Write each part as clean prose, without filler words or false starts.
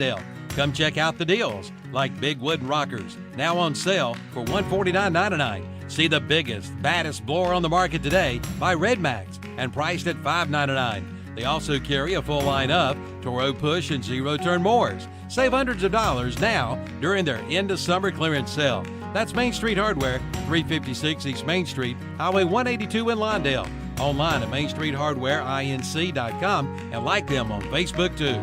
Lawndale. Come check out the deals, like big wooden rockers, now on sale for $149.99. See the biggest, baddest blower on the market today by Red Max and priced at $5.99. They also carry a full line of Toro push and zero-turn mowers. Save hundreds of dollars now during their end-of-summer clearance sale. That's Main Street Hardware, 356 East Main Street, Highway 182 in Lawndale. Online at mainstreethardwareinc.com and like them on Facebook too.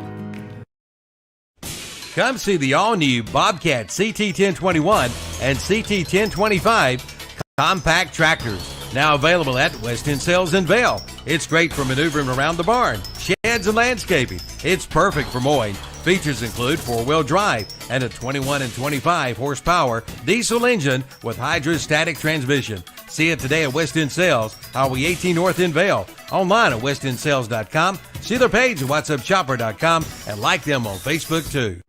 Come see the all-new Bobcat CT1021 and CT1025 compact tractors. Now available at West End Sales in Vail. It's great for maneuvering around the barn, sheds, and landscaping. It's perfect for mowing. Features include four-wheel drive and a 21 and 25 horsepower diesel engine with hydrostatic transmission. See it today at West End Sales, Highway 18 North in Vail. Online at westendsales.com. See their page at whatsupchopper.com and like them on Facebook too.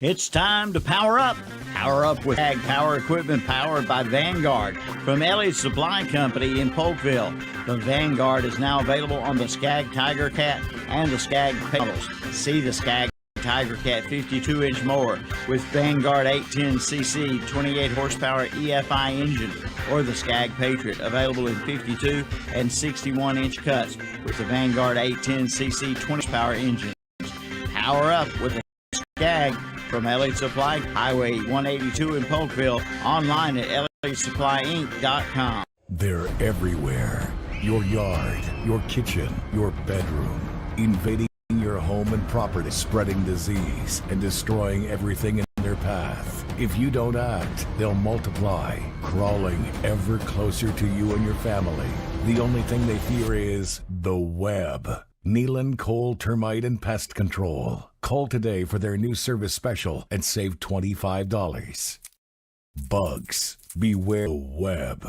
It's time to power up. Power up with Ag Power Equipment powered by Vanguard from Elliott Supply Company in Polkville. The Vanguard is now available on the Skag Tiger Cat and the Skag models. See the Skag Tiger Cat 52-inch mower with Vanguard 810cc 28 horsepower EFI engine, or the Skag Patriot available in 52 and 61-inch cuts with the Vanguard 810cc 20 horsepower engine. Power up with the Skag from Elliott Supply, Highway 182 in Polkville, online at elliottsupplyinc.com. They're everywhere. Your yard, your kitchen, your bedroom, invading your home and property, spreading disease and destroying everything in their path. If you don't act, they'll multiply, crawling ever closer to you and your family. The only thing they fear is the web. Nealon Coal Termite and Pest Control. Call today for their new service special and save $25. Bugs, beware the web.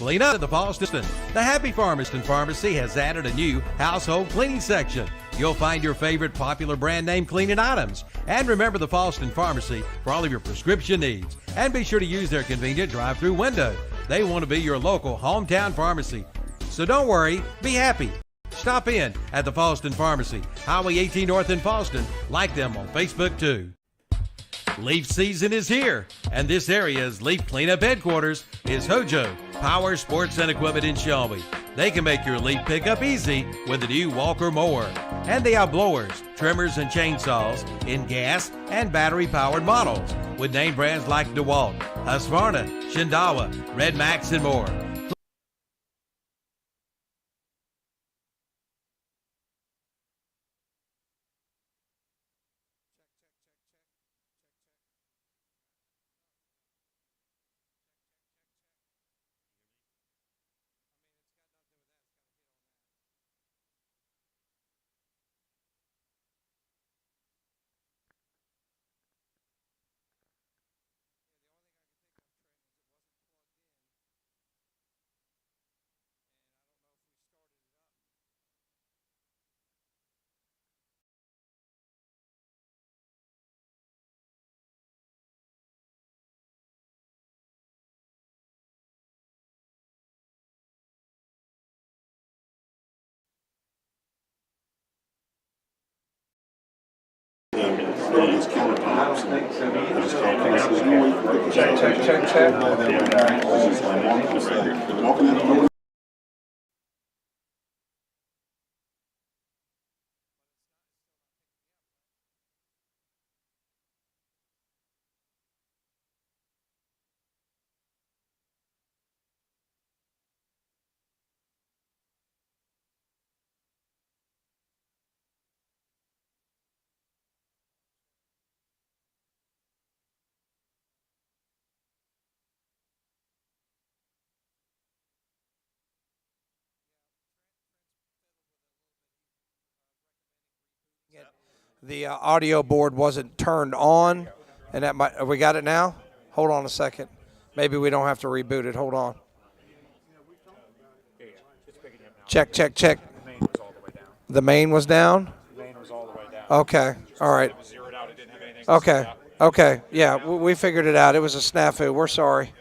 Clean up at the Falston. The Happy Farmerston Pharmacy has added a new household cleaning section. You'll find your favorite popular brand name cleaning items. And remember the Falston Pharmacy for all of your prescription needs. And be sure to use their convenient drive-through window. They want to be your local hometown pharmacy. So don't worry, be happy. Stop in at the Falston Pharmacy, Highway 18 North in Falston. Like them on Facebook too. Leaf season is here, and this area's leaf cleanup headquarters is Hojo Power Sports and Equipment in Shelby. They can make your leaf pickup easy with the new Walker mower. And they have blowers, trimmers, and chainsaws in gas and battery-powered models with name brands like DeWalt, Husqvarna, Shindawa, Red Max, and more. These countertops. Check. the audio board wasn't turned on, and that might. We got it now. Hold on a second. Maybe we don't have to reboot it. Hold on. Check, check, check. The main was down? The main was all the way down. Okay. All right. It was zeroed out. It didn't have anything. Okay. Okay. Yeah, we figured it out. It was a snafu. We're sorry.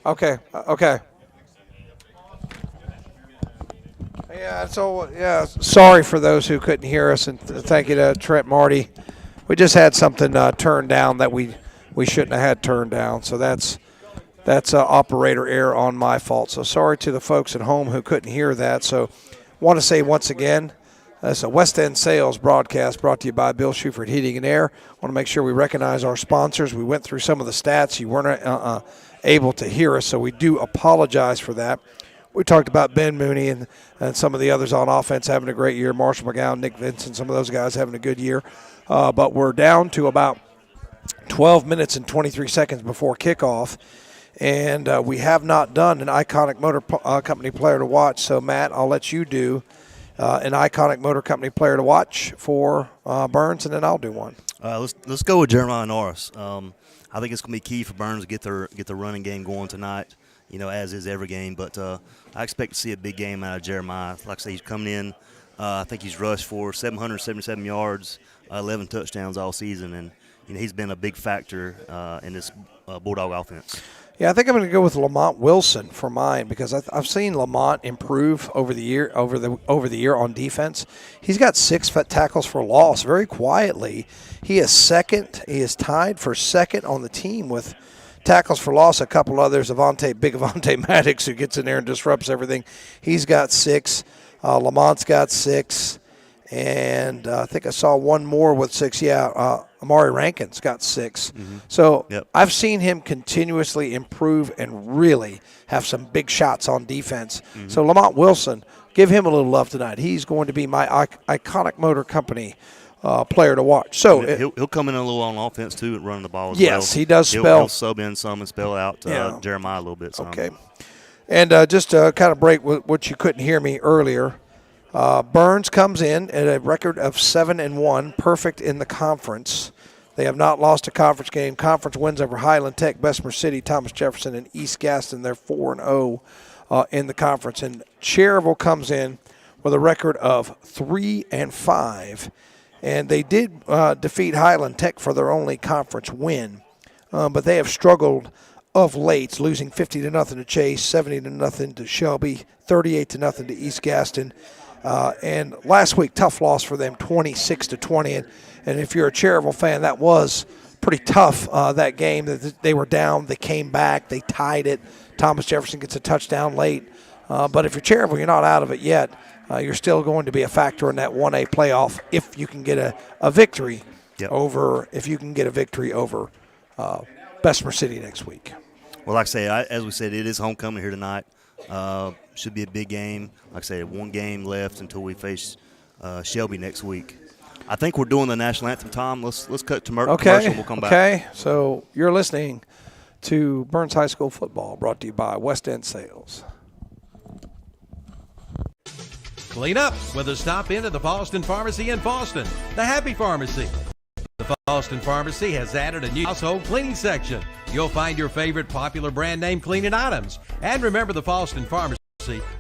Okay. Okay. Yeah, sorry for those who couldn't hear us, and thank you to Trent Marty. We just had something turned down that we shouldn't have had turned down, so that's operator error on my fault. So sorry to the folks at home who couldn't hear that. So want to say once again, it's a West End Sales broadcast brought to you by Bill Shuford Heating and Air. Want to make sure we recognize our sponsors. We went through some of the stats. You weren't able to hear us, so we do apologize for that. We talked about Ben Mooney and some of the others on offense having a great year. Marshall McGowan, Nick Vincent, some of those guys having a good year. But we're down to about 12 minutes and 23 seconds before kickoff, and we have not done an Iconic Motor Company player to watch. So, Matt, I'll let you do an Iconic Motor Company player to watch for Burns, and then I'll do one. Let's go with Jeremiah Norris. I think it's going to be key for Burns to get the running game going tonight, as is every game. But I expect to see a big game out of Jeremiah. Like I say, he's coming in. I think he's rushed for 777 yards, 11 touchdowns all season, and he's been a big factor in this Bulldog offense. Yeah, I think I'm going to go with Lamont Wilson for mine because I've seen Lamont improve over the year on defense. He's got 6 tackles for loss very quietly. He is second. He is tied for second on the team with tackles for loss. A couple others, Big Avonte Maddox, who gets in there and disrupts everything. He's got 6. Lamont's got 6. And I think I saw one more with 6. Amari Rankin's got 6. Mm-hmm. So I've seen him continuously improve and really have some big shots on defense. Mm-hmm. So Lamont Wilson, give him a little love tonight. He's going to be my Iconic Motor Company player to watch. So he'll come in a little on offense too and running the ball as well. Yes, he does spell. He'll sub in some and spell out Jeremiah a little bit. Some. Okay. And just to kind of break what you couldn't hear me earlier, Burns comes in at a record of 7-1, perfect in the conference. They have not lost a conference game. Conference wins over Highland Tech, Bessemer City, Thomas Jefferson, and East Gaston. They're 4-0 in the conference. And Cherryville comes in with a record of 3-5. And they did defeat Highland Tech for their only conference win. But they have struggled of late, losing 50-0 to Chase, 70-0 to Shelby, 38-0 to East Gaston. And last week, tough loss for them, 26-20. And if you're a Cherryville fan, that was pretty tough, that game. They were down. They came back. They tied it. Thomas Jefferson gets a touchdown late. But if you're Cherryville, you're not out of it yet. You're still going to be a factor in that 1A playoff if you can get a victory over Bessemer City next week. Well, like I say, as we said, it is homecoming here tonight. Should be a big game. Like I say, 1 game left until we face Shelby next week. I think we're doing the national anthem, Tom. Let's cut to commercial. We'll come back. Okay, so you're listening to Burns High School football, brought to you by West End Sales. Clean up with a stop in at the Boston Pharmacy in Boston, the Happy Pharmacy. The Boston Pharmacy has added a new household cleaning section. You'll find your favorite popular brand name cleaning items. And remember the Boston Pharmacy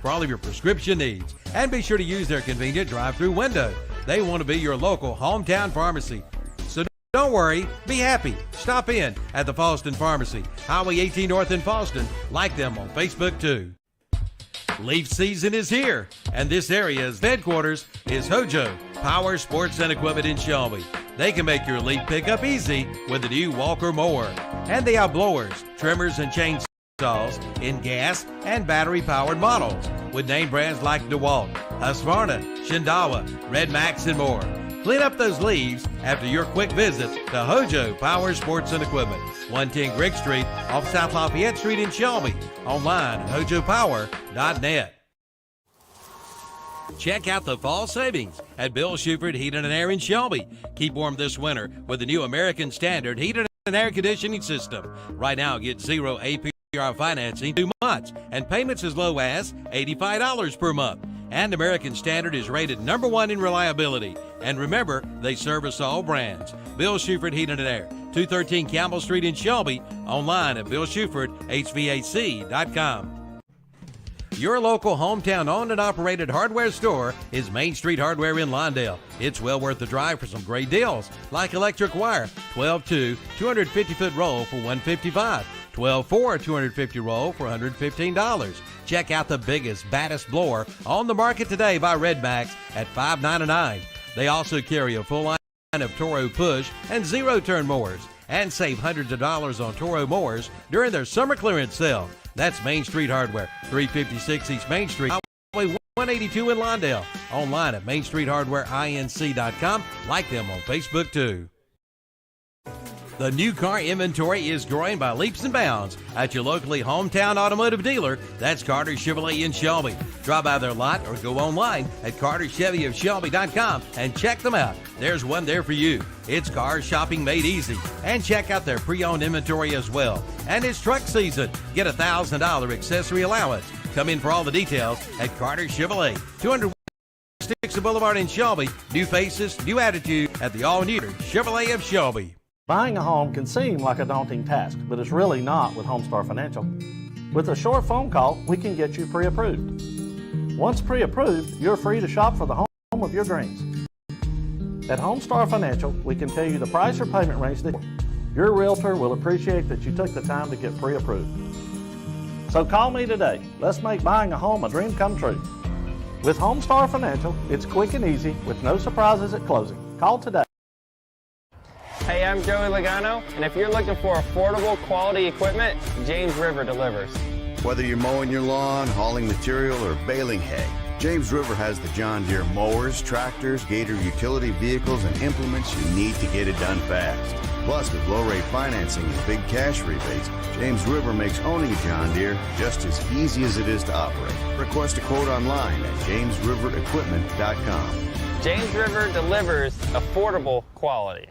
for all of your prescription needs. And be sure to use their convenient drive-through window. They want to be your local hometown pharmacy. So don't worry, be happy. Stop in at the Boston Pharmacy, Highway 18 North in Boston. Like them on Facebook too. Leaf season is here, and this area's headquarters is Hojo Power Sports and Equipment in Shelby. They can make your leaf pickup easy with the new Walker mower. And they have blowers, trimmers, and chainsaws in gas and battery-powered models with name brands like DeWalt, Husqvarna, Shindawa, Red Max, and more. Clean up those leaves after your quick visit to Hojo Power Sports and Equipment, 110 Grigg Street off South Lafayette Street in Shelby. Online at hojopower.net. Check out the fall savings at Bill Shuford Heating and Air in Shelby. Keep warm this winter with the new American Standard Heating and Air Conditioning System. Right now, get 0 APR financing 2 months and payments as low as $85 per month. And American Standard is rated #1 in reliability. And remember, they service all brands. Bill Shuford Heating and Air, 213 Campbell Street in Shelby. Online at BillShufordHVAC.com. Your local hometown owned and operated hardware store is Main Street Hardware in Lawndale. It's well worth the drive for some great deals, like electric wire, 12-2, 250-foot roll for $155, 12-4, 250 roll for $115. Check out the biggest, baddest blower on the market today by Redmax at $599. They also carry a full line of Toro push and zero-turn mowers, and save hundreds of dollars on Toro mowers during their summer clearance sale. That's Main Street Hardware, 356 East Main Street, Highway 182 in Lawndale. Online at MainStreetHardwareINC.com. Like them on Facebook too. The new car inventory is growing by leaps and bounds at your locally hometown automotive dealer. That's Carter Chevrolet in Shelby. Drop by their lot or go online at CarterChevyofShelby.com and check them out. There's one there for you. It's car shopping made easy. And check out their pre-owned inventory as well. And it's truck season. Get a $1,000 accessory allowance. Come in for all the details at Carter Chevrolet, 200 Dixon Boulevard in Shelby. New faces, new attitude at the all-new Chevrolet of Shelby. Buying a home can seem like a daunting task, but it's really not with Homestar Financial. With a short phone call, we can get you pre-approved. Once pre-approved, you're free to shop for the home of your dreams. At Homestar Financial, we can tell you the price or payment range that your realtor will appreciate that you took the time to get pre-approved. So call me today. Let's make buying a home a dream come true. With Homestar Financial, it's quick and easy with no surprises at closing. Call today. Hey, I'm Joey Logano, and if you're looking for affordable, quality equipment, James River delivers. Whether you're mowing your lawn, hauling material, or baling hay, James River has the John Deere mowers, tractors, Gator utility vehicles, and implements you need to get it done fast. Plus, with low-rate financing and big cash rebates, James River makes owning a John Deere just as easy as it is to operate. Request a quote online at JamesRiverEquipment.com. James River delivers affordable quality.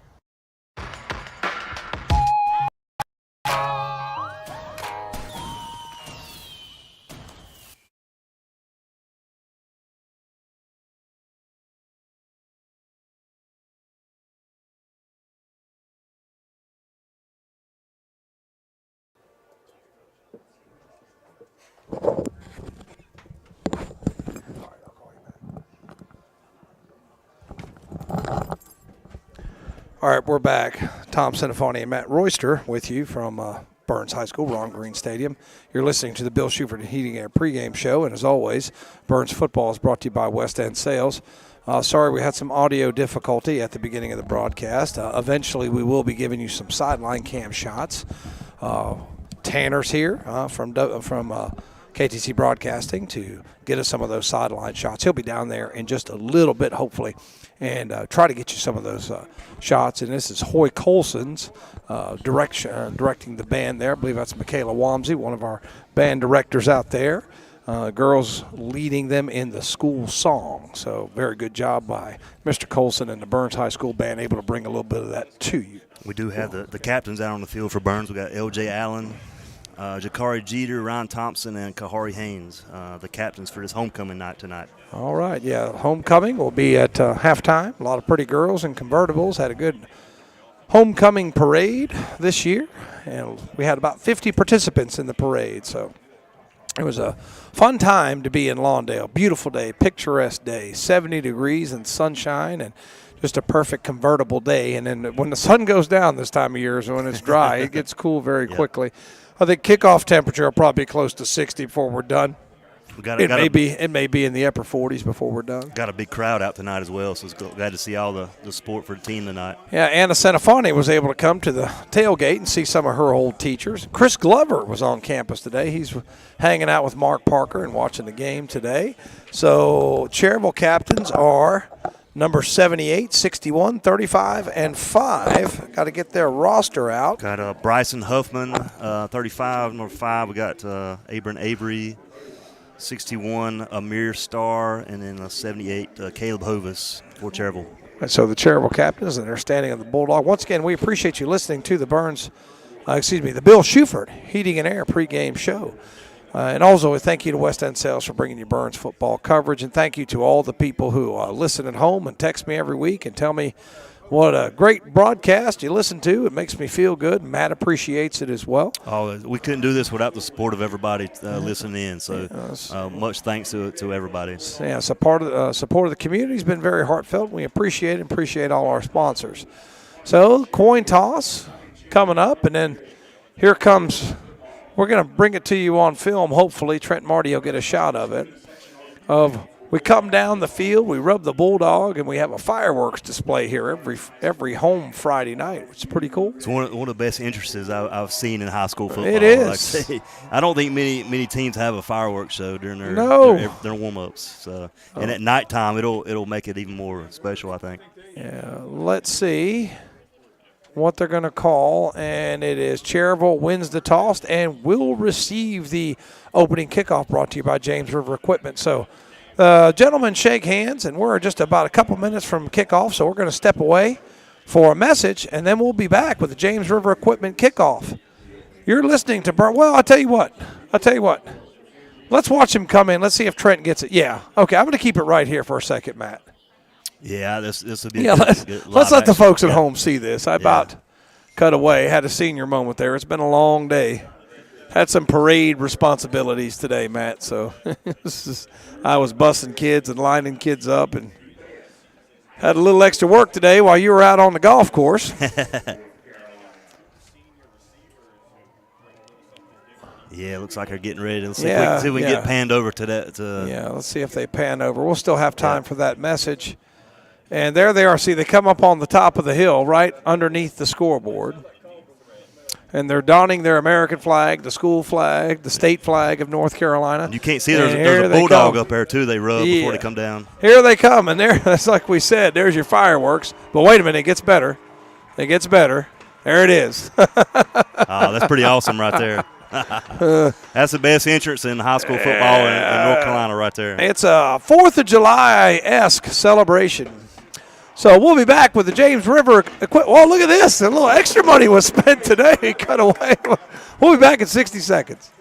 All right, we're back. Tom Cinefoni and Matt Royster with you from Burns High School, Ron Green Stadium. You're listening to the Bill Shuford Heating and Air pregame show, and as always, Burns football is brought to you by West End Sales. Sorry we had some audio difficulty at the beginning of the broadcast. Eventually, we will be giving you some sideline cam shots. Tanner's here from KTC Broadcasting to get us some of those sideline shots. He'll be down there in just a little bit, hopefully, and try to get you some of those shots. And this is Hoy Colson's directing the band there. I believe that's Michaela Wamsey, one of our band directors out there. Girls leading them in the school song. So very good job by Mr. Colson and the Burns High School band, able to bring a little bit of that to you. We do have the captains out on the field for Burns. We got L.J. Allen, Jakari Jeter, Ryan Thompson, and Kahari Haynes, the captains for this homecoming night tonight. All right, yeah, homecoming will be at halftime. A lot of pretty girls in convertibles. Had a good homecoming parade this year, and we had about 50 participants in the parade. So it was a fun time to be in Lawndale. Beautiful day, picturesque day, 70 degrees and sunshine, and just a perfect convertible day. And then when the sun goes down this time of year, so when it's dry, it gets cool very quickly. I think kickoff temperature will probably be close to 60 before we're done. It may be in the upper 40s before we're done. Got a big crowd out tonight as well, so it's glad to see all the support for the team tonight. Yeah, Anna Centefani was able to come to the tailgate and see some of her old teachers. Chris Glover was on campus today. He's hanging out with Mark Parker and watching the game today. So Cherryville captains are number 78, 61, 35, and 5. Got to get their roster out. Got Bryson Huffman, 35, number 5. We got Abram Avery, 61, Amir Starr, and then 78, Caleb Hovis for Cherryville. And so the Cherryville captains, and they're standing on the Bulldog. Once again, we appreciate you listening to the Bill Shuford Heating and Air pregame show. And also, thank you to West End Sales for bringing you Burns football coverage. And thank you to all the people who listen at home and text me every week and tell me what a great broadcast you listen to. It makes me feel good. Matt appreciates it as well. Oh, we couldn't do this without the support of everybody listening in. So much thanks to everybody. Yeah, so part of the support of the community has been very heartfelt. We appreciate it and appreciate all our sponsors. So coin toss coming up, and then here comes – we're going to bring it to you on film. Hopefully, Trent Marty will get a shot of it. We come down the field, we rub the Bulldog, and we have a fireworks display here every home Friday night, which is pretty cool. It's one of the best entrances I've seen in high school football. It is. I don't think many teams have a fireworks show during their warm-ups. So, and at nighttime, it'll make it even more special, I think. Yeah, let's see what they're going to call, and it is Cherryville wins the toss and will receive the opening kickoff, brought to you by James River Equipment. So gentlemen shake hands, and we're just about a couple minutes from kickoff, so we're going to step away for a message, and then we'll be back with the James River Equipment kickoff. You're listening to well, I'll tell you what. Let's watch him come in. Let's see if Trent gets it. Yeah, okay, I'm going to keep it right here for a second, Matt. Yeah, this will be let's let the folks at home see this. I about cut away, had a senior moment there. It's been a long day. Had some parade responsibilities today, Matt. So I was bussing kids and lining kids up, and had a little extra work today while you were out on the golf course. Yeah, looks like they're getting ready. Let's see if we can get panned over to that. Yeah, let's see if they pan over. We'll still have time for that message. And there they are. See, they come up on the top of the hill right underneath the scoreboard. And they're donning their American flag, the school flag, the state flag of North Carolina. You can't see there's a Bulldog up there, too, they rub before they come down. Here they come, and that's like we said, there's your fireworks. But wait a minute, it gets better. It gets better. There it is. That's pretty awesome right there. That's the best entrance in high school football in North Carolina right there. It's a 4th of July-esque celebration. So we'll be back with the James River equipment. Oh, look at this. A little extra money was spent today. Cut away. We'll be back in 60 seconds.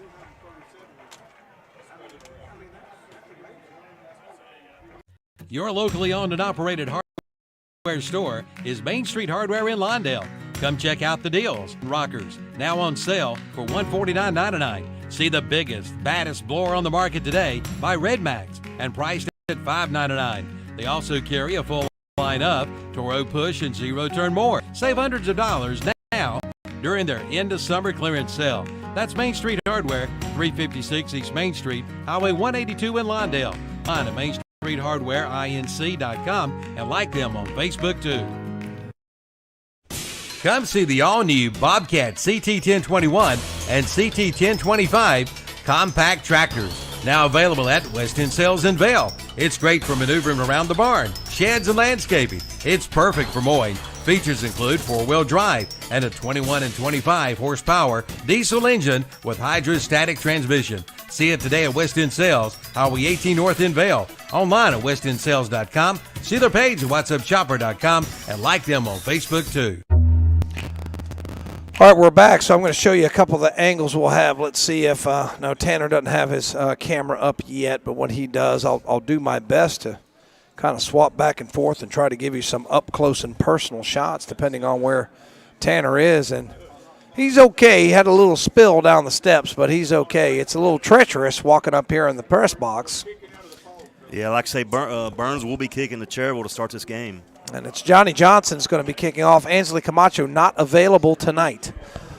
Your locally owned and operated hardware store is Main Street Hardware in Lawndale. Come check out the deals. Rockers, now on sale for $149.99. See the biggest, baddest blower on the market today by Red Max and priced at $5.99. They also carry a full line of Toro Push and Zero Turn more. Save hundreds of dollars now during their end of summer clearance sale. That's Main Street Hardware, 356 East Main Street, Highway 182 in Lawndale. Find at mainstreethardwareinc.com and like them on Facebook too. Come see the all-new Bobcat CT1021 and CT1025 compact tractors. Now available at West End Sales in Vail. It's great for maneuvering around the barn, sheds, and landscaping. It's perfect for mowing. Features include 4-wheel drive and a 21 and 25 horsepower diesel engine with hydrostatic transmission. See it today at West End Sales, Highway 18 North in Vail. Online at westendsales.com. See their page at whatsupchopper.com and like them on Facebook too. All right, we're back, so I'm going to show you a couple of the angles we'll have. Let's see if no, Tanner doesn't have his camera up yet, but when he does, I'll do my best to kind of swap back and forth and try to give you some up-close and personal shots depending on where Tanner is. And he's okay. He had a little spill down the steps, but he's okay. It's a little treacherous walking up here in the press box. Yeah, like I say, Burns will be kicking the Cherryville to start this game. And it's Johnny Johnson's going to be kicking off. Ansley Camacho not available tonight.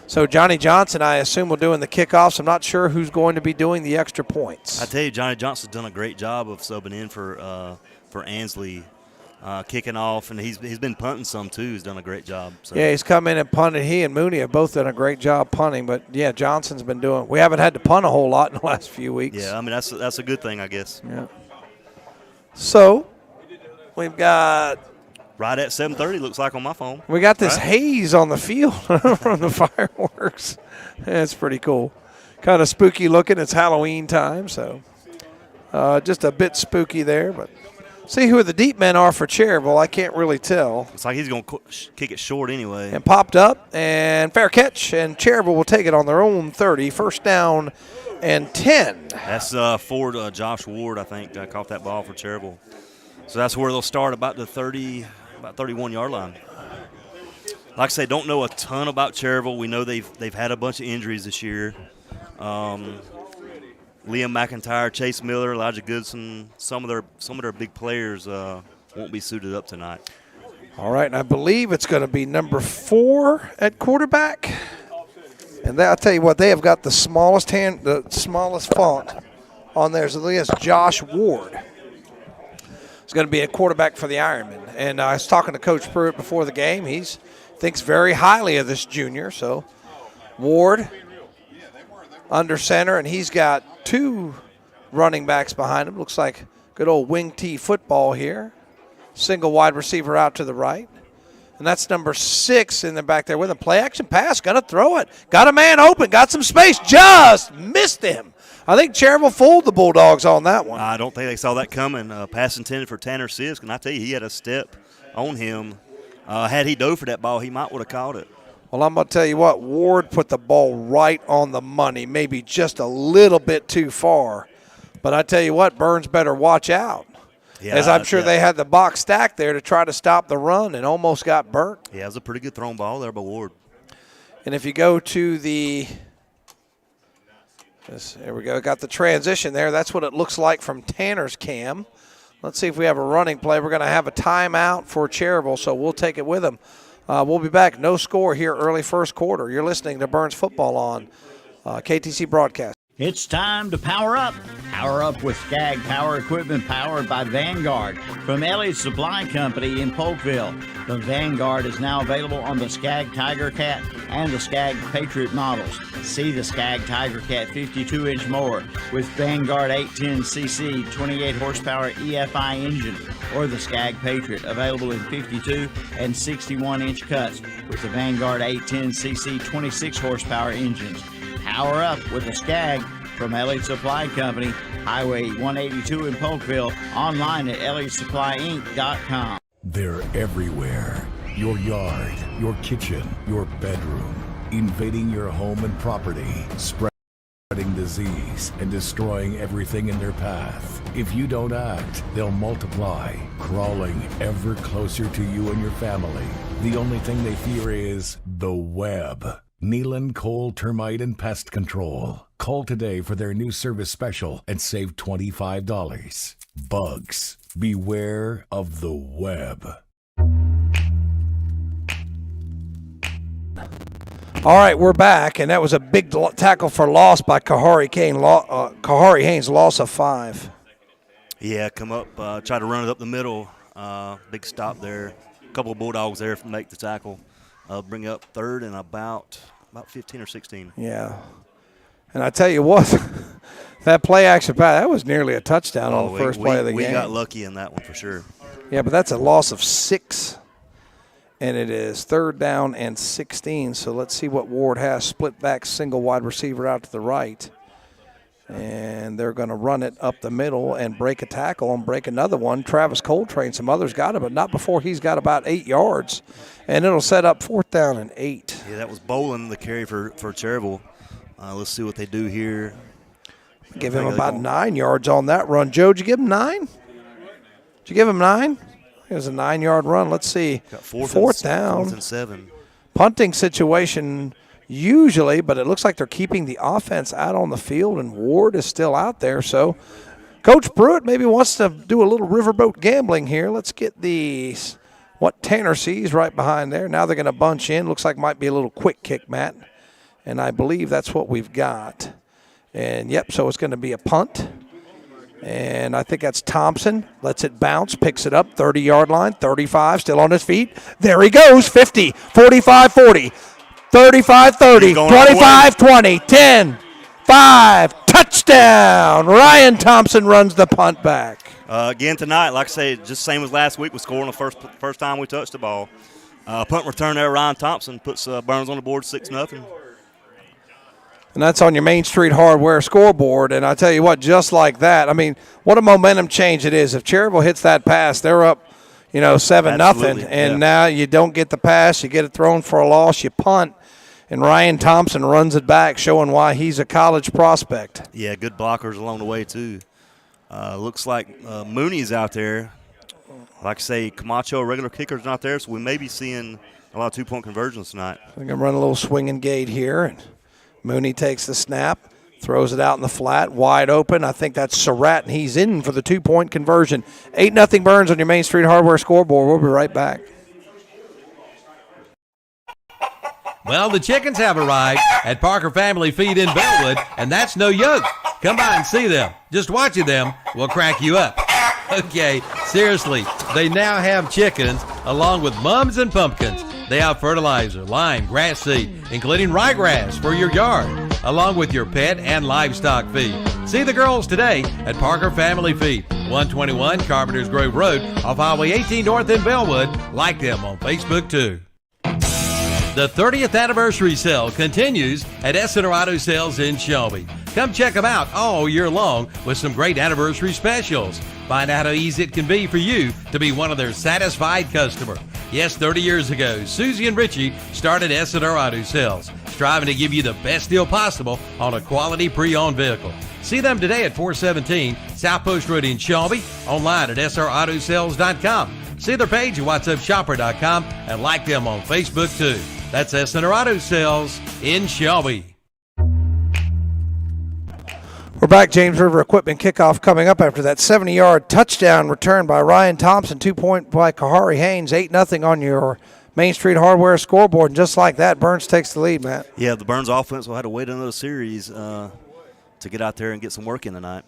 So Johnny Johnson, I assume, will be doing the kickoffs. I'm not sure who's going to be doing the extra points. I tell you, Johnny Johnson's done a great job of subbing in for Ansley, kicking off, and he's been punting some too. He's done a great job. So. Yeah, he's come in and punted. He and Mooney have both done a great job punting. But yeah, Johnson's been doing. We haven't had to punt a whole lot in the last few weeks. Yeah, I mean that's a good thing, I guess. Yeah. So we've got. Right at 7:30, looks like on my phone. We got this haze on the field from the fireworks. It's pretty cool. Kind of spooky looking. It's Halloween time, so just a bit spooky there. But see who the deep men are for Cherryville. I can't really tell. It's like he's going to kick it short anyway. And popped up, and fair catch, and Cherryville will take it on their own 30. First down and 10. That's for Josh Ward, I think, caught that ball for Cherryville. So that's where they'll start about the 31-yard line. Like I say, don't know a ton about Cherryville. We know they've had a bunch of injuries this year. Liam McIntyre, Chase Miller, Elijah Goodson, some of their big players won't be suited up tonight. All right, and I believe it's going to be number 4 at quarterback. And I'll tell you what, they have got the smallest font on there. So that's Josh Ward. It's going to be a quarterback for the Ironmen. And I was talking to Coach Pruitt before the game. He thinks very highly of this junior. So Ward under center, and he's got 2 running backs behind him. Looks like good old wing tee football here. Single wide receiver out to the right. And that's number 6 in the back there with him. Play action pass, going to throw it. Got a man open, got some space, just missed him. I think Cherryville fooled the Bulldogs on that one. I don't think they saw that coming. Pass intended for Tanner Sisk, and I tell you, he had a step on him. Had he dove for that ball, he might would have caught it. Well, I'm going to tell you what, Ward put the ball right on the money, maybe just a little bit too far. But I tell you what, Burns better watch out. Yeah, as I'm sure they had the box stacked there to try to stop the run and almost got burnt. Yeah, it was a pretty good thrown ball there by Ward. And if you go to there we go, got the transition there. That's what it looks like from Tanner's cam. Let's see if we have a running play. We're going to have a timeout for Cherryville, so we'll take it with them. We'll be back. No score here early first quarter. You're listening to Burns Football on KTC Broadcast. It's time to power up. Power up with Skag Power Equipment powered by Vanguard from Elliott's Supply Company in Polkville. The Vanguard is now available on the Skag Tiger Cat and the Skag Patriot models. See the Skag Tiger Cat 52-inch mower with Vanguard 810cc 28 horsepower EFI engine, or the Skag Patriot available in 52 and 61-inch cuts with the Vanguard 810cc 26 horsepower engines. Power up with a Skag from Elliott's Supply Company, Highway 182 in Polkville, online at elliottsupplyinc.com. They're everywhere. Your yard, your kitchen, your bedroom, invading your home and property, spreading disease and destroying everything in their path. If you don't act, they'll multiply, crawling ever closer to you and your family. The only thing they fear is the web. Nealon Cole Termite and Pest Control. Call today for their new service special and save $25. Bugs, beware of the web. All right, we're back, and that was a big tackle for loss by Kahari Haynes, loss of 5. Yeah, come up, try to run it up the middle. Big stop there. A couple of Bulldogs there to make the tackle. Bring up third and about 15 or 16. Yeah. And I tell you what, that play action pass, that was nearly a touchdown on the first play of the game. We got lucky in that one for sure. Yeah, but that's a loss of 6, and it is 3rd down and 16. So let's see what Ward has. Split back, single wide receiver out to the right. And they're going to run it up the middle and break a tackle and break another one. Travis Coltrane, some others got it, but not before he's got about 8 yards. And it'll set up 4th down and 8. Yeah, that was Bolin, the carry for Cherryville. Let's see what they do here. Give him about 9 yards on that run. Joe, did you give him 9? Did you give him 9? It was a 9-yard run. Let's see. Got 4th down. 4th and 7. Punting situation usually, but it looks like they're keeping the offense out on the field, and Ward is still out there. So Coach Pruitt maybe wants to do a little riverboat gambling here. Let's get what Tanner sees right behind there. Now they're going to bunch in. Looks like might be a little quick kick, Matt. And I believe that's what we've got. And, yep, so it's going to be a punt. And I think that's Thompson. Lets it bounce, picks it up, 30-yard line, 35, still on his feet. There he goes, 50, 45, 40, 35, 30, 25, 20, 10, 5, touchdown. Ryan Thompson runs the punt back. Again tonight, like I say, just same as last week, we scored on the first time we touched the ball. Punt return there, Ryan Thompson puts Burns on the board 6-0. And that's on your Main Street Hardware scoreboard. And I tell you what, just like that, I mean, what a momentum change it is. If Cherryville hits that pass, they're up, 7-0. And now you don't get the pass, you get it thrown for a loss, you punt. And Ryan Thompson runs it back, showing why he's a college prospect. Yeah, good blockers along the way, too. Looks like Mooney's out there. Like I say, Camacho, regular kicker's not there, so we may be seeing a lot of two-point conversions tonight. They're going to run a little swing and gate here. And Mooney takes the snap, throws it out in the flat, wide open. I think that's Surratt, and he's in for the two-point conversion. 8-0 Burns on your Main Street Hardware scoreboard. We'll be right back. Well, the chickens have arrived at Parker Family Feed in Bellwood, and that's no joke. Come by and see them. Just watching them will crack you up. Okay, seriously, they now have chickens along with mums and pumpkins. They have fertilizer, lime, grass seed, including ryegrass for your yard, along with your pet and livestock feed. See the girls today at Parker Family Feed, 121 Carpenters Grove Road off Highway 18 North in Bellwood. Like them on Facebook, too. The 30th anniversary sale continues at Essener Auto Sales in Shelby. Come check them out all year long with some great anniversary specials. Find out how easy it can be for you to be one of their satisfied customers. Yes, 30 years ago, Susie and Richie started Essener Auto Sales, striving to give you the best deal possible on a quality pre-owned vehicle. See them today at 417 South Post Road in Shelby, online at srautosales.com. See their page at whatsupshopper.com and like them on Facebook too. That's Essener Auto Sales in Shelby. We're back. James River Equipment kickoff coming up after that 70-yard touchdown return by Ryan Thompson, 2-point by Kahari Haynes, 8-0 on your Main Street Hardware scoreboard. And just like that, Burns takes the lead, Matt. Yeah, the Burns offense will have to wait another series to get out there and get some work in tonight.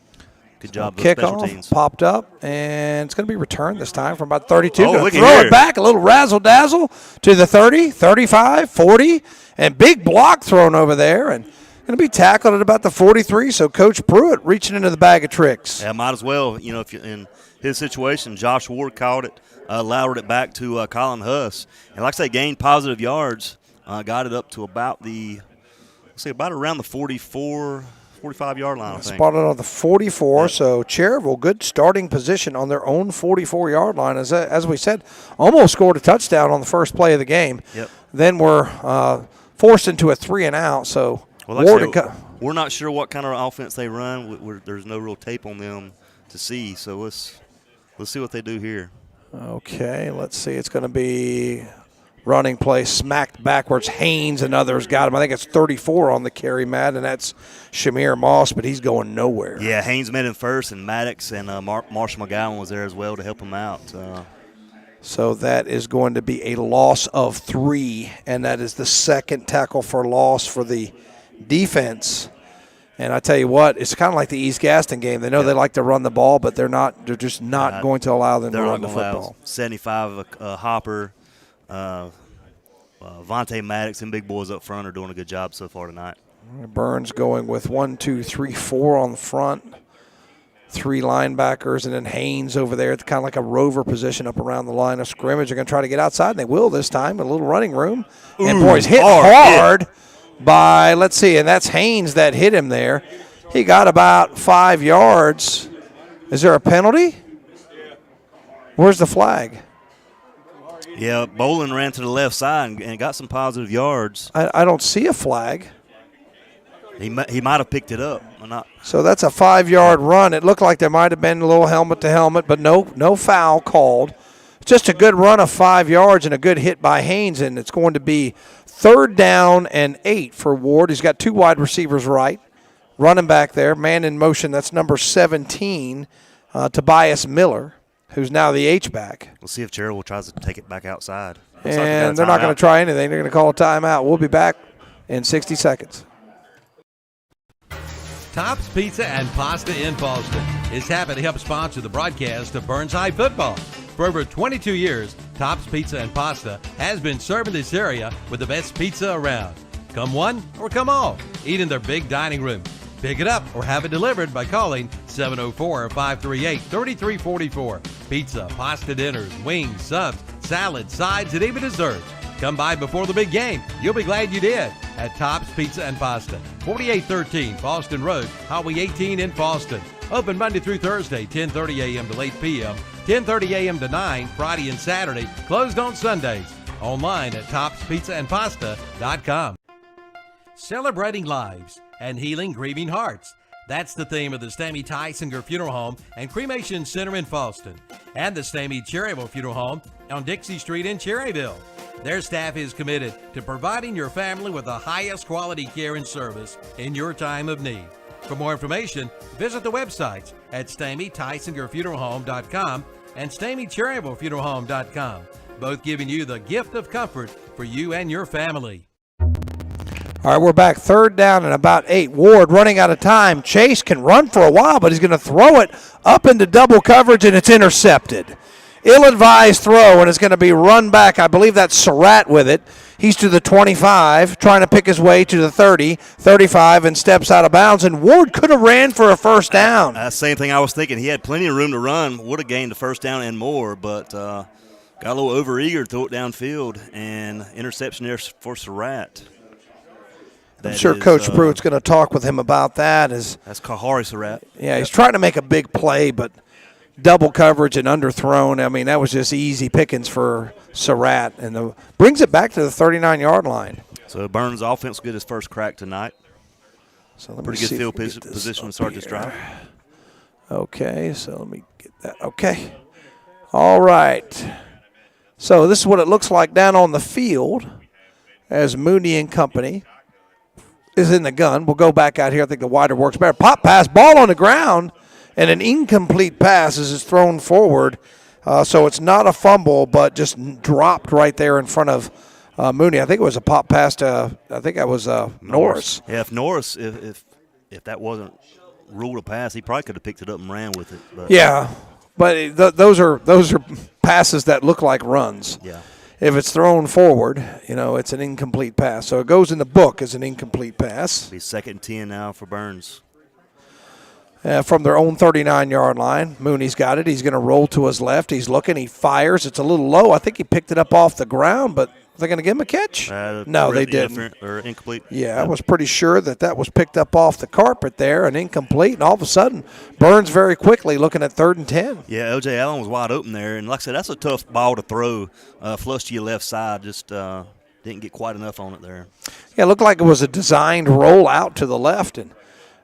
Good job, those special teams. Kickoff popped up, and it's going to be returned this time from about 32. Oh, look at throw here. it back, a little razzle-dazzle to the 30, 35, 40, and big block thrown over there, and going to be tackled at about the 43, so Coach Pruitt reaching into the bag of tricks. Yeah, might as well. You know, if you're in his situation, Josh Ward caught it, latered it back to Colin Huss, and like I say, gained positive yards, got it up to about around the 44, 45-yard line, I think. Spotted on the 44, so Cherryville, good starting position on their own 44-yard line. As we said, almost scored a touchdown on the first play of the game. Yep. Then we're forced into a 3-and-out, so well, like we're not sure what kind of offense they run. There's no real tape on them to see, so let's see what they do here. Okay, let's see. It's going to be running play, smacked backwards. Haynes and others got him. I think it's 34 on the carry, Matt, and that's Shamir Moss, but he's going nowhere. Yeah, Haynes met him first, and Maddox and Marshall McGowan was there as well to help him out. So that is going to be a loss of 3, and that is the second tackle for loss for the defense. And I tell you what, it's kind of like the East Gaston game. They know they like to run the ball, but they're just not going to allow them to run the football. 75 Hopper, Vontae Maddox, and big boys up front are doing a good job so far tonight. Burns going with 1, 2, 3, 4 on the front. 3 linebackers, and then Haynes over there. It's kind of like a rover position up around the line of scrimmage. They're going to try to get outside, and they will this time. A little running room. And boys hit hard by, let's see, and that's Haynes that hit him there. He got about 5 yards. Is there a penalty? Where's the flag? Yeah, Bolin ran to the left side and got some positive yards. I don't see a flag. He might have picked it up or not. So that's a 5-yard run. It looked like there might have been a little helmet to helmet, but no foul called. Just a good run of 5 yards and a good hit by Haynes, and it's going to be 3rd down and 8 for Ward. He's got 2 wide receivers right. Running back there, man in motion, that's number 17, Tobias Miller, who's now the H-back. We'll see if Cherryville tries to take it back outside. And they're not going to try anything. They're going to call a timeout. We'll be back in 60 seconds. Tops Pizza and Pasta in Boston is happy to help sponsor the broadcast of Burns High football. For over 22 years, Tops Pizza and Pasta has been serving this area with the best pizza around. Come one or come all. Eat in their big dining room. Pick it up or have it delivered by calling 704-538-3344. Pizza, pasta dinners, wings, subs, salads, sides, and even desserts. Come by before the big game. You'll be glad you did at Tops Pizza and Pasta, 4813 Boston Road, Highway 18 in Boston. Open Monday through Thursday, 10:30 a.m. to 8 p.m., 10:30 a.m. to 9, Friday and Saturday. Closed on Sundays. Online at topspizzaandpasta.com. celebrating lives and healing grieving hearts. That's the theme of the Stamey Tysinger Funeral Home and Cremation Center in Falston and the Stamey Cherryville Funeral Home on Dixie Street in Cherryville. Their staff is committed to providing your family with the highest quality care and service in your time of need. For more information, visit the websites at StameyTysingerFuneralHome.com and StameyCherryvilleFuneralHome.com, both giving you the gift of comfort for you and your family. All right, we're back. Third down and about 8. Ward running out of time. Chase can run for a while, but he's going to throw it up into double coverage, and it's intercepted. Ill-advised throw, and it's going to be run back. I believe that's Surratt with it. He's to the 25, trying to pick his way to the 30, 35, and steps out of bounds. And Ward could have ran for a first down. Same thing I was thinking. He had plenty of room to run, would have gained the first down and more, but got a little overeager to throw it downfield, and interception there for Surratt. I'm sure Coach Pruitt's going to talk with him about that. That's Kahari Surratt. Yeah, he's trying to make a big play, but double coverage and underthrown. I mean, that was just easy pickings for Surratt, and brings it back to the 39-yard line. So Burns' offense will get his first crack tonight. So let Pretty good field position to start this drive. Okay, so let me get that. Okay. All right. So this is what it looks like down on the field as Mooney and company is in the gun. We'll go back out here. I think the wider works better. Pop pass, ball on the ground, and an incomplete pass as it's thrown forward. So it's not a fumble, but just dropped right there in front of Mooney. I think it was a pop pass to, I think that was Norris. Yeah, if Norris, if that wasn't ruled a pass, he probably could have picked it up and ran with it. But. Yeah, but those are passes that look like runs. Yeah. If it's thrown forward, it's an incomplete pass. So it goes in the book as an incomplete pass. It'll be 2nd and 10 now for Burns. From their own 39-yard line. Mooney's got it. He's going to roll to his left. He's looking. He fires. It's a little low. I think he picked it up off the ground, but they're going to give him a catch? No, they didn't. Or incomplete. Yeah, I was pretty sure that was picked up off the carpet there and incomplete. And all of a sudden, Burns very quickly looking at 3rd and 10. Yeah, O.J. Allen was wide open there. And like I said, that's a tough ball to throw. Flush to your left side. Just didn't get quite enough on it there. Yeah, it looked like it was a designed roll out to the left. And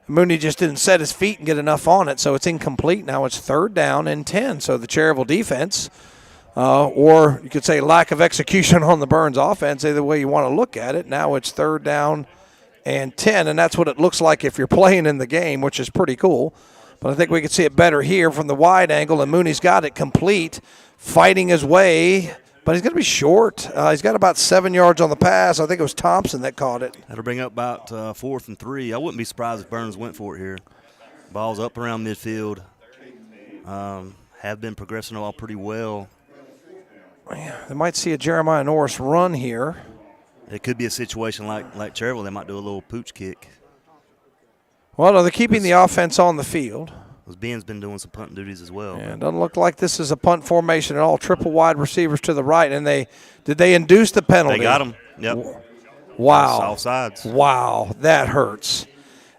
Mooney just didn't set his feet and get enough on it. So it's incomplete. Now it's 3rd down and 10. So the Cherryville defense, or you could say lack of execution on the Burns offense, either way you want to look at it. Now it's 3rd down and 10, and that's what it looks like if you're playing in the game, which is pretty cool. But I think we can see it better here from the wide angle, and Mooney's got it complete, fighting his way, but he's going to be short. He's got about 7 yards on the pass. I think it was Thompson that caught it. That'll bring up about 4th and 3. I wouldn't be surprised if Burns went for it here. Ball's up around midfield. Have been progressing all pretty well. They might see a Jeremiah Norris run here. It could be a situation like Cherryville. They might do a little pooch kick. Well, no, they're keeping the offense on the field. Ben's been doing some punting duties as well. Yeah, it doesn't look like this is a punt formation at all. Triple wide receivers to the right, and did they induce the penalty? They got him. Yep. Wow. All sides. Wow, that hurts.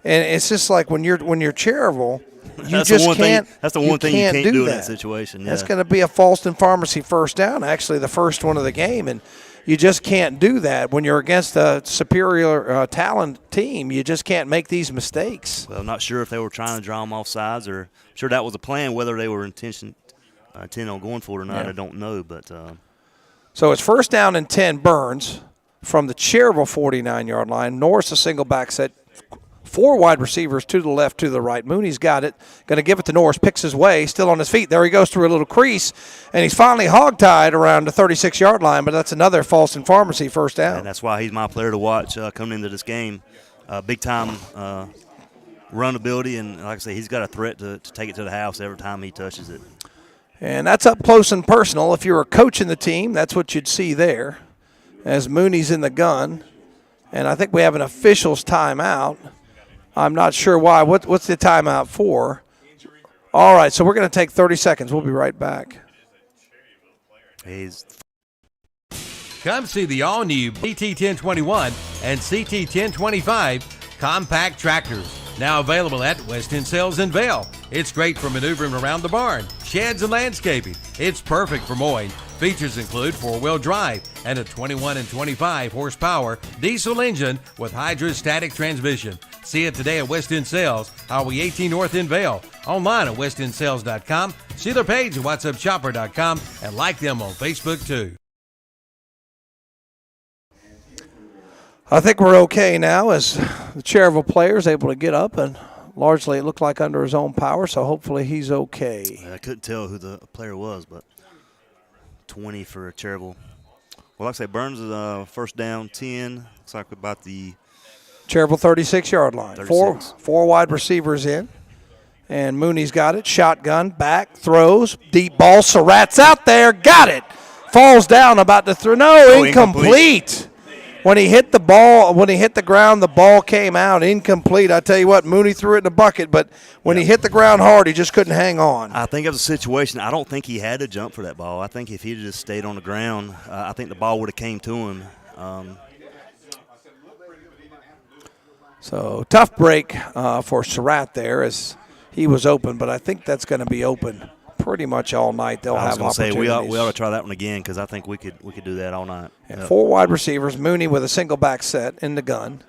And it's just like when you're Cherryville, you that's just the one can't. Thing, that's the one thing you can't do in that that situation. Yeah. That's going to be a Falston Pharmacy first down, actually the first one of the game, and you just can't do that when you're against a superior talent team. You just can't make these mistakes. Well, I'm not sure if they were trying to draw them off sides, or I'm sure that was a plan. Whether they were intent on going for it or not, I don't know. But so it's 1st down and 10. Burns from the Cherryville 49-yard line. Norris a single back set. 4 wide receivers to the left, to the right. Mooney's got it. Going to give it to Norris. Picks his way. Still on his feet. There he goes through a little crease. And he's finally hogtied around the 36-yard line. But that's another Falston Pharmacy first down. And that's why he's my player to watch coming into this game. Big-time run ability. And like I say, he's got a threat to take it to the house every time he touches it. And that's up close and personal. If you're a coach in the team, that's what you'd see there as Mooney's in the gun. And I think we have an official's timeout. I'm not sure why. What's the timeout for? All right, so we're going to take 30 seconds. We'll be right back. Come see the all-new CT1021 and CT1025 compact tractors. Now available at West End Sales in Vail. It's great for maneuvering around the barn, sheds, and landscaping. It's perfect for mowing Features include 4-wheel drive and a 21 and 25 horsepower diesel engine with hydrostatic transmission. See it today at West End Sales, Highway 18 North in Vale. Online at westendsales.com. See their page at whatsupshopper.com and like them on Facebook too. I think we're okay now as the Cherryville player is able to get up, and largely it looked like under his own power, so hopefully he's okay. I couldn't tell who the player was, but 20 for Cherryville. Well, like I say, Burns is first down, 10. Looks like about the Cherryville 36-yard line. 36. Four wide receivers in, and Mooney's got it. Shotgun, back, throws, deep ball. Surratt's out there, got it. Falls down about to throw. No, incomplete. When he hit the ball, when he hit the ground, the ball came out incomplete. I tell you what, Mooney threw it in the bucket, but when he hit the ground hard, he just couldn't hang on. I think it was a situation. I don't think he had to jump for that ball. I think if he had just stayed on the ground, I think the ball would have came to him. So tough break for Surratt there as he was open, but I think that's going to be open pretty much all night. They'll have opportunities. I was going to say we ought to try that one again because I think we could do that all night. And 4 wide receivers, Mooney with a single back set in the gun.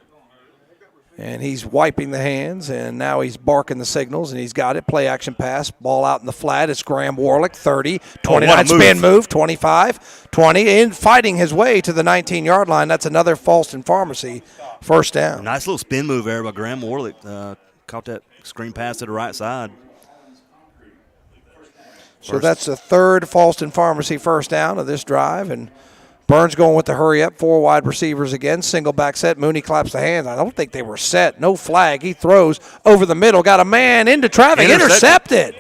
And he's wiping the hands, and now he's barking the signals, and he's got it. Play action pass, ball out in the flat. It's Graham Warlick, 30, 29, spin move, 25, 20, and fighting his way to the 19-yard line. That's another Falston Pharmacy first down. Nice little spin move there by Graham Warlick. Caught that screen pass to the right side. So that's the third Falston Pharmacy first down of this drive, and Burns going with the hurry up. 4 wide receivers again, single back set. Mooney claps the hands. I don't think they were set. No flag. He throws over the middle. Got a man into traffic. Intercepted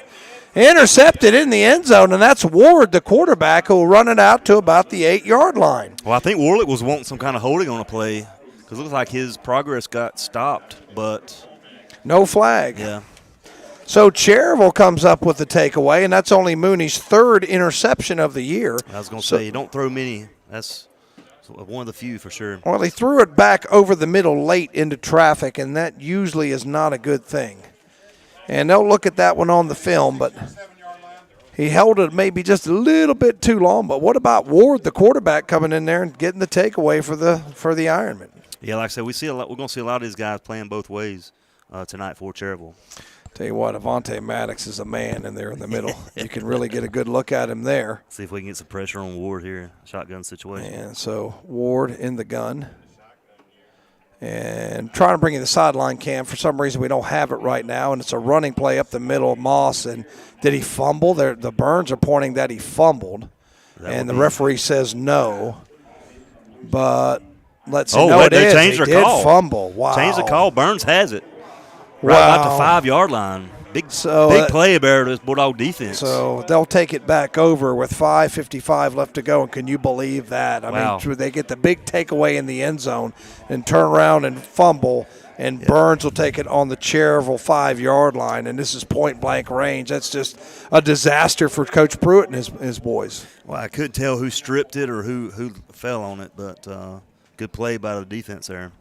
in the end zone, and that's Ward, the quarterback, who will run it out to about the 8-yard line. Well, I think Warlick was wanting some kind of holding on a play because it looks like his progress got stopped, but no flag. Yeah. So Cherryville comes up with the takeaway, and that's only Mooney's 3rd interception of the year. I was going to say, you don't throw many. That's one of the few for sure. Well, he threw it back over the middle late into traffic, and that usually is not a good thing. And they'll look at that one on the film, but he held it maybe just a little bit too long. But what about Ward, the quarterback, coming in there and getting the takeaway for the Ironmen? Yeah, like I said, we're going to see a lot of these guys playing both ways tonight for Cherryville. Tell you what, Avante Maddox is a man in there in the middle. You can really get a good look at him there. See if we can get some pressure on Ward here, shotgun situation. And so Ward in the gun. And trying to bring in the sideline cam. For some reason, we don't have it right now, and it's a running play up the middle of Moss. And did he fumble? The Burns are pointing that he fumbled, and the referee says no. But let's see. No, it is. Changed their call. Fumble. Wow. Changed the call. Burns has it. Right about the 5-yard line. Big play there to this Bulldog defense. So they'll take it back over with 5:55 left to go. And can you believe that? I mean, they get the big takeaway in the end zone and turn around and fumble, and Burns will take it on the Cherryville 5-yard line. And this is point-blank range. That's just a disaster for Coach Pruitt and his boys. Well, I couldn't tell who stripped it or who fell on it, but good play by the defense there.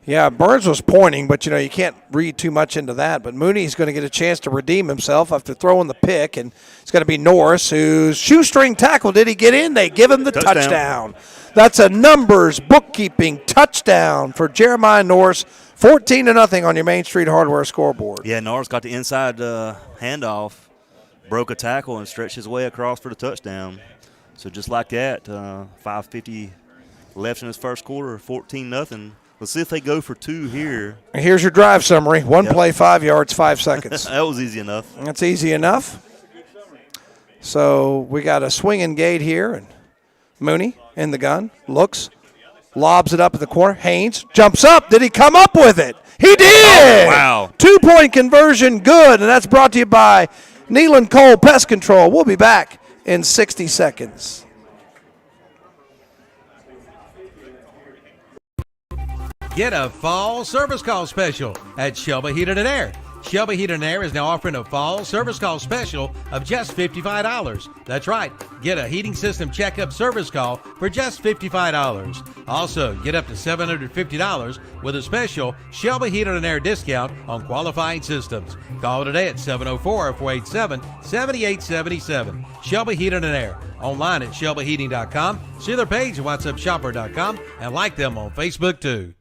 Yeah, Burns was pointing, but, you can't read too much into that. But Mooney's going to get a chance to redeem himself after throwing the pick, and it's going to be Norris, whose shoestring tackle. Did he get in? They give him the touchdown. That's a numbers bookkeeping touchdown for Jeremiah Norris, 14-0 on your Main Street Hardware scoreboard. Yeah, Norris got the inside handoff, broke a tackle, and stretched his way across for the touchdown. So just like that, 5:50 left in his first quarter, 14-0. Let's see if they go for 2 here. Here's your drive summary. One play, 5 yards, 5 seconds. That was easy enough. That's easy enough. So we got a swinging gate here, and Mooney in the gun, looks, lobs it up in the corner. Haynes jumps up. Did he come up with it? He did! Oh, wow. 2-point conversion, good, and that's brought to you by Nealon Cole Pest Control. We'll be back in 60 seconds. Get a fall service call special at Shelby Heated and Air. Shelby Heating and Air is now offering a fall service call special of just $55. That's right. Get a heating system checkup service call for just $55. Also, get up to $750 with a special Shelby Heating and Air discount on qualifying systems. Call today at 704-487-7877. Shelby Heating and Air. Online at shelbyheating.com. See their page at whatsupshopper.com and like them on Facebook too.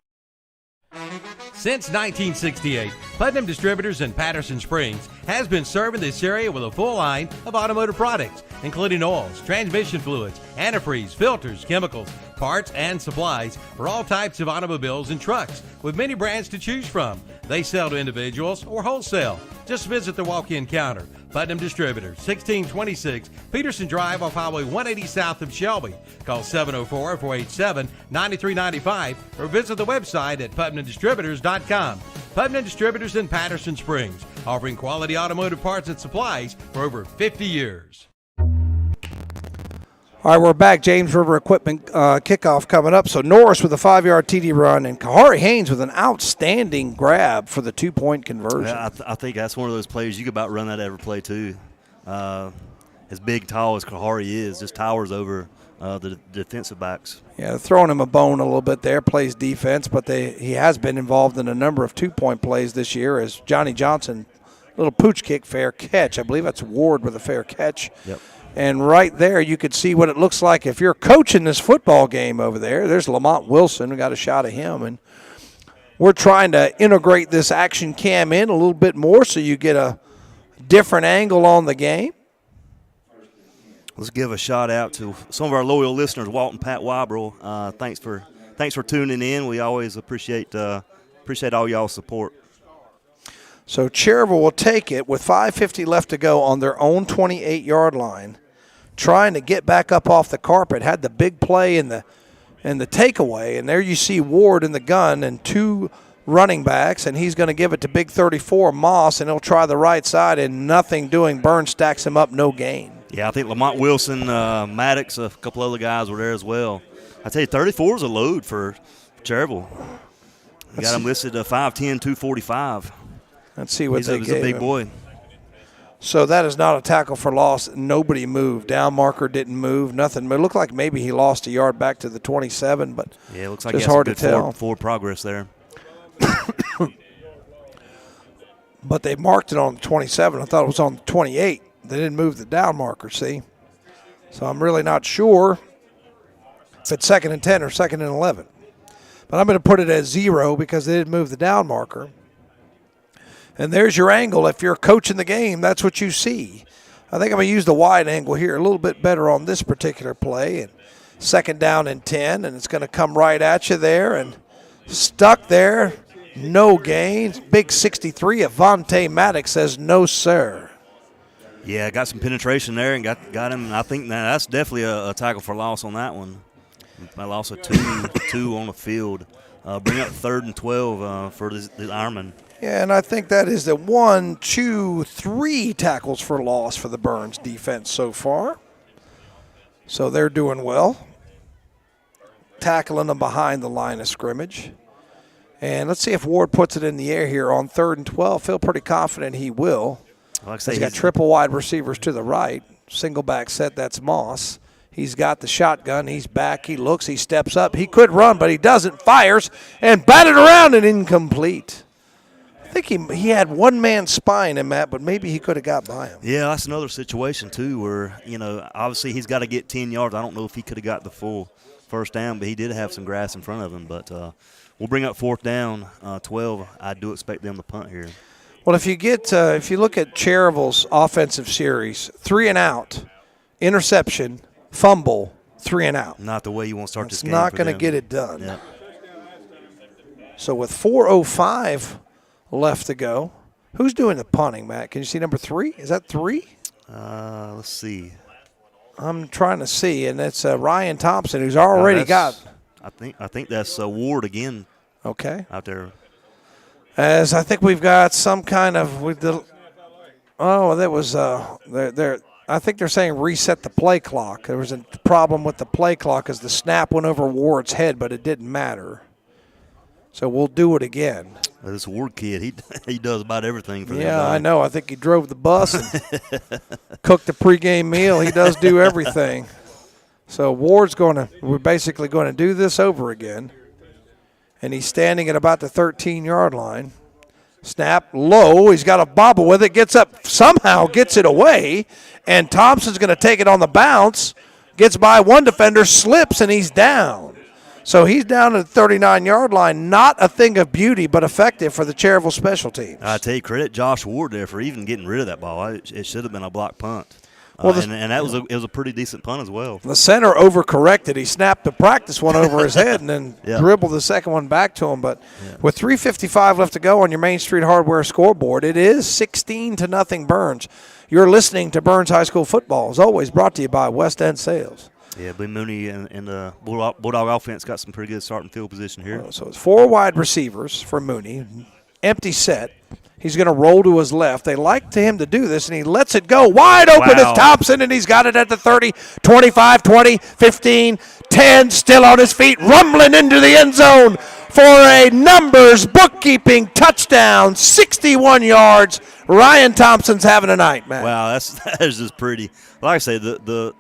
Since 1968, Putnam Distributors in Patterson Springs has been serving this area with a full line of automotive products, including oils, transmission fluids, antifreeze, filters, chemicals, parts, and supplies for all types of automobiles and trucks, with many brands to choose from. They sell to individuals or wholesale. Just visit the walk-in counter. Putnam Distributors, 1626 Peterson Drive off Highway 180 south of Shelby. Call 704-487-9395 or visit the website at PutnamDistributors.com. Putnam Distributors in Patterson Springs, offering quality automotive parts and supplies for over 50 years. All right, we're back. James River Equipment kickoff coming up. So Norris with a 5-yard TD run and Kahari Haynes with an outstanding grab for the 2-point conversion. Yeah, I think that's one of those plays you could about run that every play too. As big, tall as Kahari is, just towers over the defensive backs. Yeah, they're throwing him a bone a little bit there, plays defense, but he has been involved in a number of 2-point plays this year as Johnny Johnson, little pooch kick, fair catch. I believe that's Ward with a fair catch. Yep. And right there, you could see what it looks like if you're coaching this football game over there. There's Lamont Wilson. We got a shot of him. And we're trying to integrate this action cam in a little bit more so you get a different angle on the game. Let's give a shout out to some of our loyal listeners, Walt and Pat Wybro. Thanks for tuning in. We always appreciate all y'all's support. So Cherryville will take it with 5:50 left to go on their own 28-yard line, trying to get back up off the carpet. Had the big play in the takeaway, and there you see Ward in the gun and 2 running backs, and he's going to give it to big 34 Moss, and he'll try the right side, and nothing doing. Burns stacks him up, no gain. Yeah, I think Lamont Wilson, Maddox, a couple other guys were there as well. I tell you, 34 is a load for Cherryville. You got him listed 5'10", 245. Let's see what they gave He's a big boy. So that is not a tackle for loss. Nobody moved. Down marker didn't move. Nothing. It looked like maybe he lost a yard back to the 27, but yeah, it looks like it's hard to tell. Forward progress there. But they marked it on the 27. I thought it was on the 28. They didn't move the down marker, see? So I'm really not sure if it's 2nd and 10 or 2nd and 11. But I'm going to put it as 0 because they didn't move the down marker. And there's your angle. If you're coaching the game, that's what you see. I think I'm going to use the wide angle here a little bit better on this particular play. And 2nd down and 10, and it's going to come right at you there. And stuck there, no gain. Big 63 of Vontae Maddox says no, sir. Yeah, got some penetration there and got him. I think that's definitely a tackle for loss on that one. I lost a two on the field. Bring up 3rd and 12 for the Ironmen. Yeah, and I think that is the 1, 2, 3 tackles for loss for the Burns defense so far. So they're doing well. Tackling them behind the line of scrimmage. And let's see if Ward puts it in the air here on 3rd and 12. Feel pretty confident he will. He's got triple wide receivers to the right. Single back set, that's Moss. He's got the shotgun. He's back. He looks. He steps up. He could run, but he doesn't. Fires and batted around and incomplete. I think he had one-man spine in that, but maybe he could have got by him. Yeah, that's another situation, too, where, obviously he's got to get 10 yards. I don't know if he could have got the full first down, but he did have some grass in front of him. But we'll bring up 4th down, 12. I do expect them to punt here. Well, if you look at Cherryville's offensive series, 3 and out, interception, fumble, 3 and out. Not the way you want to start this game. It's not going to get it done. Yeah. So with 4:05 left to go, who's doing the punting, Matt? Can you see number 3? Is that 3? Let's see. I'm trying to see, and it's Ryan Thompson, who's already got. I think that's Ward again. Okay. Out there. As I think we've got some kind of I think they're saying reset the play clock. There was a problem with the play clock as the snap went over Ward's head, but it didn't matter. So we'll do it again. This Ward kid, he does about everything for them. Yeah, I know. I think he drove the bus and cooked the pregame meal. He does do everything. So we're basically going to do this over again. And he's standing at about the 13-yard line. Snap low. He's got a bobble with it. Gets up, somehow gets it away. And Thompson's going to take it on the bounce. Gets by one defender, slips, and he's down. So he's down at the 39-yard line. Not a thing of beauty, but effective for the Cherryville special teams. I tell you, credit Josh Ward there for even getting rid of that ball. It should have been a block punt. Well, and that was it was a pretty decent punt as well. The center overcorrected. He snapped the practice one over his head and then dribbled the second one back to him. But with 3:55 left to go on your Main Street Hardware scoreboard, it is 16-0 Burns. You're listening to Burns High School football, as always, brought to you by West End Sales. Yeah, Bill Mooney and the Bulldog offense got some pretty good starting field position here. So it's 4 wide receivers for Mooney. Empty set. He's going to roll to his left. They like him to do this, and he lets it go. Wide open is Thompson, and he's got it at the 30, 25, 20, 15, 10, still on his feet, rumbling into the end zone for a numbers bookkeeping touchdown, 61 yards. Ryan Thompson's having a night, man. Wow, that is just pretty. Like I say, the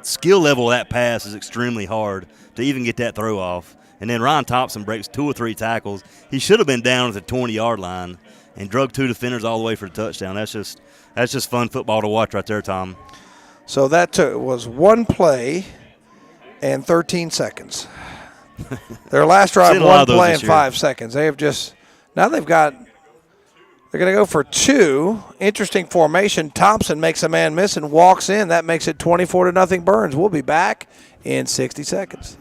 skill level of that pass is extremely hard to even get that throw off. And then Ryan Thompson breaks 2 or 3 tackles. He should have been down at the 20-yard line and drug 2 defenders all the way for the touchdown. That's just fun football to watch right there, Tom. So that was 1 play and 13 seconds. Their last drive, 1 play and 5 seconds. They're going to go for 2. Interesting formation. Thompson makes a man miss and walks in. That makes it 24-0 Burns. We'll be back in 60 seconds.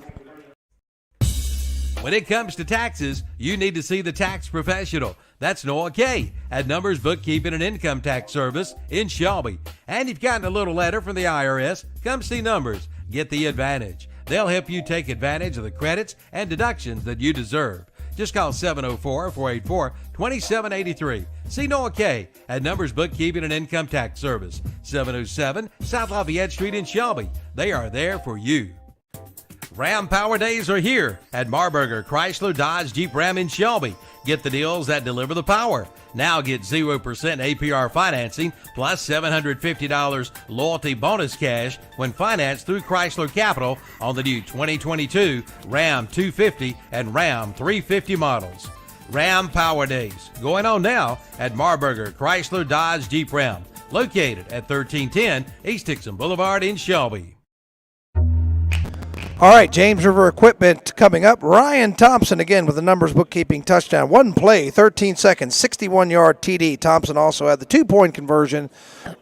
When it comes to taxes, you need to see the tax professional. That's Noah Kay at Numbers Bookkeeping and Income Tax Service in Shelby. And you've gotten a little letter from the IRS, come see Numbers. Get the advantage. They'll help you take advantage of the credits and deductions that you deserve. Just call 704-484-2783. See Noah Kay at Numbers Bookkeeping and Income Tax Service, 707 South Lafayette Street in Shelby. They are there for you. Ram Power Days are here at Marburger Chrysler Dodge Jeep Ram in Shelby. Get the deals that deliver the power. Now get 0% APR financing plus $750 loyalty bonus cash when financed through Chrysler Capital on the new 2022 Ram 250 and Ram 350 models. Ram Power Days going on now at Marburger Chrysler Dodge Jeep Ram, located at 1310 East Dixon Boulevard in Shelby. All right, James River Equipment coming up. Ryan Thompson again with the Numbers Bookkeeping touchdown. 1 play, 13 seconds, 61-yard TD. Thompson also had the 2-point conversion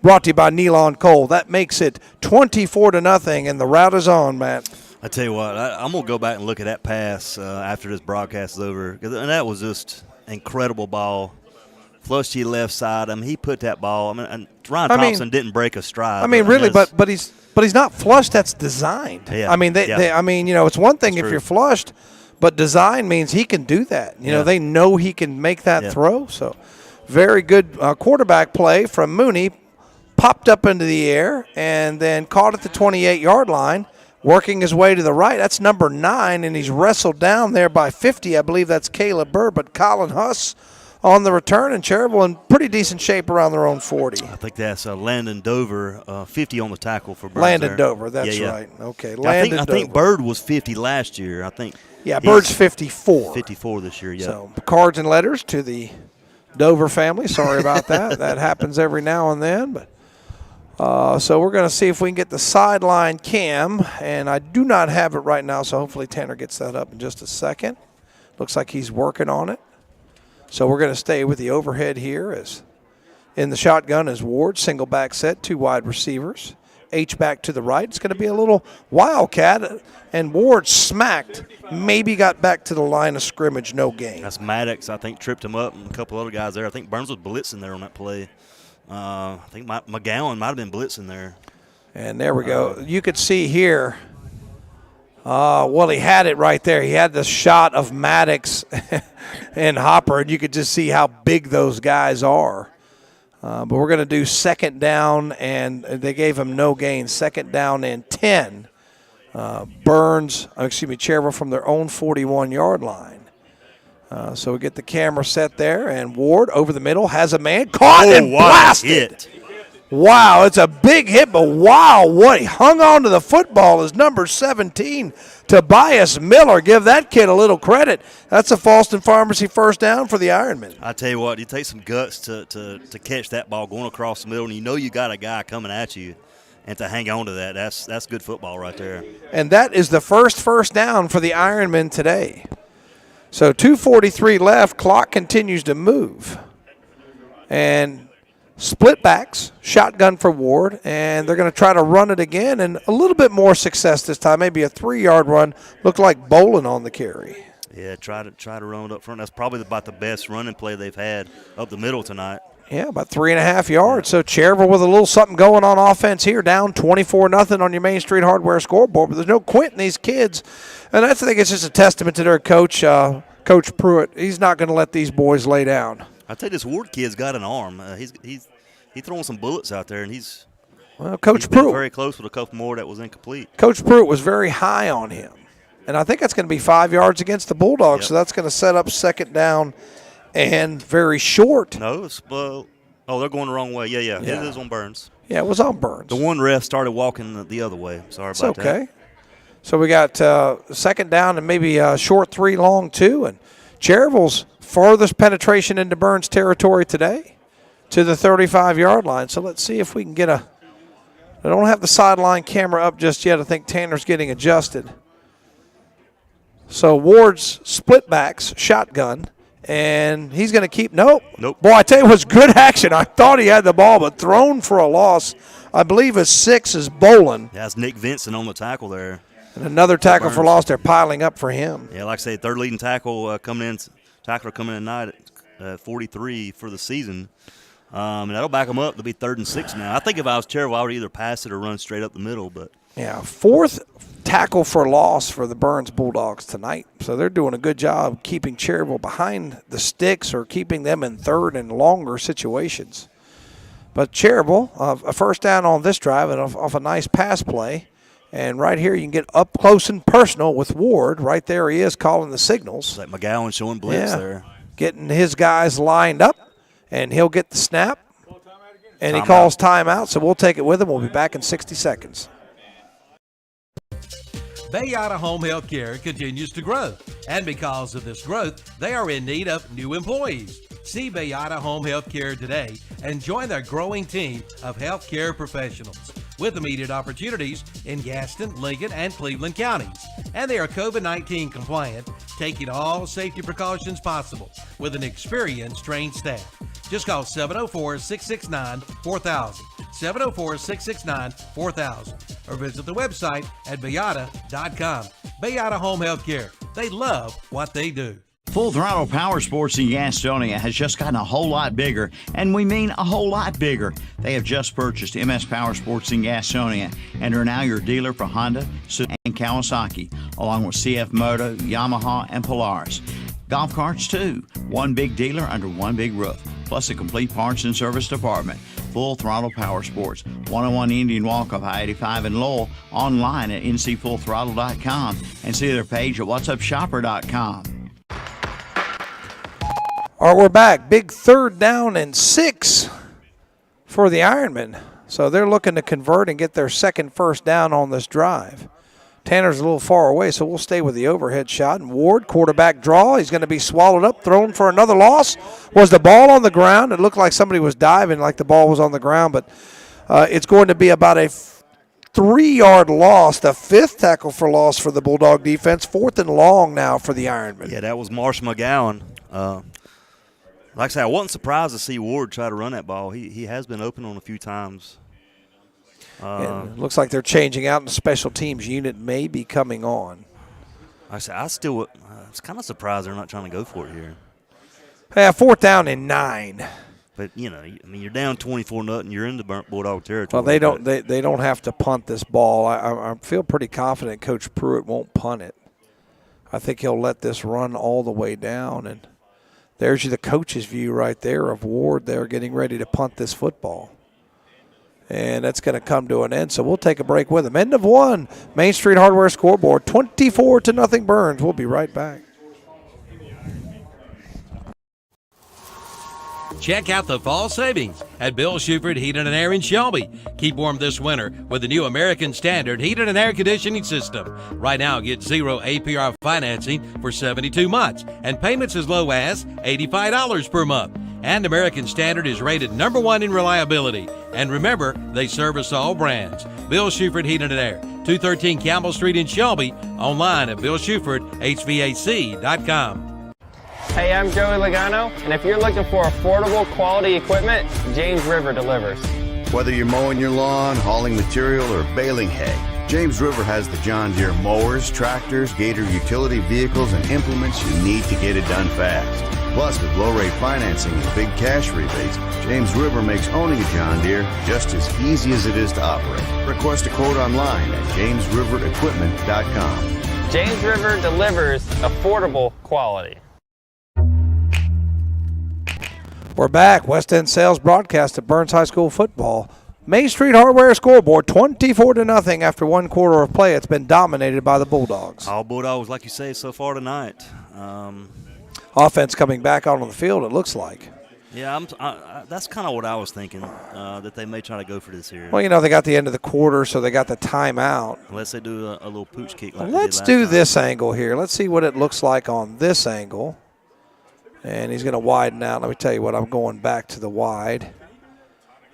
brought to you by Nealon Cole. That makes it 24-0, and the route is on, Matt. I tell you what, I'm going to go back and look at that pass after this broadcast is over. And that was just incredible ball. Flush to your left side. I mean, he put that ball. Ryan Thompson didn't break a stride. But he's not flush. That's designed. Yeah. It's one thing if you're flushed, but design means he can do that. They know he can make that throw. So, very good quarterback play from Mooney. Popped up into the air and then caught at the 28-yard line, working his way to the right. That's number 9, and he's wrestled down there by 50. I believe that's Caleb Burr, but Colin Huss on the return, and Cherryville in pretty decent shape around their own 40. I think that's Landon Dover, 50 on the tackle for Bird. Landon Dover, that's right. Okay, I think Bird was 50 last year. Bird's 54. 54 this year, yeah. So cards and letters to the Dover family. Sorry about that. That happens every now and then. But so we're going to see if we can get the sideline cam, and I do not have it right now, so hopefully Tanner gets that up in just a second. Looks like he's working on it. So we're going to stay with the overhead here. As in the shotgun is Ward, single back set, 2 wide receivers. H-back to the right. It's going to be a little wildcat, and Ward smacked, maybe got back to the line of scrimmage, no gain. That's Maddox, I think, tripped him up, and a couple other guys there. I think Burns was blitzing there on that play. I think McGowan might have been blitzing there. And there we go. You could see here, he had it right there. He had the shot of Maddox and Hopper, and you could just see how big those guys are. But we're going to do second down, and they gave him no gain. Second down and 10. Cherryville from their own 41-yard line. So we get the camera set there, and Ward over the middle has a man caught and blasted. Hit. Wow, it's a big hit, but wow, what he hung on to the football is number 17, Tobias Miller. Give that kid a little credit. That's a Falston Pharmacy first down for the Ironmen. I tell you what, you take some guts to catch that ball going across the middle, and you got a guy coming at you, and to hang on to that, that's good football right there. And that is the first down for the Ironmen today. So 2:43 left, clock continues to move. And split backs, shotgun for Ward, and they're going to try to run it again, and a little bit more success this time, maybe a 3-yard run. Looked like Bolin on the carry. Yeah, try to run it up front. That's probably about the best running play they've had up the middle tonight. Yeah, about 3.5 yards. So Cherryville with a little something going on offense here, down 24-0 on your Main Street Hardware scoreboard, but there's no quitting these kids. And I think it's just a testament to their coach, Coach Pruitt. He's not going to let these boys lay down. I tell you, this Ward kid's got an arm. He's throwing some bullets out there, and he's Coach been Pruitt very close with a couple more that was incomplete. Coach Pruitt was very high on him, and I think that's going to be 5 yards against the Bulldogs. Yep. So that's going to set up second down and very short. No, it's they're going the wrong way. Yeah. It is on Burns. Yeah, it was on Burns. The one ref started walking the other way. Sorry about that. Okay. So we got second down and maybe a short 3, long 2, and Cherryville's farthest penetration into Burns territory today to the 35-yard line. So let's see if we can get I don't have the sideline camera up just yet. I think Tanner's getting adjusted. So Ward's split backs, shotgun, and he's going to keep – nope. Boy, I tell you, it was good action. I thought he had the ball, but thrown for a loss. I believe his 6 is Bolin. Yeah, that's Nick Vincent on the tackle there. And another tackle for loss. They're piling up for him. Yeah, like I say, third leading tackler coming in tonight at 43 for the season. And that'll back them up to be 3rd and 6 now. I think if I was Cherryville, I would either pass it or run straight up the middle. But yeah, 4th tackle for loss for the Burns Bulldogs tonight. So they're doing a good job keeping Cherryville behind the sticks or keeping them in third and longer situations. But Cherryville, a first down on this drive and off a nice pass play. And right here you can get up close and personal with Ward. Right there he is calling the signals. It's like McGowan showing blitz there. Getting his guys lined up, and he'll get the snap. And he calls timeout, so we'll take it with him. We'll be back in 60 seconds. Bayada Home Health Care continues to grow, and because of this growth, they are in need of new employees. See Bayada Home Health Care today and join their growing team of healthcare professionals with immediate opportunities in Gaston, Lincoln, and Cleveland counties. And they are COVID-19 compliant, taking all safety precautions possible with an experienced, trained staff. Just call 704-669-4000, 704-669-4000, or visit the website at bayada.com. Bayada Home Health Care. They love what they do. Full Throttle Power Sports in Gastonia has just gotten a whole lot bigger, and we mean a whole lot bigger. They have just purchased MS Power Sports in Gastonia and are now your dealer for Honda, Suzuki, and Kawasaki, along with CF Moto, Yamaha, and Polaris. Golf carts, too. One big dealer under one big roof, plus a complete parts and service department. Full Throttle Power Sports, 101 Indian Walk off I-85 in Lowell, online at ncfullthrottle.com, and see their page at whatsupshopper.com. All right, we're back. Big 3rd down and 6 for the Ironmen. So they're looking to convert and get their second first down on this drive. Tanner's a little far away, so we'll stay with the overhead shot. And Ward, quarterback draw. He's going to be swallowed up, thrown for another loss. Was the ball on the ground? It looked like somebody was diving like the ball was on the ground, but it's going to be about a 3-yard loss, the 5th tackle for loss for the Bulldog defense. 4th and long now for the Ironmen. Yeah, that was Marsh McGowan. Like I said, I wasn't surprised to see Ward try to run that ball. He has been open on a few times. It looks like they're changing out, and the special teams unit may be coming on. I said, I was kind of surprised they're not trying to go for it here. Yeah, 4th down and 9. But you're down 24-0. You're in the Bulldog territory. Well, they don't have to punt this ball. I feel pretty confident Coach Pruitt won't punt it. I think he'll let this run all the way down, and there's the coach's view right there of Ward there getting ready to punt this football. And that's going to come to an end, so we'll take a break with him. End of 1, Main Street Hardware scoreboard, 24-0 Burns. We'll be right back. Check out the fall savings at Bill Shuford Heating and Air in Shelby. Keep warm this winter with the new American Standard Heating and Air Conditioning System. Right now, get 0 APR financing for 72 months and payments as low as $85 per month. And American Standard is rated #1 in reliability. And remember, they service all brands. Bill Shuford Heating and Air, 213 Campbell Street in Shelby. Online at BillShufordHVAC.com. Hey, I'm Joey Logano, and if you're looking for affordable quality equipment, James River delivers. Whether you're mowing your lawn, hauling material, or baling hay, James River has the John Deere mowers, tractors, Gator utility vehicles, and implements you need to get it done fast. Plus, with low-rate financing and big cash rebates, James River makes owning a John Deere just as easy as it is to operate. Request a quote online at jamesriverequipment.com. James River delivers affordable quality. We're back. West End Sales broadcast at Burns High School football. Main Street Hardware scoreboard 24-0 after one quarter of play. It's been dominated by the Bulldogs. All Bulldogs, like you say, so far tonight. Offense coming back onto the field, it looks like. Yeah, that's kind of what I was thinking, that they may try to go for this here. Well, they got the end of the quarter, so they got the timeout. Unless they do a little pooch kick like Let's they did do last this angle here. Let's see what it looks like on this angle. And he's going to widen out. Let me tell you what, I'm going back to the wide.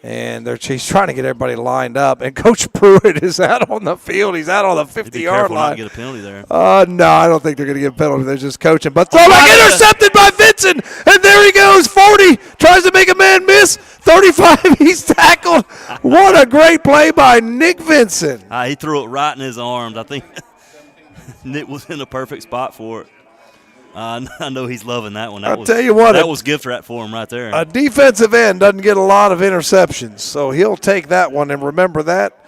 And he's trying to get everybody lined up. And Coach Pruitt is out on the field. He's out on the 50-yard line. Not to get a penalty there. No, I don't think they're going to get a penalty. They're just coaching. But throw back intercepted by Vincent. And there he goes, 40. Tries to make a man miss. 35, he's tackled. What a great play by Nick Vincent. He threw it right in his arms. I think Nick was in the perfect spot for it. I know he's loving that one. I'll tell you what. That was gift wrap for him right there. A defensive end doesn't get a lot of interceptions, so he'll take that one. And remember that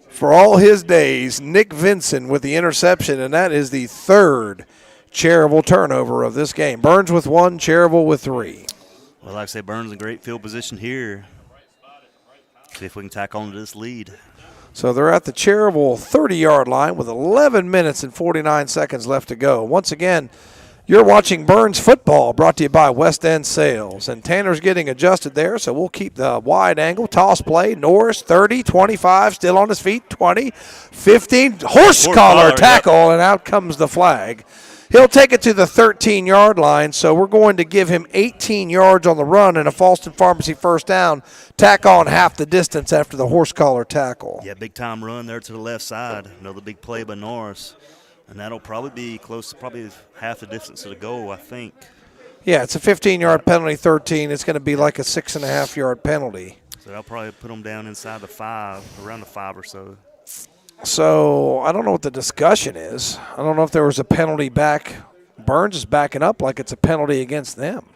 for all his days, Nick Vincent with the interception, and that is the third Cherryville turnover of this game. Burns with 1, Cherryville with 3. Well, like I say, Burns in great field position here. See if we can tack on to this lead. So they're at the Cherryville 30-yard line with 11 minutes and 49 seconds left to go. Once again, you're watching Burns football, brought to you by West End Sales. And Tanner's getting adjusted there, so we'll keep the wide angle. Toss play, Norris, 30, 25, still on his feet, 20, 15. Horse collar tackle, and out comes the flag. He'll take it to the 13-yard line, so we're going to give him 18 yards on the run and a Falston Pharmacy first down. Tack on half the distance after the horse collar tackle. Yeah, big-time run there to the left side. Another big play by Norris. And that'll probably be close to probably half the distance to the goal, I think. Yeah, it's a 15-yard penalty, 13. It's going to be like a 6.5-yard penalty. So they'll probably put them down inside the 5, around the 5 or so. So I don't know what the discussion is. I don't know if there was a penalty back. Burns is backing up like it's a penalty against them.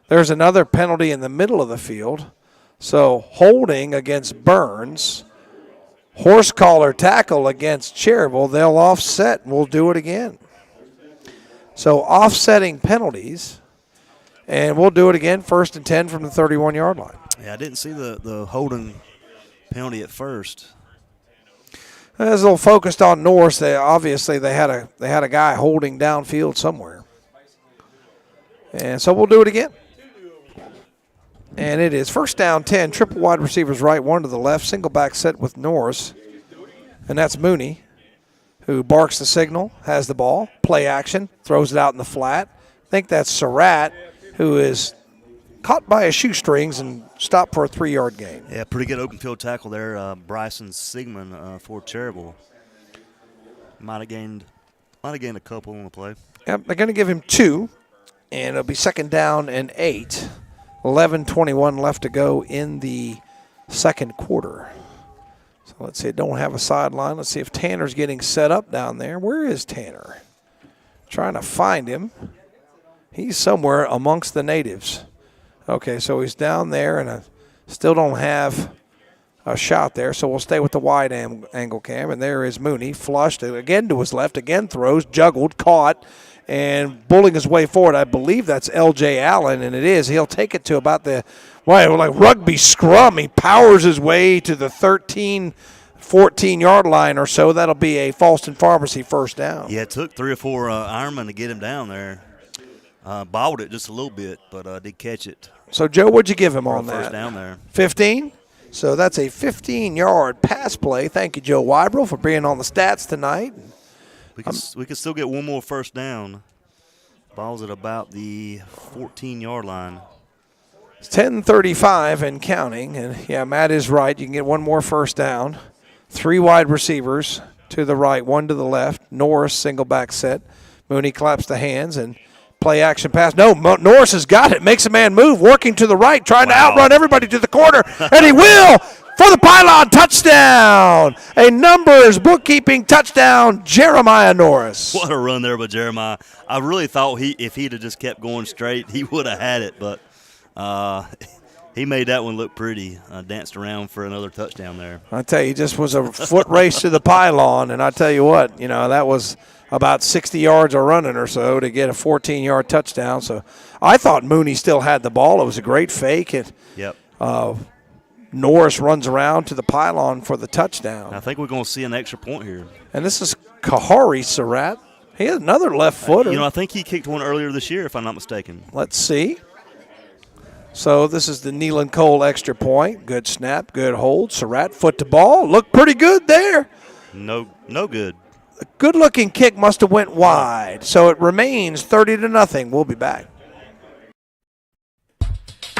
There's another penalty in the middle of the field. So holding against Burns. Horse collar tackle against Cherryville, they'll offset, and we'll do it again. So offsetting penalties, and we'll do it again, 1st and 10 from the 31-yard line. Yeah, I didn't see the holding penalty at first. It was a little focused on Norris. They had a guy holding downfield somewhere. And so we'll do it again. And it is 1st down 10, triple wide receivers right, 1 to the left, single back set with Norris. And that's Mooney, who barks the signal, has the ball, play action, throws it out in the flat. I think that's Surratt, who is caught by his shoestrings and stopped for a 3-yard gain. Yeah, pretty good open field tackle there. Bryson Sigmund for Cherryville. Might have gained a couple on the play. Yep, they're going to give him 2, and it'll be 2nd down and 8. 11:21 left to go in the second quarter. So let's see, don't have a sideline. Let's see if Tanner's getting set up down there. Where is Tanner? Trying to find him. He's somewhere amongst the natives. Okay, so he's down there, and I still don't have a shot there, so we'll stay with the wide angle cam. And there is Mooney, flushed again to his left, again throws, juggled, caught, and bulling his way forward. I believe that's L.J. Allen, and it is. He'll take it to about the, like rugby scrum. He powers his way to the 13, 14-yard line or so. That'll be a Falston Pharmacy first down. Yeah, it took 3 or 4 Ironmen to get him down there. Bobbled it just a little bit, but did catch it. So, Joe, what'd you give him on First that? down there. 15? So that's a 15-yard pass play. Thank you, Joe Weibel, for being on the stats tonight. We could still get one more first down. Ball's at about the 14-yard line. It's 10:35 and counting. And, yeah, Matt is right. You can get one more first down. 3 wide receivers to the right, 1 to the left. Norris, single back set. Mooney claps the hands and play action pass. No, Norris has got it. Makes a man move, working to the right, trying to outrun everybody to the corner. And he will for the pylon. Touchdown. A numbers bookkeeping touchdown, Jeremiah Norris. What a run there by Jeremiah. I really thought if he'd have just kept going straight, he would have had it. But he made that one look pretty. Danced around for another touchdown there. I tell you, it just was a foot race to the pylon. And I tell you what, that was about 60 yards of running or so to get a 14-yard touchdown. So I thought Mooney still had the ball. It was a great fake. Yep. Norris runs around to the pylon for the touchdown. I think we're going to see an extra point here. And this is Kahari Surratt. He has another left footer. I think he kicked one earlier this year, if I'm not mistaken. Let's see. So this is the Nealon Cole extra point. Good snap, good hold. Surratt, foot to ball. Looked pretty good there. No good. A good-looking kick must have went wide. So it remains 30-0. We'll be back.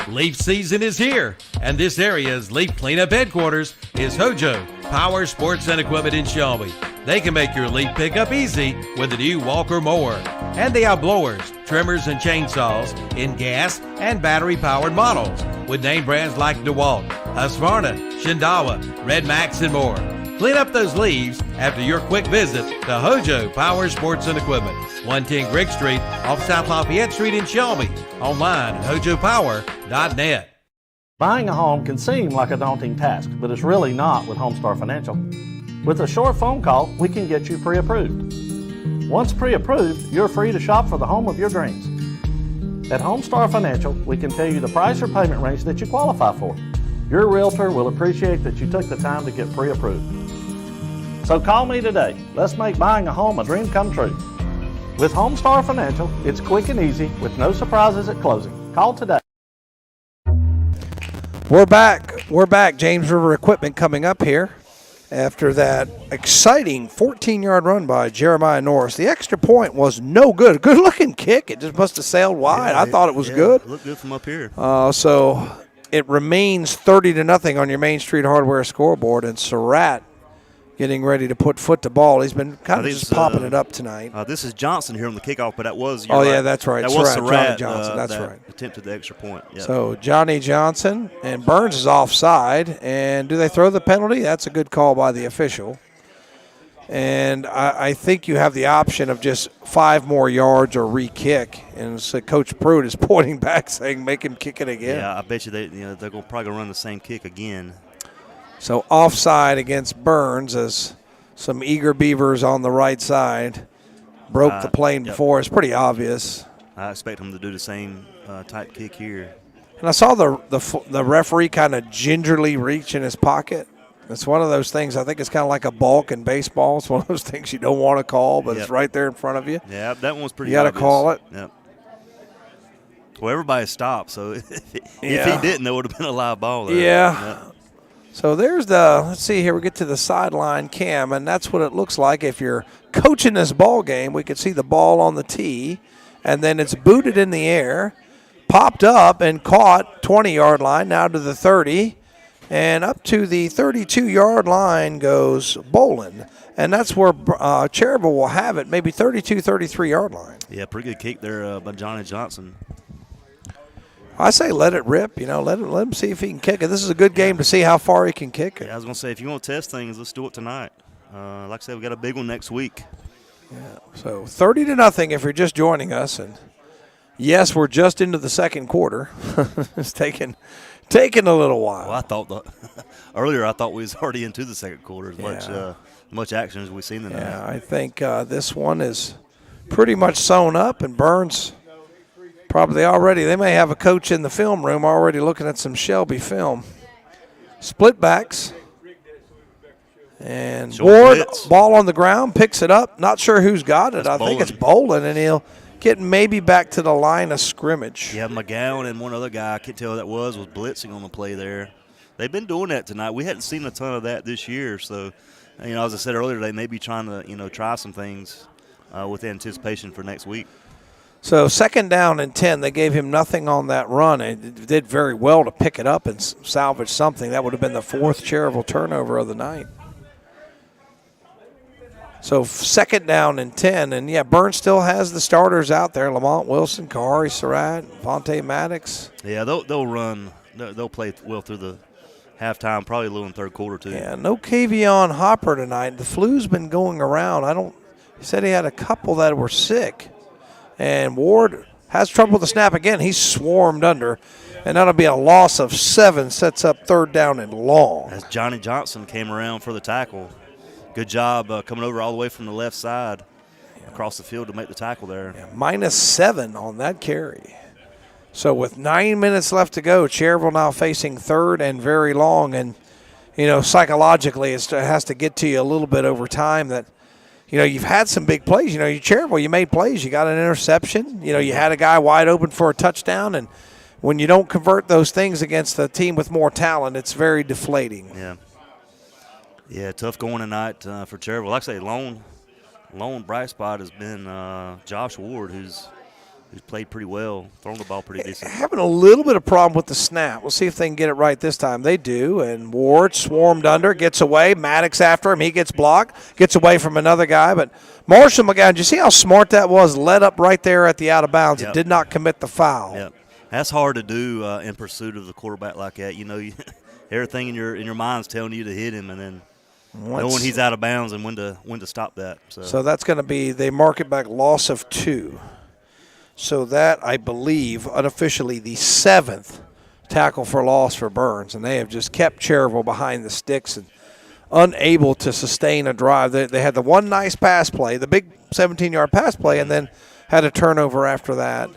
Leaf season is here, and this area's leaf cleanup headquarters is Hojo Power Sports and Equipment in Shelby. They can make your leaf pickup easy with the new Walker mower. And they have blowers, trimmers, and chainsaws in gas and battery-powered models with name brands like DeWalt, Husqvarna, Shindawa, Red Max, and more. Clean up those leaves after your quick visit to Hojo Power Sports and Equipment, 110 Grigg Street off South Lafayette Street in Shelby. Online at hojopower.net. Buying a home can seem like a daunting task, but it's really not with Homestar Financial. With a short phone call, we can get you pre-approved. Once pre-approved, you're free to shop for the home of your dreams. At Homestar Financial, we can tell you the price or payment range that you qualify for. Your realtor will appreciate that you took the time to get pre-approved. So call me today. Let's make buying a home a dream come true. With Homestar Financial, it's quick and easy with no surprises at closing. Call today. We're back. James River Equipment coming up here after that exciting 14-yard run by Jeremiah Norris. The extra point was no good. Good-looking kick. It just must have sailed wide. I thought it was good. It looked good from up here. So it remains 30-0 on your Main Street Hardware scoreboard, and Surratt getting ready to put foot to ball. He's been kind of just popping it up tonight. This is Johnson here on the kickoff, but that was yeah, that's right. That was Johnny Surratt, Johnson. That's that right. Attempted the extra point. Yep. So Johnny Johnson, and Burns is offside. And do they throw the penalty? That's a good call by the official. And I think you have the option of just 5 more yards or re-kick. And so Coach Pruitt is pointing back saying, make him kick it again. Yeah, I bet you they're probably going to run the same kick again. So offside against Burns as some eager beavers on the right side broke the plane before. It's pretty obvious. I expect him to do the same type kick here. And I saw the referee kind of gingerly reach in his pocket. It's one of those things, I think it's kind of like a balk in baseball. It's one of those things you don't want to call, but it's right there in front of you. Yeah, that one was pretty You got to call it. Yep. Well, everybody stopped, so if he didn't, there would have been a live ball there. Yeah. So there's let's see here, we get to the sideline cam, and that's what it looks like. If you're coaching this ball game, we could see the ball on the tee, and then it's booted in the air, popped up and caught 20-yard line, now to the 30, and up to the 32-yard line goes Bolin. And that's where Cherryville will have it, maybe 32, 33-yard line. Yeah, pretty good kick there by Johnny Johnson. I say let it rip, let him see if he can kick it. This is a good game to see how far he can kick it. Yeah, I was going to say, if you want to test things, let's do it tonight. Like I said, we got a big one next week. Yeah. So 30-0 if you're just joining us. And, yes, we're just into the second quarter. It's taking a little while. Well, I thought earlier I thought we was already into the second quarter as much action as we've seen tonight. Yeah, I think this one is pretty much sewn up, and Burns – probably already. They may have a coach in the film room already looking at some Shelby film. Split backs. And Ward, ball on the ground, picks it up. Not sure who's got it. I think it's Bolin, and he'll getting maybe back to the line of scrimmage. Yeah, McGowan and one other guy, I can't tell who that was blitzing on the play there. They've been doing that tonight. We hadn't seen a ton of that this year. So, as I said earlier, they may be trying to, try some things with anticipation for next week. So 2nd down and 10, they gave him nothing on that run. It did very well to pick it up and salvage something. That would have been the 4th Cherryville turnover of the night. So 2nd down and 10, and Burns still has the starters out there: Lamont Wilson, Kahari Surratt, Vontae Maddox. Yeah, they'll run. They'll play well through the halftime, probably a little in third quarter too. Yeah, no Kavion Hopper tonight. The flu's been going around. He said he had a couple that were sick. And Ward has trouble with the snap again. He's swarmed under, and that'll be a loss of 7, sets up 3rd down and long. As Johnny Johnson came around for the tackle. Good job coming over all the way from the left side across the field to make the tackle there. Yeah, -7 on that carry. So with 9 minutes left to go, Cherryville now facing 3rd and very long. And, psychologically it has to get to you a little bit over time that, you've had some big plays. You're Cherryville, you made plays. You got an interception. You had a guy wide open for a touchdown. And when you don't convert those things against a team with more talent, it's very deflating. Yeah. Yeah, tough going tonight for Cherryville. Like I say, lone bright spot has been Josh Ward, who's played pretty well, thrown the ball pretty decent. Having a little bit of problem with the snap. We'll see if they can get it right this time. They do, and Ward swarmed under, gets away. Maddox after him. He gets blocked, gets away from another guy. But Marshall McGowan, did you see how smart that was? Led up right there at the out of bounds. Yep. It did not commit the foul. Yep. That's hard to do in pursuit of the quarterback like that. Everything in your mind's telling you to hit him, and then knowing he's out of bounds and when to stop that. So that's going to be, they mark it back loss of 2. So that, I believe, unofficially the 7th tackle for loss for Burns. And they have just kept Cherryville behind the sticks and unable to sustain a drive. They had the one nice pass play, the big 17-yard pass play, and then had a turnover after that.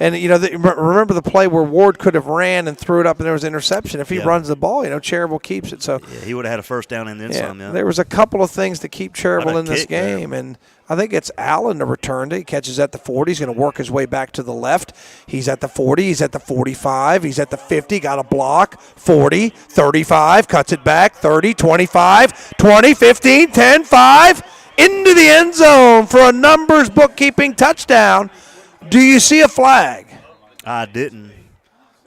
And, remember the play where Ward could have ran and threw it up and there was an interception. If he runs the ball, Cherryville keeps it. So he would have had a first down and then some. Yeah. There was a couple of things to keep Cherryville in this game. And I think it's Allen to return to. He catches at the 40. He's going to work his way back to the left. He's at the 40. He's at the 45. He's at the 50. Got a block. 40, 35. Cuts it back. 30, 25, 20, 15, 10, 5. Into the end zone for a numbers bookkeeping touchdown. Do you see a flag? I didn't.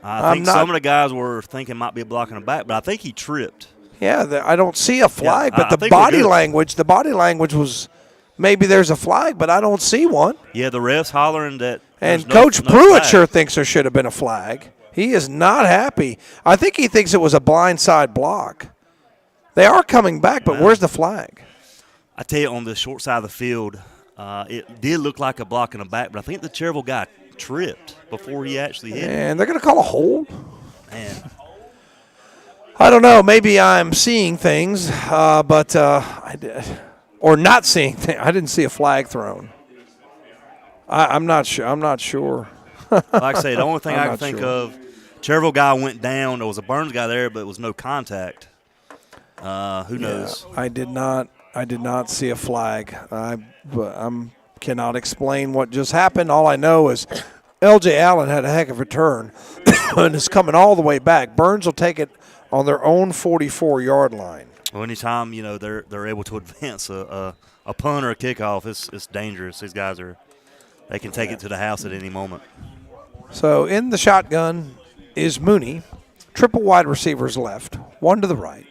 I think some of the guys were thinking might be a block in the back, but I think he tripped. Yeah, I don't see a flag, but the body language was maybe there's a flag, but I don't see one. Yeah, the ref's hollering that. And Coach Pruitt sure thinks there should have been a flag. He is not happy. I think he thinks it was a blindside block. They are coming back, but where's the flag? I tell you, on the short side of the field, it did look like a block in the back, but I think the Cherryville guy tripped before he actually hit. And they're going to call a hold? Man. I don't know. Maybe I'm seeing things, but I did. Or not seeing things. I didn't see a flag thrown. I'm not sure. Like I say, the only thing I can think of, Cherryville guy went down. There was a Burns guy there, but it was no contact. Who knows? I did not see a flag. I cannot explain what just happened. All I know is L.J. Allen had a heck of a turn and is coming all the way back. Burns will take it on their own 44-yard line. Well, anytime they're able to advance a punt or a kickoff, it's dangerous. These guys they can take it to the house at any moment. So in the shotgun is Mooney. Triple wide receivers left, one to the right.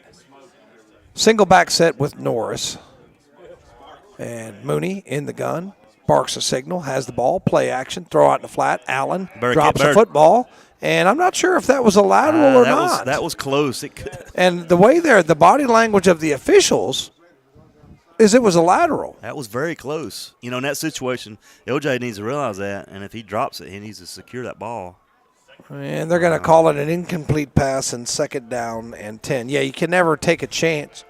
Single back set with Norris. And Mooney in the gun. Barks a signal, has the ball, play action, throw out in the flat. Allen drops a football. And I'm not sure if that was a lateral or not. That was close. And the way the body language of the officials is it was a lateral. That was very close. In that situation, LJ needs to realize that. And if he drops it, he needs to secure that ball. And they're going to call it an incomplete pass and 2nd down and 10. Yeah, you can never take a chance.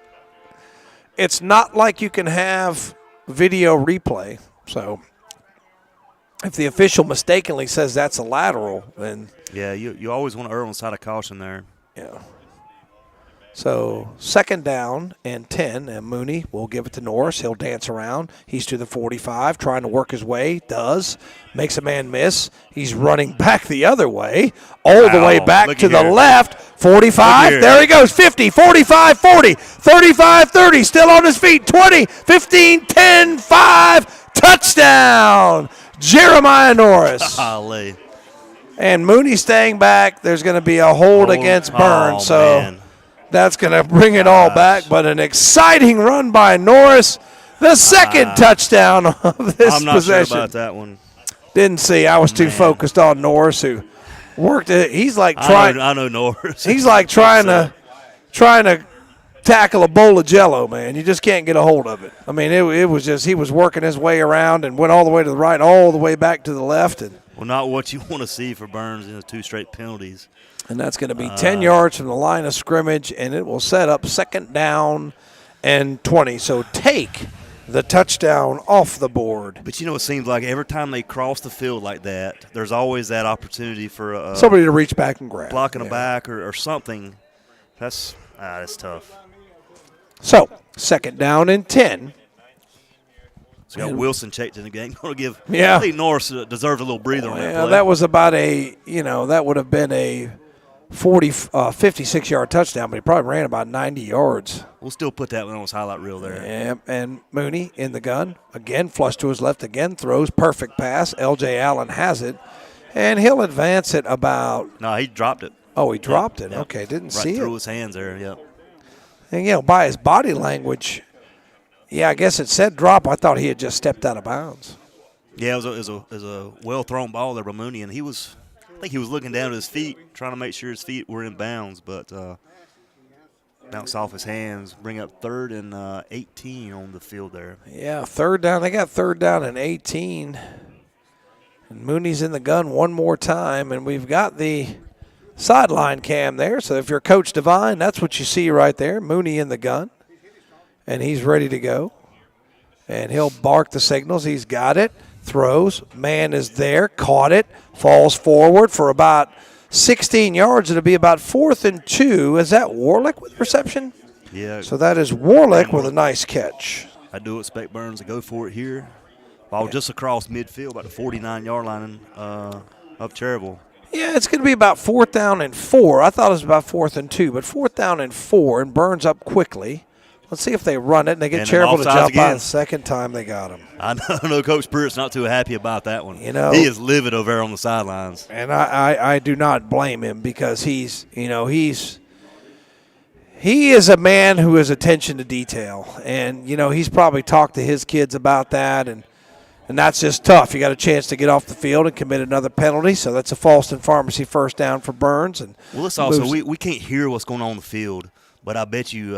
It's not like you can have video replay. So if the official mistakenly says that's a lateral, then. Yeah, you always want to err on the side of caution there. Yeah. So 2nd down and 10, and Mooney will give it to Norris. He'll dance around. He's to the 45, trying to work his way. Does. Makes a man miss. He's running back the other way, all the way back to the left. 45, there he goes. 50, 45, 40, 35, 30, still on his feet. 20, 15, 10, 5, touchdown, Jeremiah Norris. Golly. And Mooney staying back. There's going to be a hold against Burns, so man. That's going to bring it all back. But an exciting run by Norris, the second touchdown of this I'm not possession. sure about that one. Didn't see. I was too focused on Norris, who worked it. He's like trying. I know Norris. He's like trying to tackle a bowl of Jello, man. You just can't get a hold of it. I mean, it was just he was working his way around and went all the way to the right, all the way back to the left, and. Well, not what you want to see for Burns in the 2 straight penalties. And that's going to be 10 yards from the line of scrimmage, and it will set up 2nd down and 20. So take the touchdown off the board. But, it seems like every time they cross the field like that, there's always that opportunity for somebody to reach back and grab. Blocking a back or something. That's tough. So 2nd down and 10. So you got Wilson checked in the game. Going to give. Yeah. I think Norris deserved a little breather on that play. That was about that would have been a 56-yard touchdown, but he probably ran about 90 yards. We'll still put that one on his highlight reel there. Yeah, and Mooney in the gun. Again, flush to his left again, throws, perfect pass. L.J. Allen has it, and he'll advance it about. No, he dropped it. Oh, he dropped it. Yep. Okay, didn't right see it. Right through his hands there, yep. And, by his body language, I guess it said drop. I thought he had just stepped out of bounds. Yeah, it was a well-thrown ball there by Mooney, and I think he was looking down at his feet, trying to make sure his feet were in bounds, but bounced off his hands, bring up 3rd and 18 on the field there. Yeah, 3rd down. They got 3rd down and 18. And Mooney's in the gun one more time, and we've got the sideline cam there. So if you're Coach Devine, that's what you see right there, Mooney in the gun. And he's ready to go. And he'll bark the signals. He's got it. Throws. Man is there. Caught it. Falls forward for about 16 yards. It'll be about 4th and 2. Is that Warlick with reception? Yeah. So that is Warlick with a nice catch. I do expect Burns to go for it here. Ball just across midfield, about the 49-yard line of Cherryville. Yeah, it's going to be about 4th down and 4. I thought it was about 4th and 2, but 4th down and 4, and Burns up quickly. Let's see if they run it and they get Cherryville to jump out the second time they got him. I know Coach Pruitt's not too happy about that one. He is livid over there on the sidelines. And I do not blame him because he is a man who has attention to detail. And, he's probably talked to his kids about that, and that's just tough. You got a chance to get off the field and commit another penalty, so that's a Falston Pharmacy 1st down for Burns. And it's also we can't hear what's going on the field. But I bet you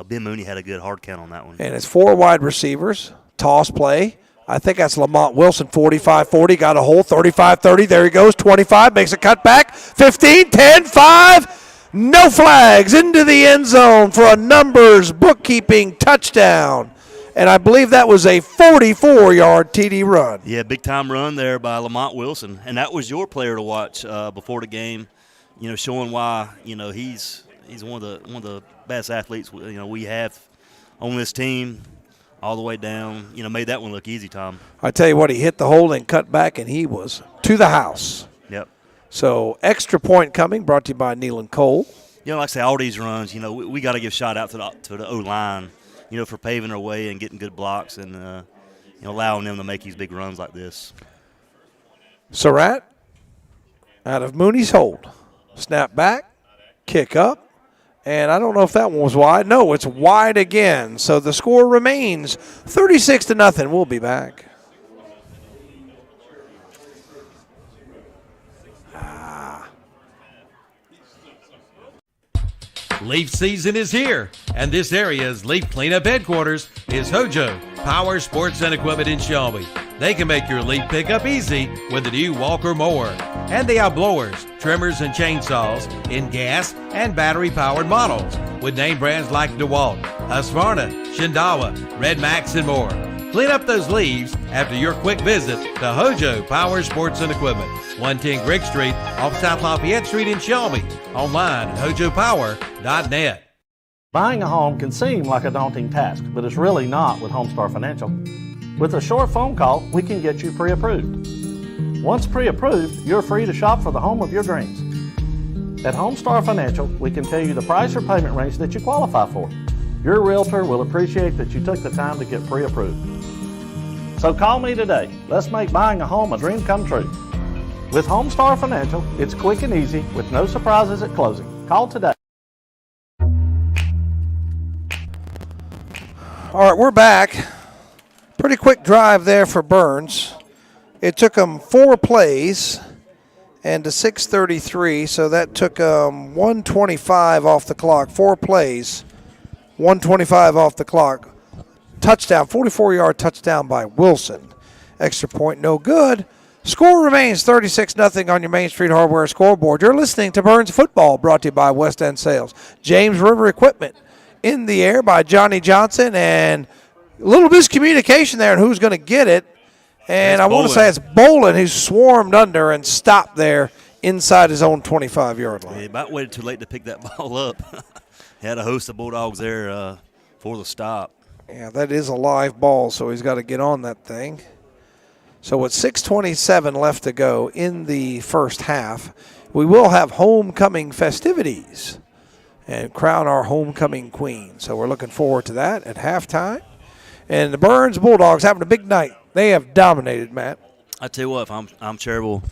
Ben Mooney had a good hard count on that one. And it's 4 wide receivers, toss play. I think that's Lamont Wilson, 45-40, got a hole, 35-30. There he goes, 25, makes a cutback, 15, 10, 5. No flags into the end zone for a numbers bookkeeping touchdown. And I believe that was a 44-yard TD run. Yeah, big-time run there by Lamont Wilson. And that was your player to watch before the game, showing why, he's one of the best athletes we have on this team, all the way down. Made that one look easy, Tom. I tell you what, he hit the hole and cut back, and he was to the house. Yep. So extra point coming, brought to you by Neal & Cole. Like I say, all these runs, we got to give shout out to the O-line, for paving their way and getting good blocks and allowing them to make these big runs like this. Surratt out of Mooney's hold. Snap back, kick up. And I don't know if that one was wide. No, it's wide again. So the score remains 36-0. We'll be back. Leaf season is here, and this area's leaf cleanup headquarters is Hojo Power Sports and Equipment in Shelby. They can make your leaf pickup easy with the new Walker mower. And they have blowers, trimmers, and chainsaws in gas and battery-powered models with name brands like DeWalt, Husqvarna, Shindawa, Red Max, and more. Clean up those leaves after your quick visit to Hojo Power Sports and Equipment, 110 Grigg Street off South Lafayette Street in Shelby. Online at hojopower.net. Buying a home can seem like a daunting task, but it's really not with Homestar Financial. With a short phone call, we can get you pre-approved. Once pre-approved, you're free to shop for the home of your dreams. At Homestar Financial, we can tell you the price or payment range that you qualify for. Your realtor will appreciate that you took the time to get pre-approved. So call me today. Let's make buying a home a dream come true. With Homestar Financial, it's quick and easy with no surprises at closing. Call today. All right, we're back. Pretty quick drive there for Burns. It took them 4 plays and to 6:33, so that took 125 off the clock. 4 plays, 125 off the clock. Touchdown, 44-yard touchdown by Wilson. Extra point, no good. Score remains 36-0 on your Main Street Hardware scoreboard. You're listening to Burns Football, brought to you by West End Sales. James River Equipment in the air by Johnny Johnson, and a little miscommunication there on who's going to get it. And I want to say it's Bolin who swarmed under and stopped there inside his own 25-yard line. Yeah, he about waited too late to pick that ball up. Had a host of Bulldogs there for the stop. Yeah, that is a live ball, so he's got to get on that thing. So with 6:27 left to go in the first half, we will have homecoming festivities and crown our homecoming queen. So we're looking forward to that at halftime. And the Burns Bulldogs having a big night. They have dominated, Matt. I tell you what, if I'm Cherryville,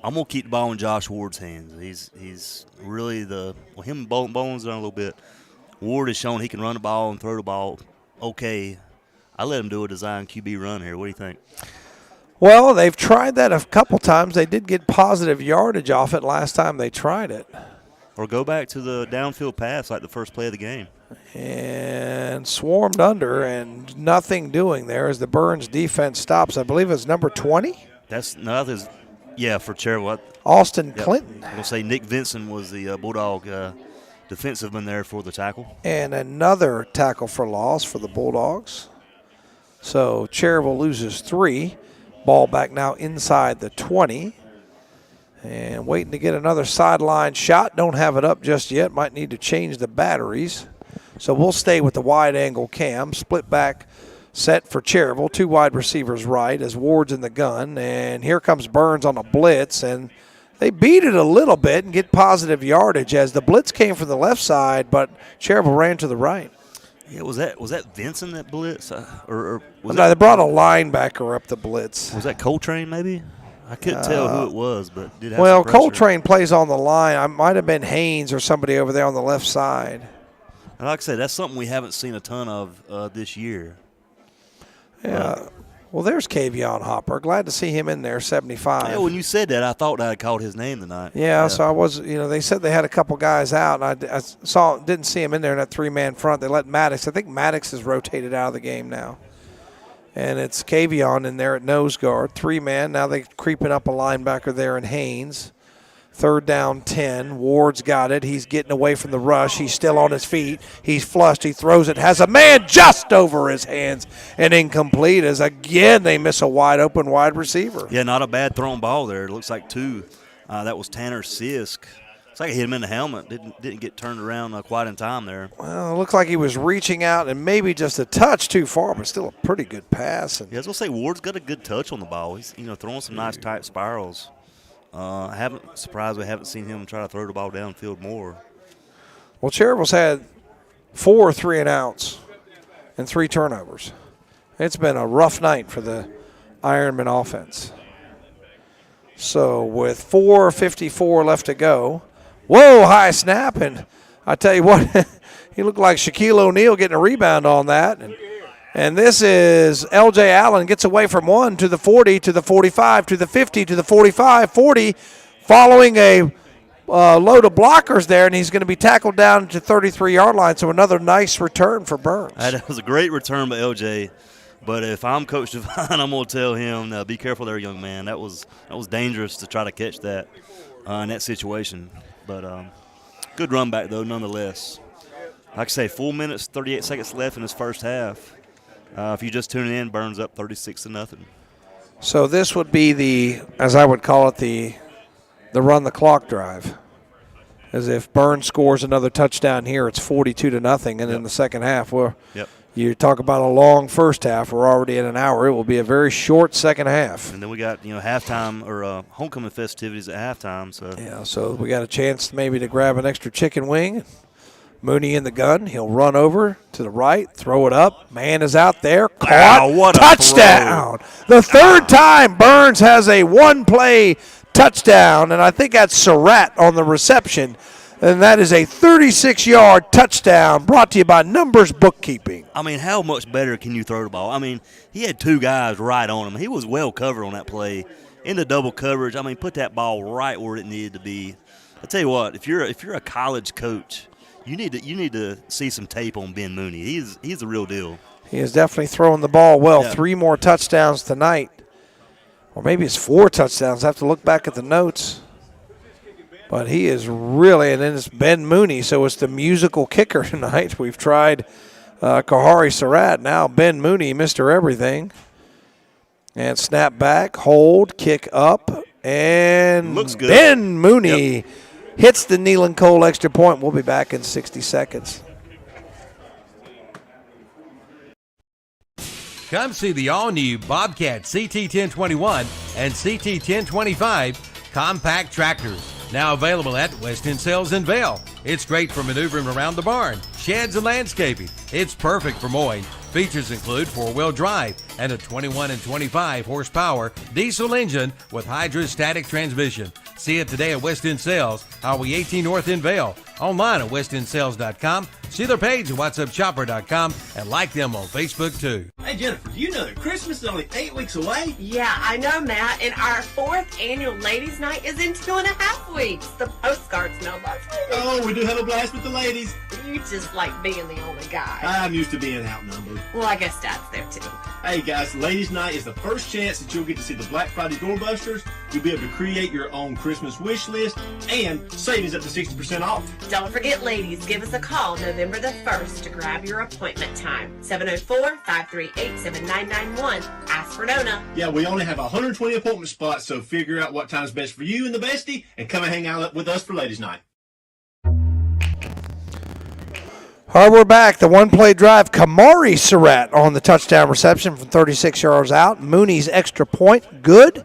I'm gonna keep the ball in Josh Ward's hands. He's really him and Bowen's done a little bit. Ward has shown he can run the ball and throw the ball okay. I let him do a design QB run here. What do you think? Well, they've tried that a couple times. They did get positive yardage off it last time they tried it. Or go back to the downfield pass like the first play of the game. And swarmed under and nothing doing there as the Burns defense stops. I believe it's number 20. That's nothing. Yeah, for Cherryville. Austin Clinton. I'm going to say Nick Vinson was the Bulldog defensive man there for the tackle. And another tackle for loss for the Bulldogs. So Cherryville loses 3. Ball back now inside the 20. And waiting to get another sideline shot. Don't have it up just yet. Might need to change the batteries. So we'll stay with the wide angle cam. Split back set for Cherryville. 2 wide receivers right as Ward's in the gun. And here comes Burns on a blitz. And they beat it a little bit and get positive yardage as the blitz came from the left side, but Cherryville ran to the right. Yeah, was that Vincent that blitz? Or was no, they brought a linebacker up the blitz. Was that Coltrane maybe? I couldn't tell who it was, but it did have well, some pressure. Coltrane plays on the line. I might have been Haynes or somebody over there on the left side. And like I said, that's something we haven't seen a ton of this year. Yeah. Well, there's Kavion Hopper. Glad to see him in there, 75. Yeah, when you said that, I thought I had called his name tonight. Yeah, so I was, they said they had a couple guys out, and I didn't see him in there in that 3-man front. They let Maddox. I think Maddox is rotated out of the game now. And it's Kavion in there at nose guard. 3-man. Now they're creeping up a linebacker there in Haynes. 3rd down, 10. Ward's got it. He's getting away from the rush. He's still on his feet. He's flushed. He throws it. Has a man just over his hands. And incomplete as, again, they miss a wide-open wide receiver. Yeah, not a bad thrown ball there. It looks like 2. That was Tanner Sisk. It's like he hit him in the helmet. Didn't get turned around quite in time there. Well, it looked like he was reaching out and maybe just a touch too far, but still a pretty good pass. And yeah, I was going to say, Ward's got a good touch on the ball. He's throwing some nice tight spirals. I haven't surprised we haven't seen him try to throw the ball downfield more. Well, Cherryville's had 4 3-and-outs and 3 turnovers. It's been a rough night for the Ironman offense. So with 4:54 left to go, whoa, high snap, and I tell you what, he looked like Shaquille O'Neal getting a rebound on that. And this is L.J. Allen gets away from 1 to the 40, to the 45, to the 50, to the 45, 40, following a load of blockers there, and he's going to be tackled down to 33-yard line. So another nice return for Burns. That was a great return by L.J., but if I'm Coach Devine, I'm going to tell him, be careful there, young man. That was dangerous to try to catch that in that situation. But good run back, though, nonetheless. Like I say, 4 minutes, 38 seconds left in this first half. If you just tune in, Burns up 36-0. So this would be the, as I would call it, the run the clock drive. As if Burns scores another touchdown here, it's 42-0, and in the second half, well, you talk about a long first half. We're already at an hour. It will be a very short second half. And then we got halftime or homecoming festivities at halftime. So so we got a chance maybe to grab an extra chicken wing. Mooney in the gun. He'll run over to the right, throw it up. Man is out there. Caught. What a touchdown. The third time Burns has a one-play touchdown, and I think that's Surratt on the reception. And that is a 36-yard touchdown brought to you by Numbers Bookkeeping. I mean, how much better can you throw the ball? I mean, he had two guys right on him. He was well covered on that play. In the double coverage, I mean, put that ball right where it needed to be. I tell you what, if you're a college coach, you need to see some tape on Ben Mooney. He's the real deal. He is definitely throwing the ball well. Yeah. 3 more touchdowns tonight. Or maybe it's 4 touchdowns. I have to look back at the notes. But he is really, and then it's Ben Mooney, so it's the musical kicker tonight. We've tried Kahari Surratt. Now Ben Mooney, Mr. Everything. And snap back, hold, kick up, and looks good. Ben Mooney hits the Nealon Cole extra point. We'll be back in 60 seconds. Come see the all-new Bobcat CT1021 and CT1025 compact tractors. Now available at West End Sales in Vail. It's great for maneuvering around the barn, sheds, and landscaping. It's perfect for mowing. Features include 4-wheel drive and a 21 and 25 horsepower diesel engine with hydrostatic transmission. See it today at West End Sales, Highway 18 North in Vail. Online at westendsales.com. See their page at whatsupshopper.com and like them on Facebook too. Hey Jennifer, do you know that Christmas is only 8 weeks away? Yeah, I know, Matt. And our 4th annual Ladies' Night is in 2.5 weeks. The postcards know about it. Oh, we do have a blast with the ladies. You just like being the only guy. I'm used to being outnumbered. Well, I guess Dad's there too. Hey guys, Ladies' Night is the first chance that you'll get to see the Black Friday doorbusters. You'll be able to create your own Christmas wish list and savings up to 60% off. Don't forget, ladies, give us a call November the 1st to grab your appointment time. 704-538-7991. Ask for Nona. Yeah, we only have 120 appointment spots, so figure out what time's best for you and the bestie and come and hang out with us for Ladies' Night. All right, we're back. The one-play drive. Kamari Surratt on the touchdown reception from 36 yards out. Mooney's extra point, good,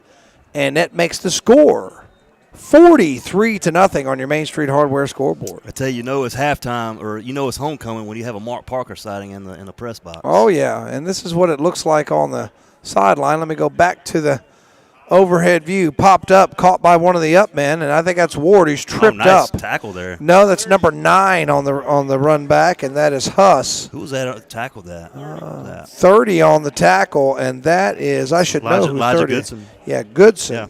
and that makes the score 43-0 on your Main Street Hardware scoreboard. I tell you, it's halftime or it's homecoming when you have a Mark Parker sighting in the press box. Oh, yeah, and this is what it looks like on the sideline. Let me go back to the overhead view. Popped up, caught by one of the up men, and I think that's Ward who's tripped nice up. Tackle there. No, that's number 9 on the run back, and that is Huss. Who was that tackled that? 30 on the tackle, and that is, I should know who 30 Goodson. Yeah, Goodson. Yeah.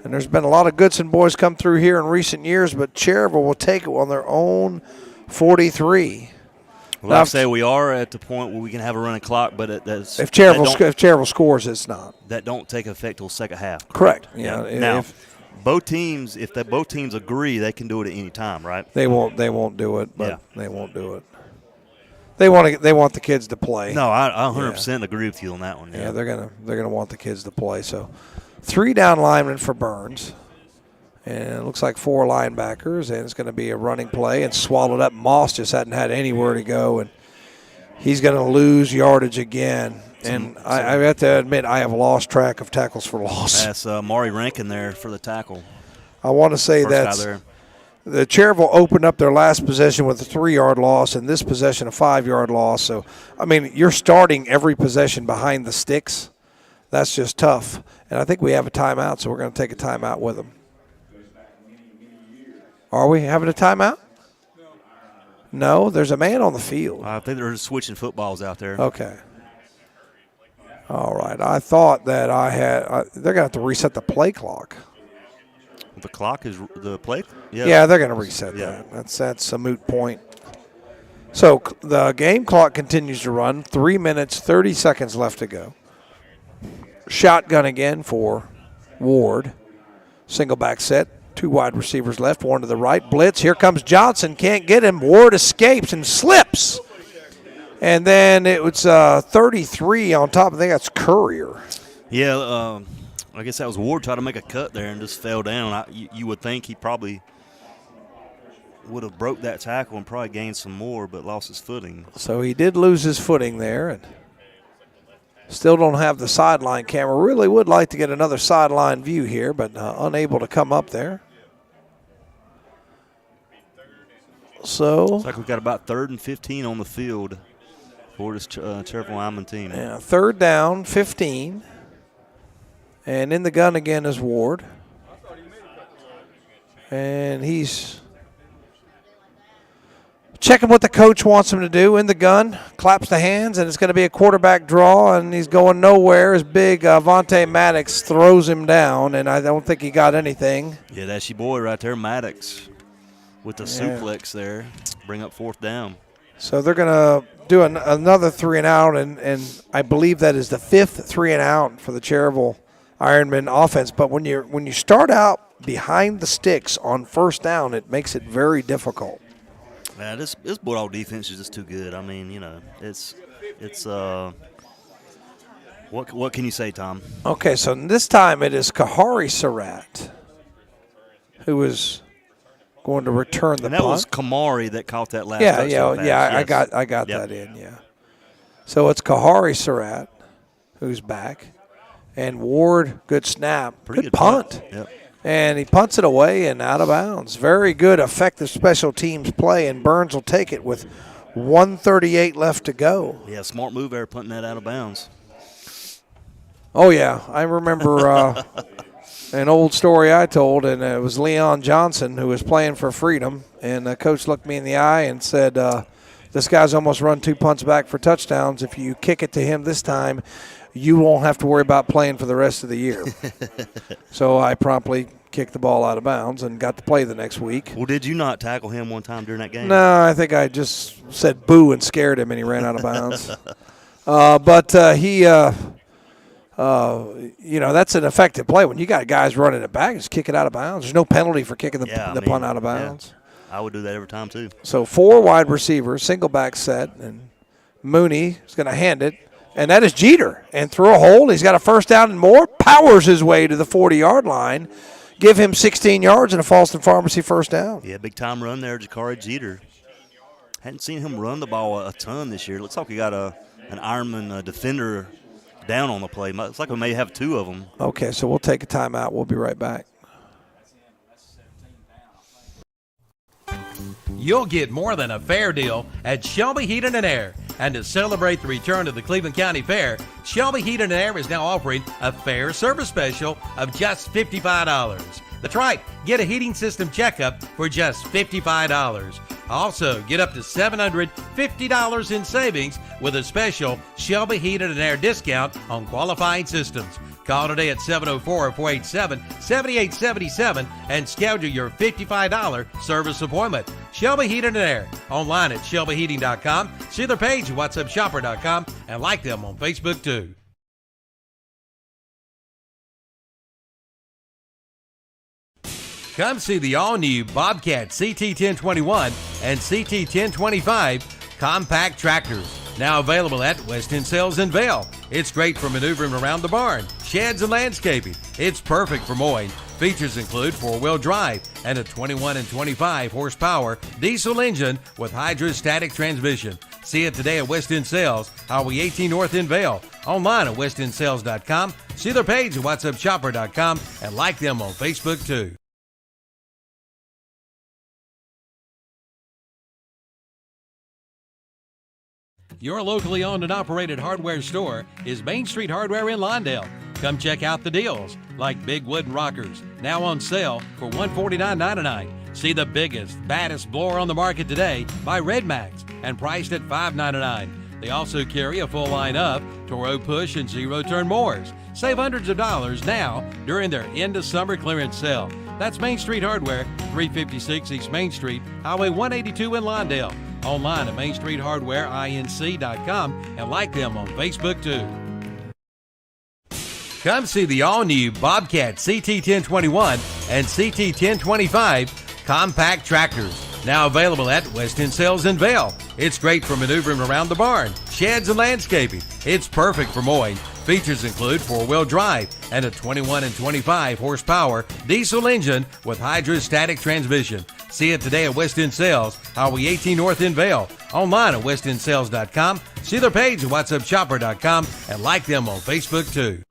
And there's been a lot of Goodson boys come through here in recent years, but Cherryville will take it on their own 43. Well, like I say, we are at the point where we can have a running clock, but if Cherryville scores, it's not. That don't take effect till second half. Correct. Yeah. Yeah. Now, both teams agree, they can do it at any time, right? They won't do it, but they won't do it. They want the kids to play. No, I 100% agree with you on that one. Yeah, they're gonna want the kids to play. So, 3 down linemen for Burns. And it looks like 4 linebackers, and it's going to be a running play and swallowed up. Moss just hadn't had anywhere to go, and he's going to lose yardage again. And I have to admit, I have lost track of tackles for loss. That's Maury Rankin there for the tackle. I want to say that the Cherryville opened up their last possession with a 3-yard loss, and this possession a 5-yard loss. So, I mean, you're starting every possession behind the sticks. That's just tough. And I think we have a timeout, so we're going to take a timeout with them. Are we having a timeout? No, there's a man on the field. I think they're switching footballs out there. Okay. All right. I thought that they're going to have to reset the play clock. The clock is the play? Yeah, they're going to reset that. That's a moot point. So the game clock continues to run. 3 minutes, 30 seconds left to go. Shotgun again for Ward. Single back set. 2 wide receivers left, 1 to the right. Blitz. Here comes Johnson. Can't get him. Ward escapes and slips. And then it was 33 on top. I think that's Courier. Yeah, I guess that was Ward trying to make a cut there and just fell down. You would think he probably would have broke that tackle and probably gained some more, but lost his footing. So he did lose his footing there, and still don't have the sideline camera. Really would like to get another sideline view here, but unable to come up there. So looks like we've got about 3rd and 15 on the field for this Cherryville Ironmen team. Yeah, 3rd down, 15. And in the gun again is Ward. And he's checking what the coach wants him to do. In the gun, claps the hands, and it's going to be a quarterback draw, and he's going nowhere. His big Vontae Maddox throws him down, and I don't think he got anything. Yeah, that's your boy right there, Maddox, with the suplex there. Bring up 4th down. So they're going to do another 3-and-out, and I believe that is the 5th 3-and-out for the Cherryville Ironmen offense. But when you start out behind the sticks on 1st down, it makes it very difficult. Yeah, this Bulldog defense is just too good. I mean, it's what can you say, Tom? Okay, so this time it is Kahari Surratt who is going to return the and that punt. was Kamari that caught that last touchdown pass. Yes. I got that in, yeah. So it's Kahari Surratt who's back. And Ward, good snap. Pretty good punt. Yep. And he punts it away and out of bounds. Very good, effective special teams play, and Burns will take it with 1:38 left to go. Yeah, smart move there, punting that out of bounds. Oh, yeah. I remember an old story I told, and it was Leon Johnson who was playing for Freedom, and the coach looked me in the eye and said, this guy's almost run 2 punts back for touchdowns. If you kick it to him this time, you won't have to worry about playing for the rest of the year. So I promptly kicked the ball out of bounds and got to play the next week. Well, did you not tackle him one time during that game? No, I think I just said boo and scared him, and he ran out of bounds. That's an effective play. When you got guys running it back, just kick it out of bounds. There's no penalty for kicking the punt out of bounds. Yeah, I would do that every time too. So 4 wide receivers, single back set, and Mooney is going to hand it. And that is Jeter. And through a hole, he's got a 1st down and more, powers his way to the 40-yard line. Give him 16 yards and a Falston Pharmacy 1st down. Yeah, big-time run there, Jakari Jeter. Hadn't seen him run the ball a ton this year. Looks like we got an Ironman defender down on the play. Looks like we may have 2 of them. Okay, so we'll take a timeout. We'll be right back. You'll get more than a fair deal at Shelby Heating and Air. And to celebrate the return of the Cleveland County Fair, Shelby Heating and Air is now offering a fair service special of just $55. That's right, get a heating system checkup for just $55. Also, get up to $750 in savings with a special Shelby Heating and Air discount on qualifying systems. Call today at 704-487-7877 and schedule your $55 service appointment. Shelby Heating and Air. Online at shelbyheating.com. See their page at whatsupshopper.com and like them on Facebook too. Come see the all-new Bobcat CT1021 and CT1025 compact tractors. Now available at West End Sales in Vail. It's great for maneuvering around the barn, sheds, and landscaping. It's perfect for mowing. Features include 4-wheel drive and a 21 and 25 horsepower diesel engine with hydrostatic transmission. See it today at West End Sales, Highway 18 North in Vail. Online at westendsales.com. See their page at whatsupshopper.com and like them on Facebook too. Your locally owned and operated hardware store is Main Street Hardware in Lawndale. Come check out the deals, like big wooden rockers, now on sale for $149.99. See the biggest, baddest blower on the market today by Red Max and priced at $599. They also carry a full line of Toro push and zero-turn mowers. Save hundreds of dollars now during their end of summer clearance sale. That's Main Street Hardware, 356 East Main Street, Highway 182 in Lawndale. Online at mainstreethardwareinc.com and like them on Facebook too. Come see the all-new Bobcat CT1021 and CT1025 compact tractors. Now available at West End Sales in Vail. It's great for maneuvering around the barn, sheds, and landscaping. It's perfect for mowing. Features include 4-wheel drive and a 21 and 25 horsepower diesel engine with hydrostatic transmission. See it today at West End Sales, Highway 18 North in Vale. Online at westendSales.com. See their page at whatsupshopper.com and like them on Facebook too.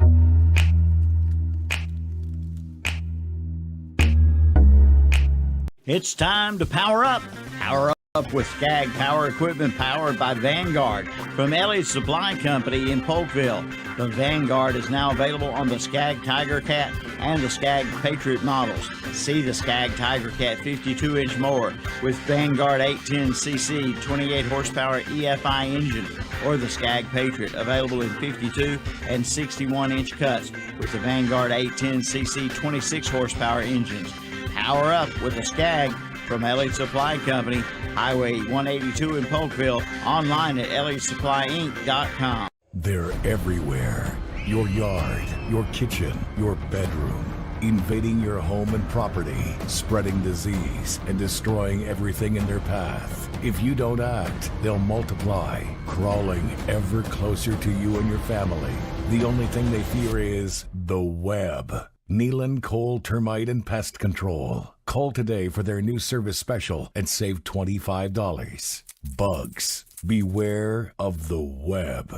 It's time to power up. Power up with Skag Power Equipment powered by Vanguard from Ellie's Supply Company in Polkville. The Vanguard is now available on the Skag Tiger Cat and the Skag Patriot models. See the Skag Tiger Cat 52-inch mower with Vanguard 810cc 28 horsepower EFI engine, or the Skag Patriot available in 52 and 61-inch cuts with the Vanguard 810cc 26 horsepower engines. Power up with a Skag from Ellie's Supply Company, Highway 182 in Polkville, online at elliesupplyinc.com. They're everywhere. Your yard, your kitchen, your bedroom. Invading your home and property, spreading disease, and destroying everything in their path. If you don't act, they'll multiply, crawling ever closer to you and your family. The only thing they fear is the web. Nealon Cole Termite and Pest Control. Call today for their new service special and save $25. Bugs, beware of the web.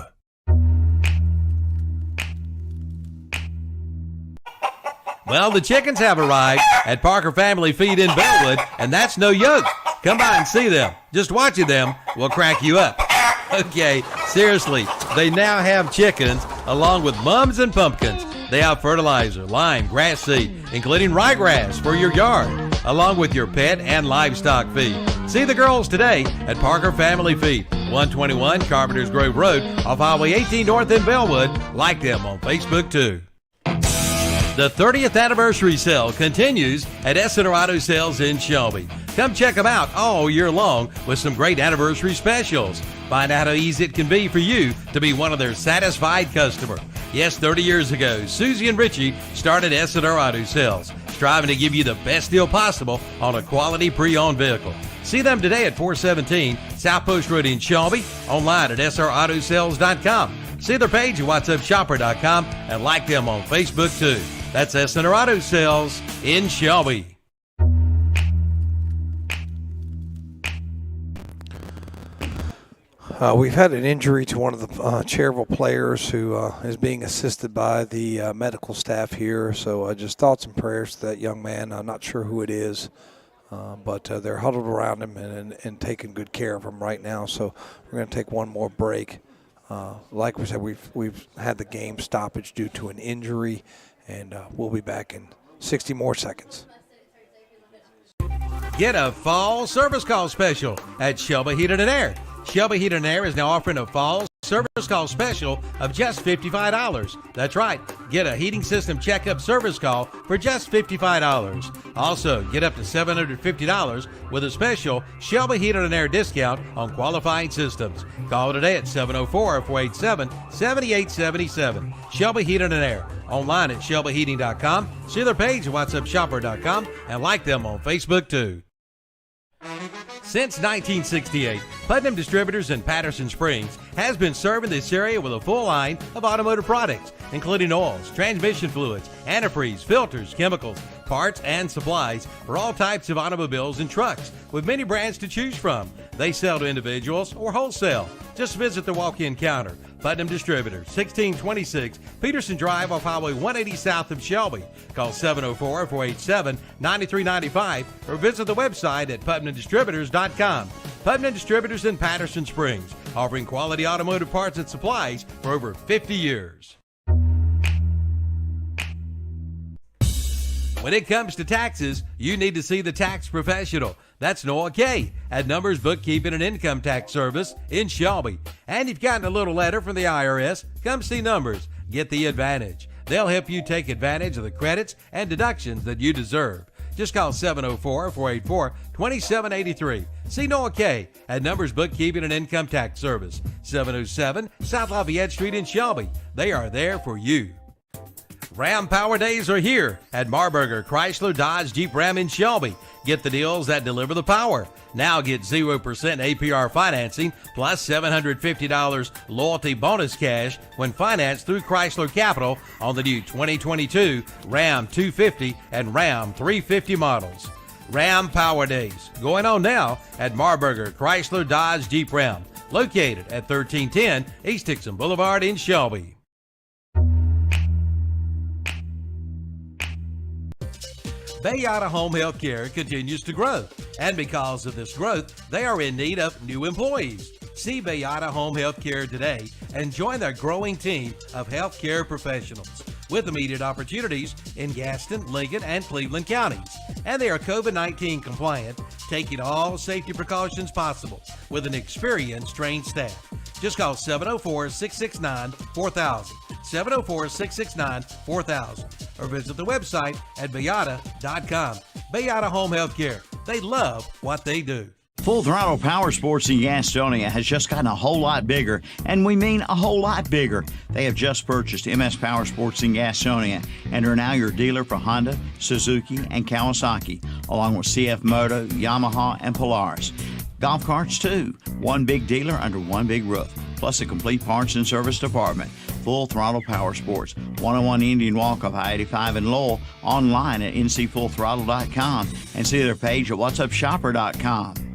Well, the chickens have arrived at Parker Family Feed in Bellwood, and that's no joke. Come by and see them. Just watching them will crack you up. Okay, seriously, they now have chickens along with mums and pumpkins. They have fertilizer, lime, grass seed, including ryegrass for your yard, along with your pet and livestock feed. See the girls today at Parker Family Feed, 121 Carpenters Grove Road off Highway 18 North in Bellwood. Like them on Facebook too. The 30th anniversary sale continues at Essener Auto Sales in Shelby. Come check them out all year long with some great anniversary specials. Find out how easy it can be for you to be one of their satisfied customers. Yes, 30 years ago, Susie and Richie started Essener Auto Sales, striving to give you the best deal possible on a quality pre-owned vehicle. See them today at 417 South Post Road in Shelby, online at srautosales.com. See their page at whatsupshopper.com and like them on Facebook too. That's Essener Auto Sales in Shelby. We've had an injury to one of the Cherryville players who is being assisted by the medical staff here. So just thoughts and prayers to that young man. I'm not sure who it is, but they're huddled around him and taking good care of him right now. So we're going to take one more break. Like we said, we've had the game stoppage due to an injury, and we'll be back in 60 more seconds. Get a fall service call special at Shelby Heating and Air. Shelby Heating and Air is now offering a fall service call special of just $55. That's right. Get a heating system checkup service call for just $55. Also, get up to $750 with a special Shelby Heating and Air discount on qualifying systems. Call today at 704-487-7877. Shelby Heating and Air. Online at shelbyheating.com. See their page at whatsupshopper.com and like them on Facebook too. Since 1968, Putnam Distributors in Patterson Springs has been serving this area with a full line of automotive products, including oils, transmission fluids, antifreeze, filters, chemicals, parts, and supplies for all types of automobiles and trucks, with many brands to choose from. They sell to individuals or wholesale. Just visit the walk-in counter. Putnam Distributors, 1626 Peterson Drive off Highway 180 south of Shelby. Call 704-487-9395 or visit the website at putnamdistributors.com. Putnam Distributors in Patterson Springs, offering quality automotive parts and supplies for over 50 years. When it comes to taxes, you need to see the tax professional. That's Noah Kay at Numbers Bookkeeping and Income Tax Service in Shelby. And you've gotten a little letter from the IRS, come see Numbers. Get the advantage. They'll help you take advantage of the credits and deductions that you deserve. Just call 704-484-2783. See Noah Kay at Numbers Bookkeeping and Income Tax Service, 707 South Lafayette Street in Shelby. They are there for you. Ram Power Days are here at Marburger Chrysler Dodge Jeep Ram in Shelby. Get the deals that deliver the power. Now get 0% APR financing plus $750 loyalty bonus cash when financed through Chrysler Capital on the new 2022 Ram 250 and Ram 350 models. Ram Power Days, going on now at Marburger Chrysler Dodge Jeep Ram, located at 1310 East Dixon Boulevard in Shelby. Bayada Home Health Care continues to grow, and because of this growth, they are in need of new employees. See Bayada Home Health Care today and join their growing team of healthcare professionals with immediate opportunities in Gaston, Lincoln, and Cleveland counties. And they are COVID-19 compliant, taking all safety precautions possible with an experienced, trained staff. Just call 704-669-4000, 704-669-4000, or visit the website at bayada.com. Bayada Home Health Care. They love what they do. Full Throttle Power Sports in Gastonia has just gotten a whole lot bigger, and we mean a whole lot bigger. They have just purchased MS Power Sports in Gastonia and are now your dealer for Honda, Suzuki, and Kawasaki, along with CF Moto, Yamaha, and Polaris. Golf carts too. One big dealer under one big roof, plus a complete parts and service department. Full Throttle Power Sports, 101 Indian Walk off I-85 in Lowell, online at ncfullthrottle.com, and see their page at whatsupshopper.com.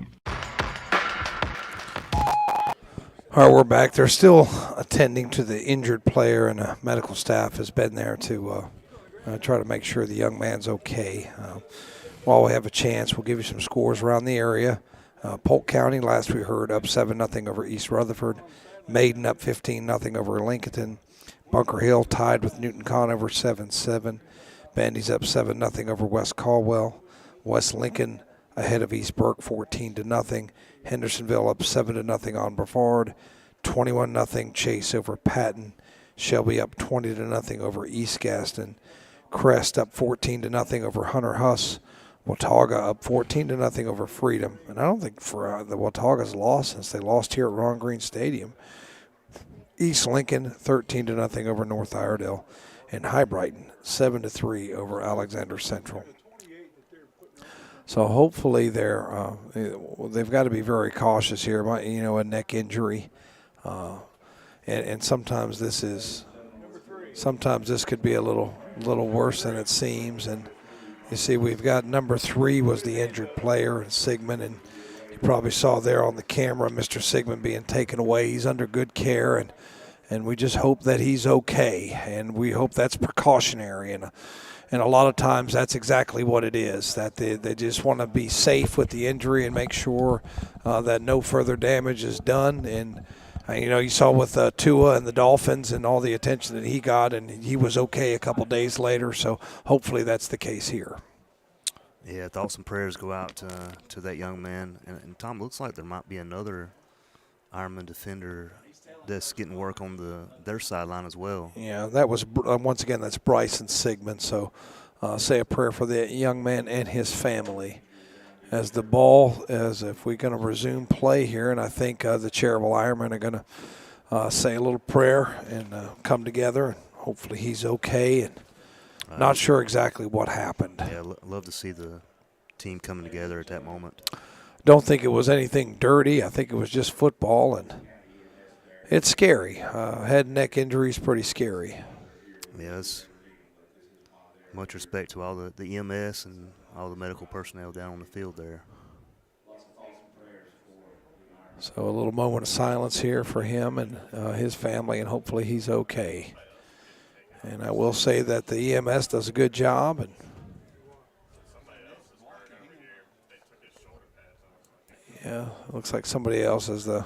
All right, we're back. They're still attending to the injured player, and medical staff has been there to try to make sure the young man's okay. While we have a chance, we'll give you some scores around the area. Polk County, last we heard, up 7-0 over East Rutherford. Maiden up 15-0 over Lincoln. Bunker Hill tied with Newton Conover 7-7. Bandy's up 7-0 over West Caldwell. West Lincoln ahead of East Burke 14-0. Hendersonville up 7-0 on Brevard. 21-0 Chase over Patton. Shelby up 20-0 over East Gaston. Crest up 14-0 over Hunter Huss. Watauga up 14-0 over Freedom. And I don't think the Watauga's lost since they lost here at Ron Green Stadium. East Lincoln 13-0 over North Iredell. And High Brighton 7-3 over Alexander Central. So hopefully they've got to be very cautious here. A neck injury, and sometimes this could be a little worse than it seems. And you see, we've got number 3 was the injured player, Sigmund, and you probably saw there on the camera Mr. Sigmund being taken away. He's under good care, and we just hope that he's okay, and we hope that's precautionary. And a lot of times that's exactly what it is, that they just want to be safe with the injury and make sure that no further damage is done. And, you saw with Tua and the Dolphins and all the attention that he got, and he was okay a couple days later. So hopefully that's the case here. Yeah, thoughts and prayers go out to that young man. And Tom, looks like there might be another Ironman defender that's getting work on their sideline as well. Yeah, that was once again, that's Bryson Sigmund. So say a prayer for the young man and his family. As the ball, if we're going to resume play here, and I think the Cherryville Ironmen are going to say a little prayer and come together. And hopefully he's okay, and not sure exactly what happened. Yeah, love to see the team coming together at that moment. Don't think it was anything dirty. I think it was just football, and it's scary. Head and neck injury is pretty scary. Yes. Much respect to all the EMS and all the medical personnel down on the field there. So a little moment of silence here for him and his family, and hopefully he's okay. And I will say that the EMS does a good job. And yeah, it looks like somebody else, as the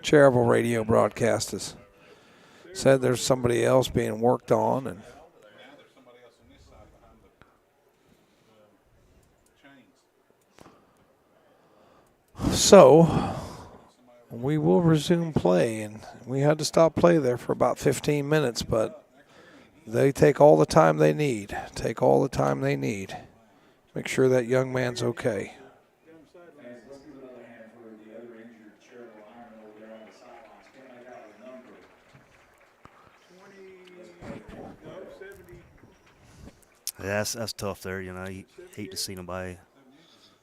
Cherryville radio broadcast has said, there's somebody else being worked on. And so we will resume play, and we had to stop play there for about 15 minutes, but they take all the time they need. Make sure that young man's okay. Yeah, that's tough there. You hate to see anybody.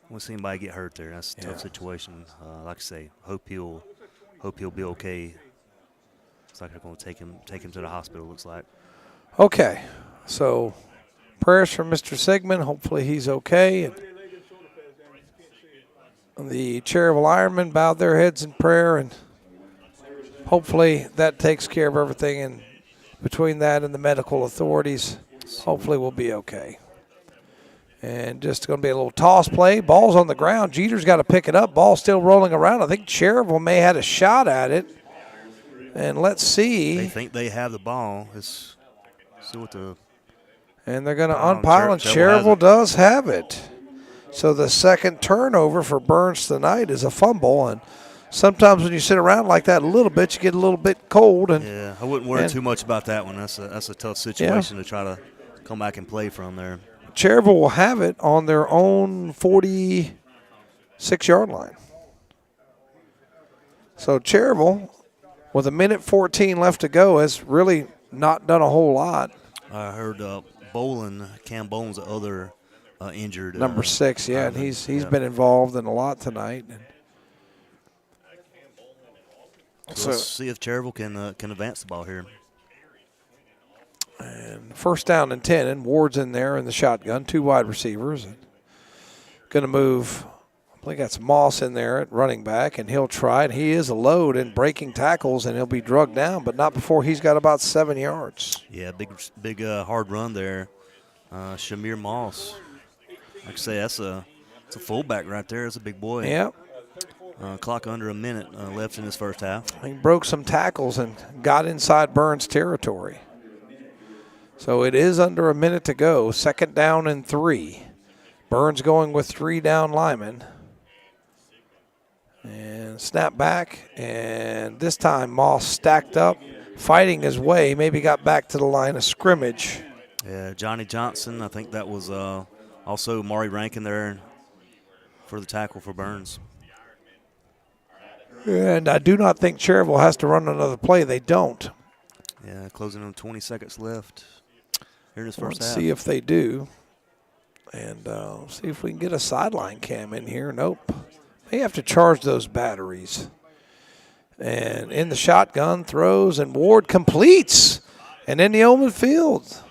Want to see anybody get hurt there. That's a tough situation. Like I say, hope he'll be okay. It's like they're going to take him to the hospital. Looks like. Okay, so prayers for Mr. Sigmund. Hopefully he's okay. And The Cherryville Ironmen bowed their heads in prayer, and hopefully that takes care of everything. And between that and the medical authorities, hopefully we'll be okay. And just going to be a little toss play. Ball's on the ground. Jeter's got to pick it up. Ball's still rolling around. I think Cherryville may have had a shot at it. And let's see. They think they have the ball. Let's see what the. And they're going to unpile, and Cherryville does have it. So the second turnover for Burns tonight is a fumble. And sometimes when you sit around like that a little bit, you get a little bit cold. And yeah, I wouldn't worry too much about that one. That's a tough situation to try to come back and play from there. Cherryville will have it on their own 46-yard line. So Cherryville, with 1:14 left to go, has really not done a whole lot. I heard Cam Bolin's the other injured. Number 6, yeah, and he's been involved in a lot tonight. So let's see if Cherryville can advance the ball here. And first down and 10, and Ward's in there in the shotgun, 2 wide receivers. Going to move, I think that's Moss in there at running back, and he'll try it. He is a load in breaking tackles, and he'll be drugged down, but not before he's got about 7 yards. Yeah, big hard run there. Shamir Moss. Like I say, that's a fullback right there. That's a big boy. Yep. Clock under a minute left in this first half. He broke some tackles and got inside Burns' territory. So it is under a minute to go. Second down and 3. Burns going with 3 down linemen. And snap back. And this time Moss stacked up, fighting his way. Maybe got back to the line of scrimmage. Yeah, Johnny Johnson. I think that was also Maury Rankin there for the tackle for Burns. And I do not think Cherryville has to run another play. They don't. Yeah, closing on 20 seconds left here in this first Let's half. see if they do. And see if we can get a sideline cam in here. Nope. They have to charge those batteries. And in the shotgun, throws, and Ward completes. And in the open field.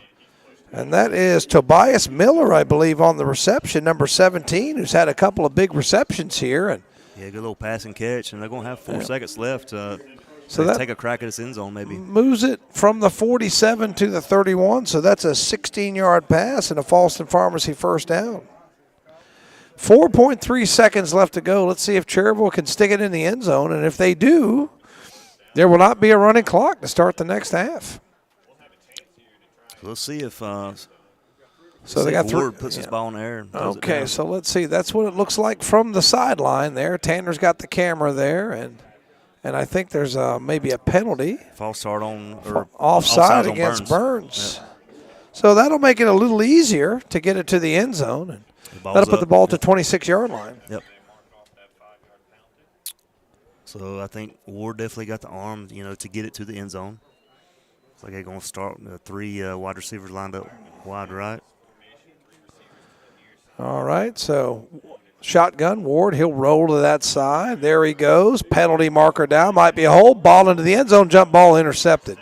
And that is Tobias Miller, I believe, on the reception, number 17, who's had a couple of big receptions here. And yeah, good little pass and catch, and they're going to have 4 seconds left. So that take a crack at this end zone maybe. Moves it from the 47 to the 31, so that's a 16-yard pass and a Falston Pharmacy first down. 4.3 seconds left to go. Let's see if Cherryville can stick it in the end zone, and if they do, there will not be a running clock to start the next half. We'll see if so they got Ward puts his ball in the air. Okay, so let's see. That's what it looks like from the sideline there. Tanner's got the camera there, and I think there's maybe a penalty. False start on or offside against Burns. Yep. So that'll make it a little easier to get it to the end zone, and that'll put the ball to 26-yard line. Yep. So I think Ward definitely got the arm, to get it to the end zone. It's like they're going to start 3 wide receivers lined up wide right. All right, so shotgun, Ward, he'll roll to that side. There he goes. Penalty marker down. Might be a hold. Ball into the end zone. Jump ball intercepted.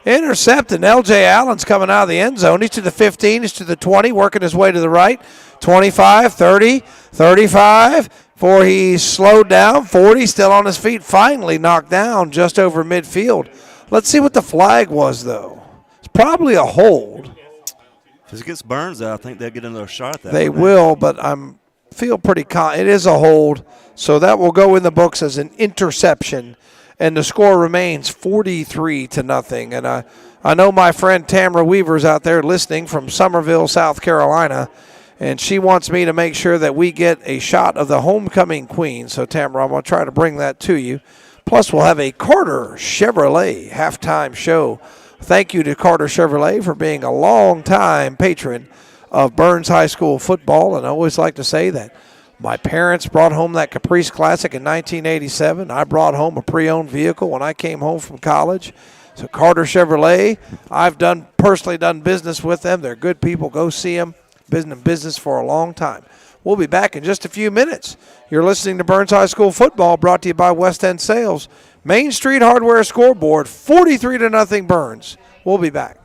Intercepted. L.J. Allen's coming out of the end zone. He's to the 15. He's to the 20, working his way to the right. 25, 30, 35. Before he slowed down. 40, still on his feet. Finally knocked down just over midfield. Let's see what the flag was, though. It's probably a hold. If it gets Burns out, I think they'll get another shot at that. They will, but I'm feel pretty it is a hold, so that will go in the books as an interception, and the score remains 43-0. And I know my friend Tamara Weaver's out there listening from Summerville, South Carolina, and she wants me to make sure that we get a shot of the homecoming queen. So, Tamara, I'm going to try to bring that to you. Plus, we'll have a Carter Chevrolet halftime show. Thank you to Carter Chevrolet for being a long-time patron of Burns High School football. And I always like to say that my parents brought home that Caprice Classic in 1987. I brought home a pre-owned vehicle when I came home from college. So Carter Chevrolet, I've personally done business with them. They're good people. Go see them. Been in business for a long time. We'll be back in just a few minutes. You're listening to Burns High School football, brought to you by West End Sales. Main Street Hardware scoreboard, 43-0 Burns. We'll be back.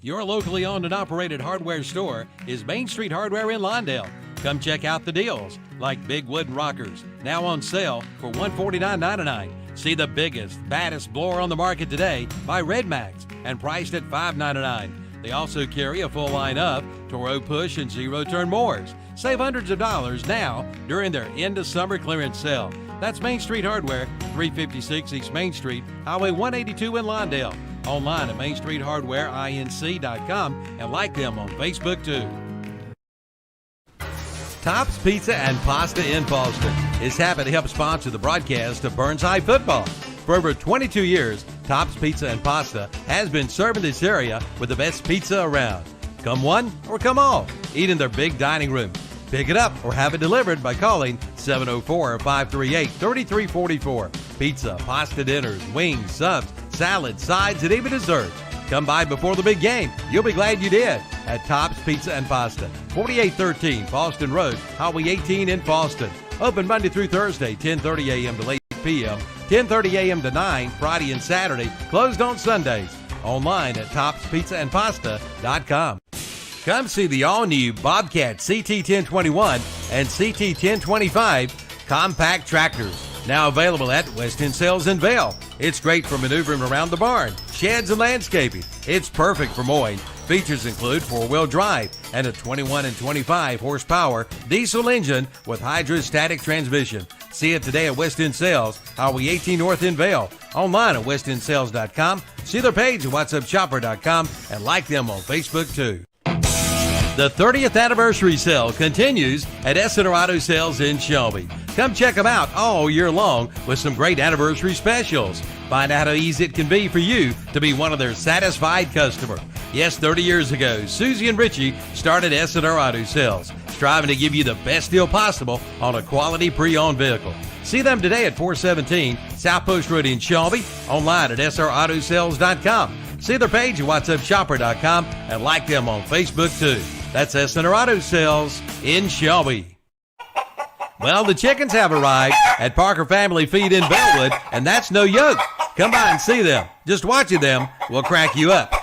Your locally owned and operated hardware store is Main Street Hardware in Lawndale. Come check out the deals, like big wooden rockers, now on sale for $149.99. See the biggest, baddest blower on the market today by Red Max and priced at $5.99. They also carry a full line of Toro push and zero-turn mowers. Save hundreds of dollars now during their end-of-summer clearance sale. That's Main Street Hardware, 356 East Main Street, Highway 182 in Lawndale. Online at mainstreethardwareinc.com and like them on Facebook too. Tops Pizza and Pasta in Boston is happy to help sponsor the broadcast of Burns High football. For over 22 years, Tops Pizza and Pasta has been serving this area with the best pizza around. Come one or come all, eat in their big dining room. Pick it up or have it delivered by calling 704-538-3344. Pizza, pasta dinners, wings, subs, salads, sides, and even desserts. Come by before the big game. You'll be glad you did at Tops Pizza and Pasta, 4813 Boston Road, Highway 18 in Boston. Open Monday through Thursday, 10:30 a.m. to late p.m., 10:30 a.m. to 9, Friday and Saturday. Closed on Sundays. Online at topspizzaandpasta.com. Come see the all-new Bobcat CT1021 and CT1025 compact tractors. Now available at West End Sales in Vail. It's great for maneuvering around the barn, sheds, and landscaping. It's perfect for mowing. Features include four-wheel drive and a 21 and 25 horsepower diesel engine with hydrostatic transmission. See it today at West End Sales, Highway 18 North in Vail. Online at westendsales.com. See their page at whatsupshopper.com and like them on Facebook too. The 30th anniversary sale continues at Essener Auto Sales in Shelby. Come check them out all year long with some great anniversary specials. Find out how easy it can be for you to be one of their satisfied customers. Yes, 30 years ago, Susie and Richie started Essener Auto Sales, striving to give you the best deal possible on a quality pre-owned vehicle. See them today at 417 South Post Road in Shelby, online at srautosales.com. See their page at whatsupshopper.com and like them on Facebook too. That's Essener Auto Sales in Shelby. Well, the chickens have arrived at Parker Family Feed in Bellwood, and that's no joke. Come by and see them. Just watching them will crack you up.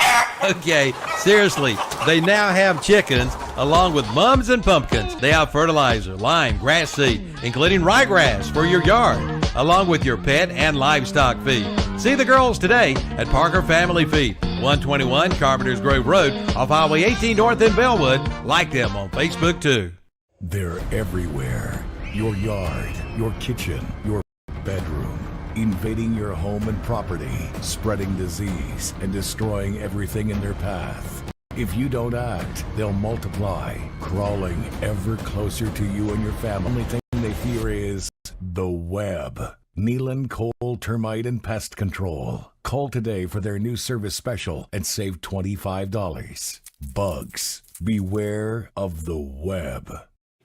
Okay, seriously, they now have chickens along with mums and pumpkins. They have fertilizer, lime, grass seed, including ryegrass for your yard, along with your pet and livestock feed. See the girls today at Parker Family Feed, 121 Carpenters Grove Road off Highway 18 North in Bellwood. Like them on Facebook too. They're everywhere. Your yard, your kitchen, your bedroom, invading your home and property, spreading disease and destroying everything in their path. If you don't act, they'll multiply, crawling ever closer to you and your family. Only thing they fear is the web. Nealon Cole Termite and Pest Control. Call today for their new service special and save $25. Bugs, beware of the web.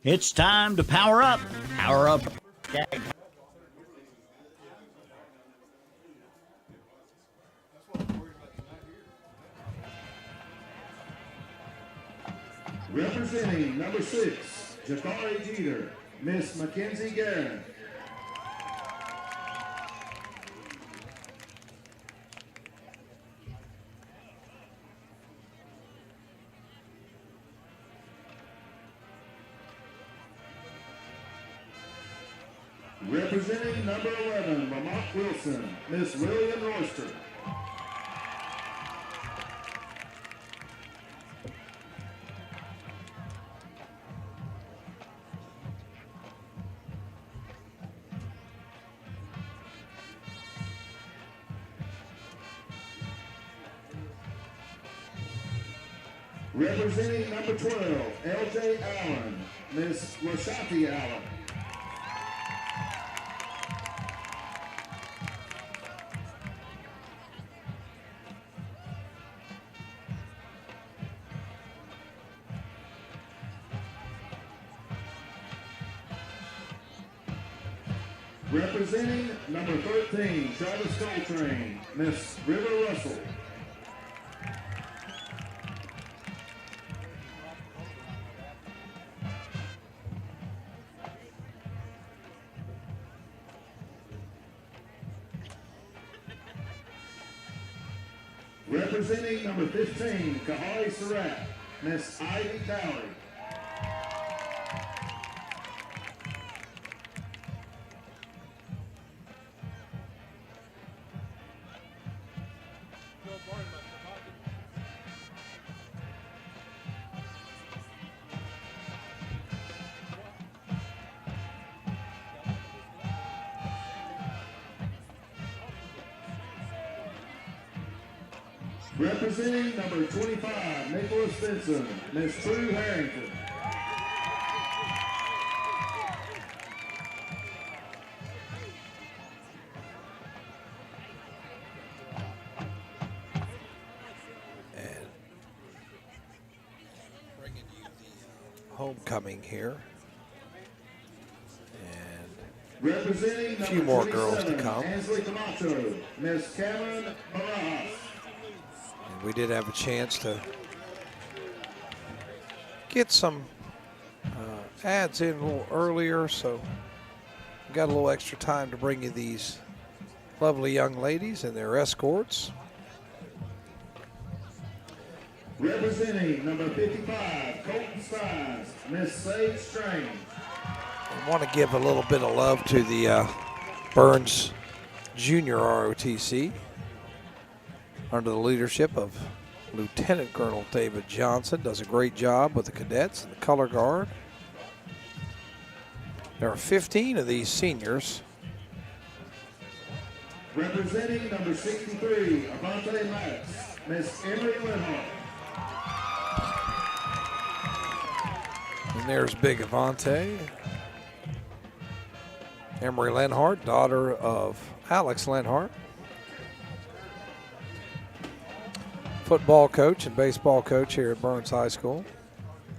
It's time to power up. Power up. Representing number 6, Jafari Jeter, Miss Mackenzie Guerin. Representing number 11, Lamont Wilson, Miss Lillian Royster. Representing number 12, L.J. Allen, Miss Rashati Allen. Representing number 13, Travis Coltrane, Miss River Russell. Representing number 15, Kahari Surratt, Miss Ivy Talley. Representing number 25, Nicholas Benson, Miss True Harrington. Homecoming here. Representing a few more girls to 27, come. Ansley Camacho, Miss Cameron Barajas. And we did have a chance to get some ads in a little earlier, so we got a little extra time to bring you these lovely young ladies and their escorts. Representing number 55, Colton Steins, Miss Sage Strange. I want to give a little bit of love to the Burns Junior ROTC under the leadership of Lieutenant Colonel David Johnson. Does a great job with the cadets and the color guard. There are 15 of these seniors. Representing number 63, Avante Maddox, Miss Emery Lenhart. And there's Big Avante. Emery Lenhart, daughter of Alex Lenhart. Football coach and baseball coach here at Burns High School.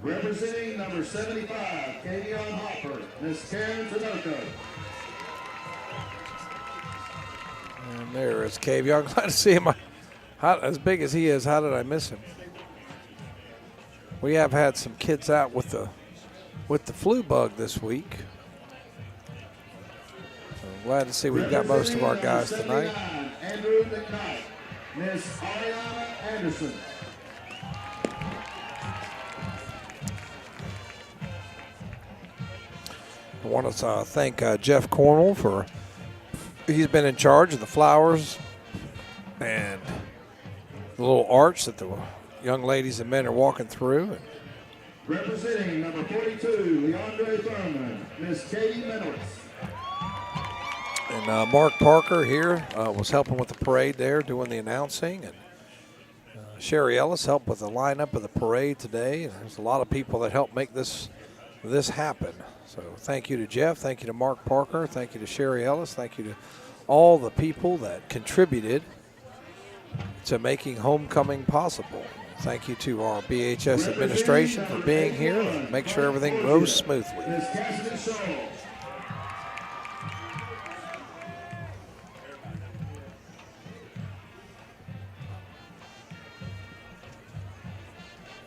Representing number 75, Kavion Hopper, Miss Karen Tinoco. And there is Kavion. Glad to see him. As big as he is, how did I miss him? We have had some kids out with the flu bug this week. So glad to see we've got most of our guys tonight. Andrew McKnight, Miss Ariana Anderson. I want to thank Jeff Cornell for, he's been in charge of the flowers and the little arch that the young ladies and men are walking through. Representing number 42, Leandre Thurman, Miss Katie Menowitz. And Mark Parker here was helping with the parade there, doing the announcing. And Sherry Ellis helped with the lineup of the parade today. And there's a lot of people that helped make this happen. So thank you to Jeff, thank you to Mark Parker, thank you to Sherry Ellis, thank you to all the people that contributed to making homecoming possible. Thank you to our BHS administration for being here to make sure everything goes smoothly.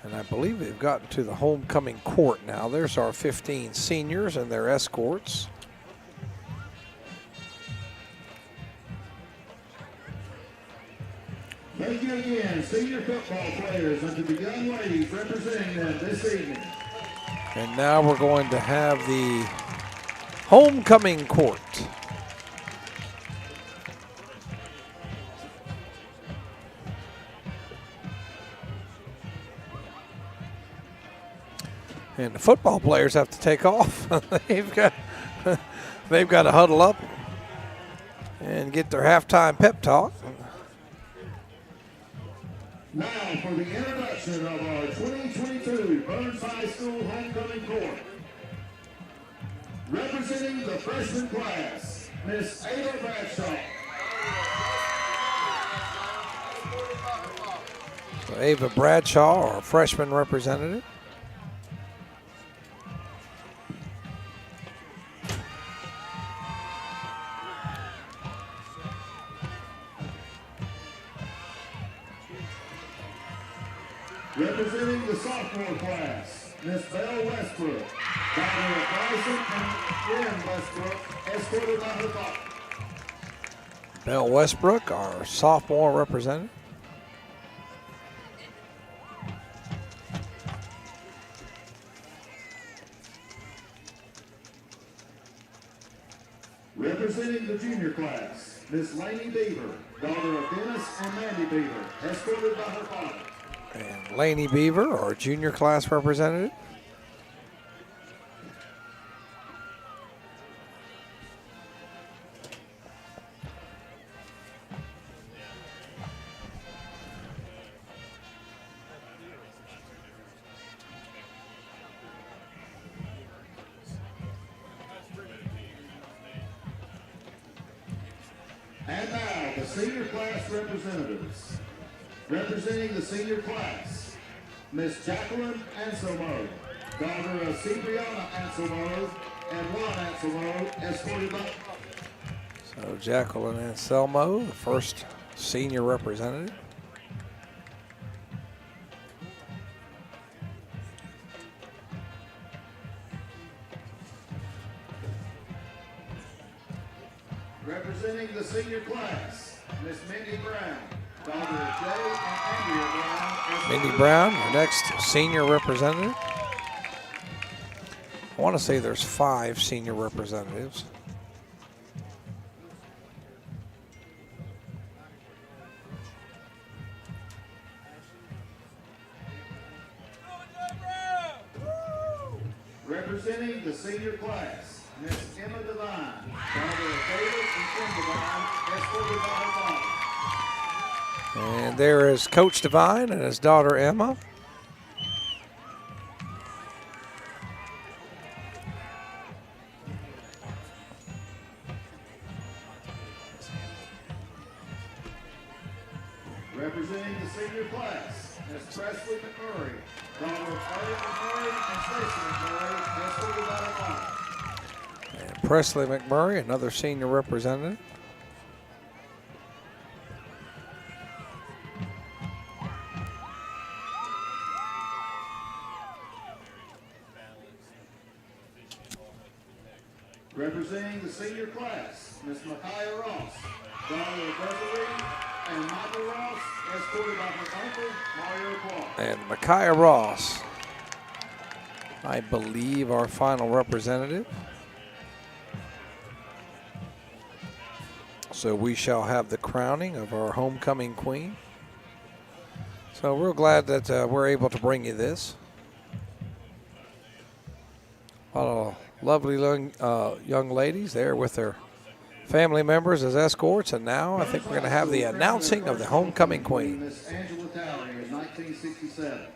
And I believe they've gotten to the homecoming court now. There's our 15 seniors and their escorts. Thank you again, senior football players, and to the young ladies representing them this evening. And now we're going to have the homecoming court. And the football players have to take off. they've got to huddle up and get their halftime pep talk. Now for the introduction of our 2022 Burns High School homecoming court. Representing the freshman class, Miss Ada Bradshaw. So Ava Bradshaw, our freshman representative. Representing the sophomore class, Miss Belle Westbrook, daughter of Bryson and Lynn Westbrook, escorted by her father. Belle Westbrook, our sophomore representative. Representing the junior class, Miss Lainey Beaver, daughter of Dennis and Mandy Beaver, escorted by her father. And Lainey Beaver, our junior class representative. And now, the senior class representatives. Representing the senior class, Miss Jacqueline Anselmo, daughter of Cipriana Anselmo and Ron Anselmo, escorted by... So Jacqueline Anselmo, the first senior representative. Representing the senior class, Miss Mindy Brown, daughter of Jay and Andrea Brown. Mindy Brown, our next senior representative. I want to say there's 5 senior representatives. Representing the senior class, Miss Emma Devine, daughter of David and Kim Devine, escorted by her father. And there is Coach Devine and his daughter Emma. Representing the senior class, Miss Presley McMurray, daughter of Elliot McMurray and Stacy McMurray, escorted by her father. And Presley McMurray, another senior representative. Representing the senior class, Miss Micaiah Ross, daughter of Desiree and Michael Ross, escorted by her uncle, Mario Clark. And Micaiah Ross, I believe, our final representative. So we shall have the crowning of our homecoming queen. So we're glad that we're able to bring you this. A lot of lovely young ladies there with their family members as escorts, and now I think we're going to have the announcing of the homecoming queen. Miss Angela Towery in 1967.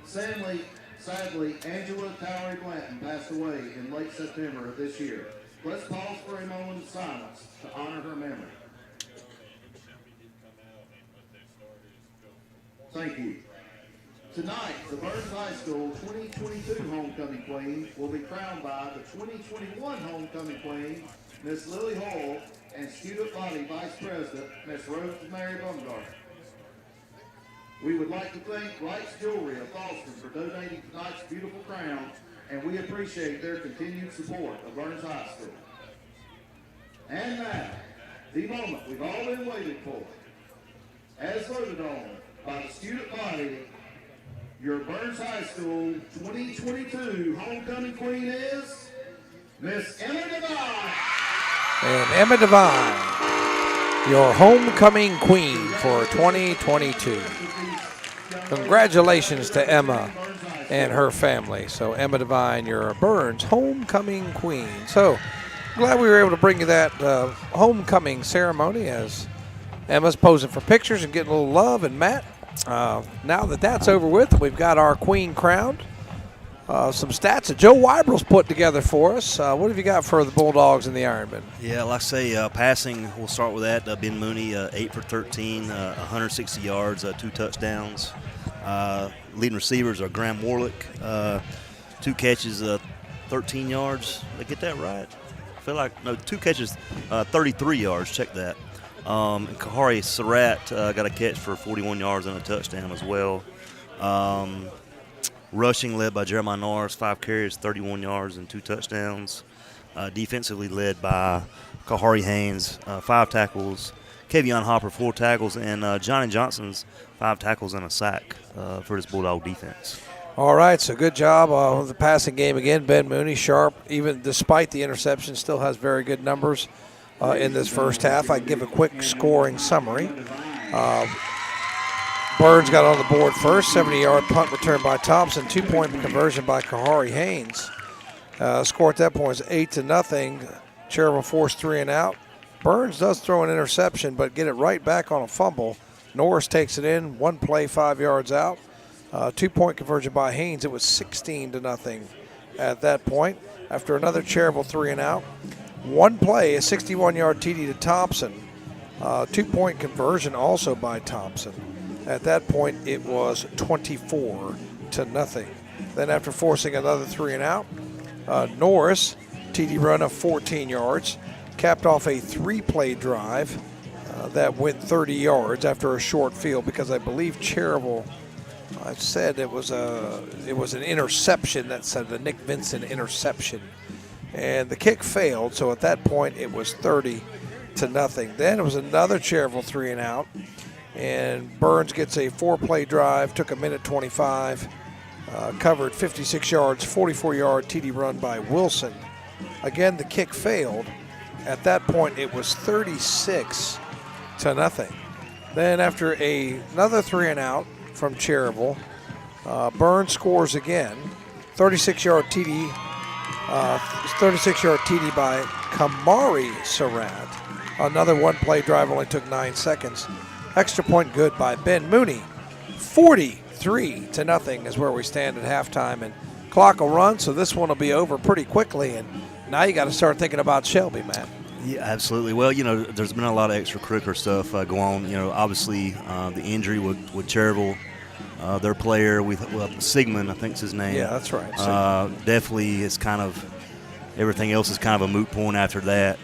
Sadly, Angela Towery Blanton passed away in late September of this year. Let's pause for a moment of silence to honor her memory. Thank you. Tonight, the Burns High School 2022 homecoming queen will be crowned by the 2021 homecoming queen, Miss Lily Hall, and student body vice president, Miss Rosemary Bumgarner. We would like to thank Wright's Jewelry of Boston for donating tonight's beautiful crown, and we appreciate their continued support of Burns High School. And now, the moment we've all been waiting for, as voted on by the student body, your Burns High School 2022 homecoming queen is Miss Emma Devine. And Emma Devine, your homecoming queen for 2022. Congratulations to Emma and her family. So Emma Devine, your Burns homecoming queen. So glad we were able to bring you that homecoming ceremony as Emma's posing for pictures and getting a little love. And Matt, now that that's over with, we've got our queen crowned. Some stats that Joe Weibrel's put together for us. What have you got for the Bulldogs and the Ironmen? Yeah, like I say, passing, we'll start with that. Ben Mooney, 8 for 13, 160 yards, 2 touchdowns. Leading receivers are Graham Warlick, 2 catches, 13 yards. Did I get that right? I feel like, no, 2 catches, 33 yards. Check that. And Kahari Surratt got a catch for 41 yards and a touchdown as well. Rushing led by Jeremiah Norris, 5 carries, 31 yards and 2 touchdowns. Defensively led by Kahari Haynes, 5 tackles. Kavion Hopper, 4 tackles. And Johnny Johnson's 5 tackles and a sack for his Bulldog defense. All right, so good job with the passing game again. Ben Mooney, sharp, even despite the interception, still has very good numbers in this first half. I give a quick scoring summary. Burns got on the board first, 70-yard punt return by Thompson, 2-point conversion by Kahari Haynes. Score at that point is 8-0. Cherryville forced 3 and out. Burns does throw an interception, but get it right back on a fumble. Norris takes it in, 1 play, 5 yards out. 2-point conversion by Haynes. It was 16-0 at that point. After another Cherryville 3 and out. 1 play, a 61-yard TD to Thompson. 2-point conversion also by Thompson. At that point, it was 24-0. Then after forcing another 3 and out, Norris, TD run of 14 yards, capped off a 3-play drive that went 30 yards after a short field, because I believe Cherryville, I said it was an interception. That said, the Nick Vincent interception, and the kick failed. So at that point, it was 30-0. Then it was another Cherryville 3 and out, and Burns gets a 4-play drive, took a minute 25, covered 56 yards, 44-yard TD run by Wilson. Again, the kick failed. At that point, it was 36-0. Then after another 3 and out from Cherryville, Burns scores again, 36-yard TD, 36-yard TD by Kamari Surratt. Another 1-play drive only took 9 seconds. Extra point good by Ben Mooney. 43-0 is where we stand at halftime, and clock will run, so this one will be over pretty quickly. And now you got to start thinking about Shelby, Matt. Yeah, absolutely. Well, there's been a lot of extracurricular stuff go on. Obviously the injury with Cherryville, their player Sigmund, I think's his name. Yeah, that's right. Definitely, it's kind of everything else is kind of a moot point after that.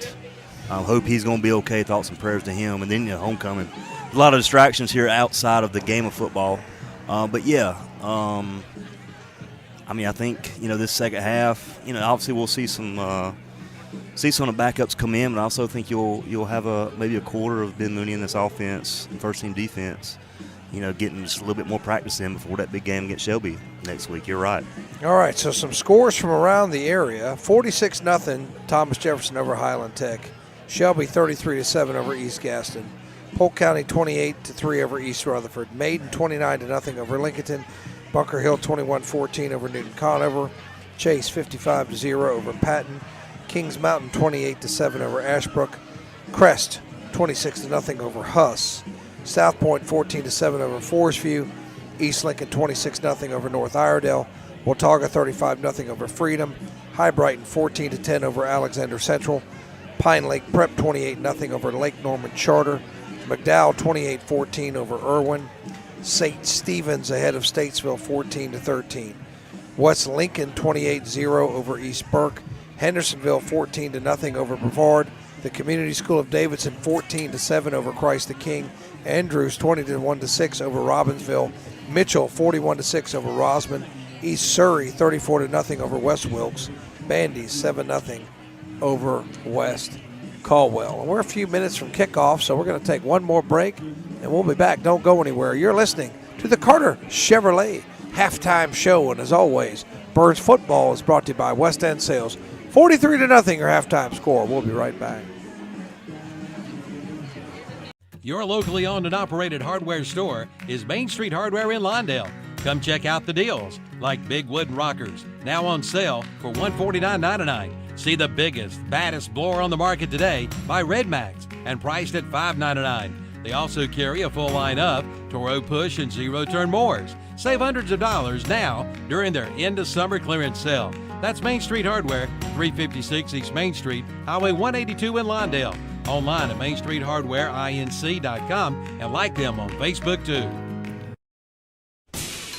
Hope he's going to be okay. Thoughts and prayers to him. And then homecoming. A lot of distractions here outside of the game of football. But yeah, I think this second half, obviously we'll see some of the backups come in, but I also think you'll have maybe a quarter of Ben Mooney in this offense, first team defense, getting just a little bit more practice in before that big game against Shelby next week. You're right. All right, so some scores from around the area: 46-0 Thomas Jefferson over Highland Tech, Shelby 33-7 over East Gaston, Polk County 28-3 over East Rutherford, Maiden 29-0 over Lincolnton, Bunker Hill 21-14 over Newton Conover, Chase 55-0 over Patton, Kings Mountain 28-7 over Ashbrook, Crest 26-0 over Huss, South Point 14-7 over Forest View, East Lincoln 26-0 over North Iredell, Watauga 35-0 over Freedom, High Brighton 14-10 over Alexander Central, Pine Lake Prep 28-0 over Lake Norman Charter, McDowell 28-14 over Irwin, St. Stephen's ahead of Statesville 14-13, West Lincoln 28-0 over East Burke, Hendersonville 14-0 over Brevard, the Community School of Davidson 14-7 over Christ the King, Andrews 20-6 over Robbinsville, Mitchell 41-6 over Rosman, East Surrey 34-0 over West Wilkes, Bandy 7-0 over West Caldwell. And we're a few minutes from kickoff, so we're going to take one more break, and we'll be back. Don't go anywhere. You're listening to the Carter Chevrolet halftime show, and as always, Burns football is brought to you by West End Sales. 43-0 your halftime score. We'll be right back. Your locally owned and operated hardware store is Main Street Hardware in Lawndale. Come check out the deals, like big wooden rockers, now on sale for $149.99. See the biggest, baddest blower on the market today by Red Max and priced at $5.99. They also carry a full line of Toro push and zero-turn mowers. Save hundreds of dollars now during their end of summer clearance sale. That's Main Street Hardware, 356 East Main Street, Highway 182 in Lawndale. Online at mainstreethardwareinc.com and like them on Facebook too.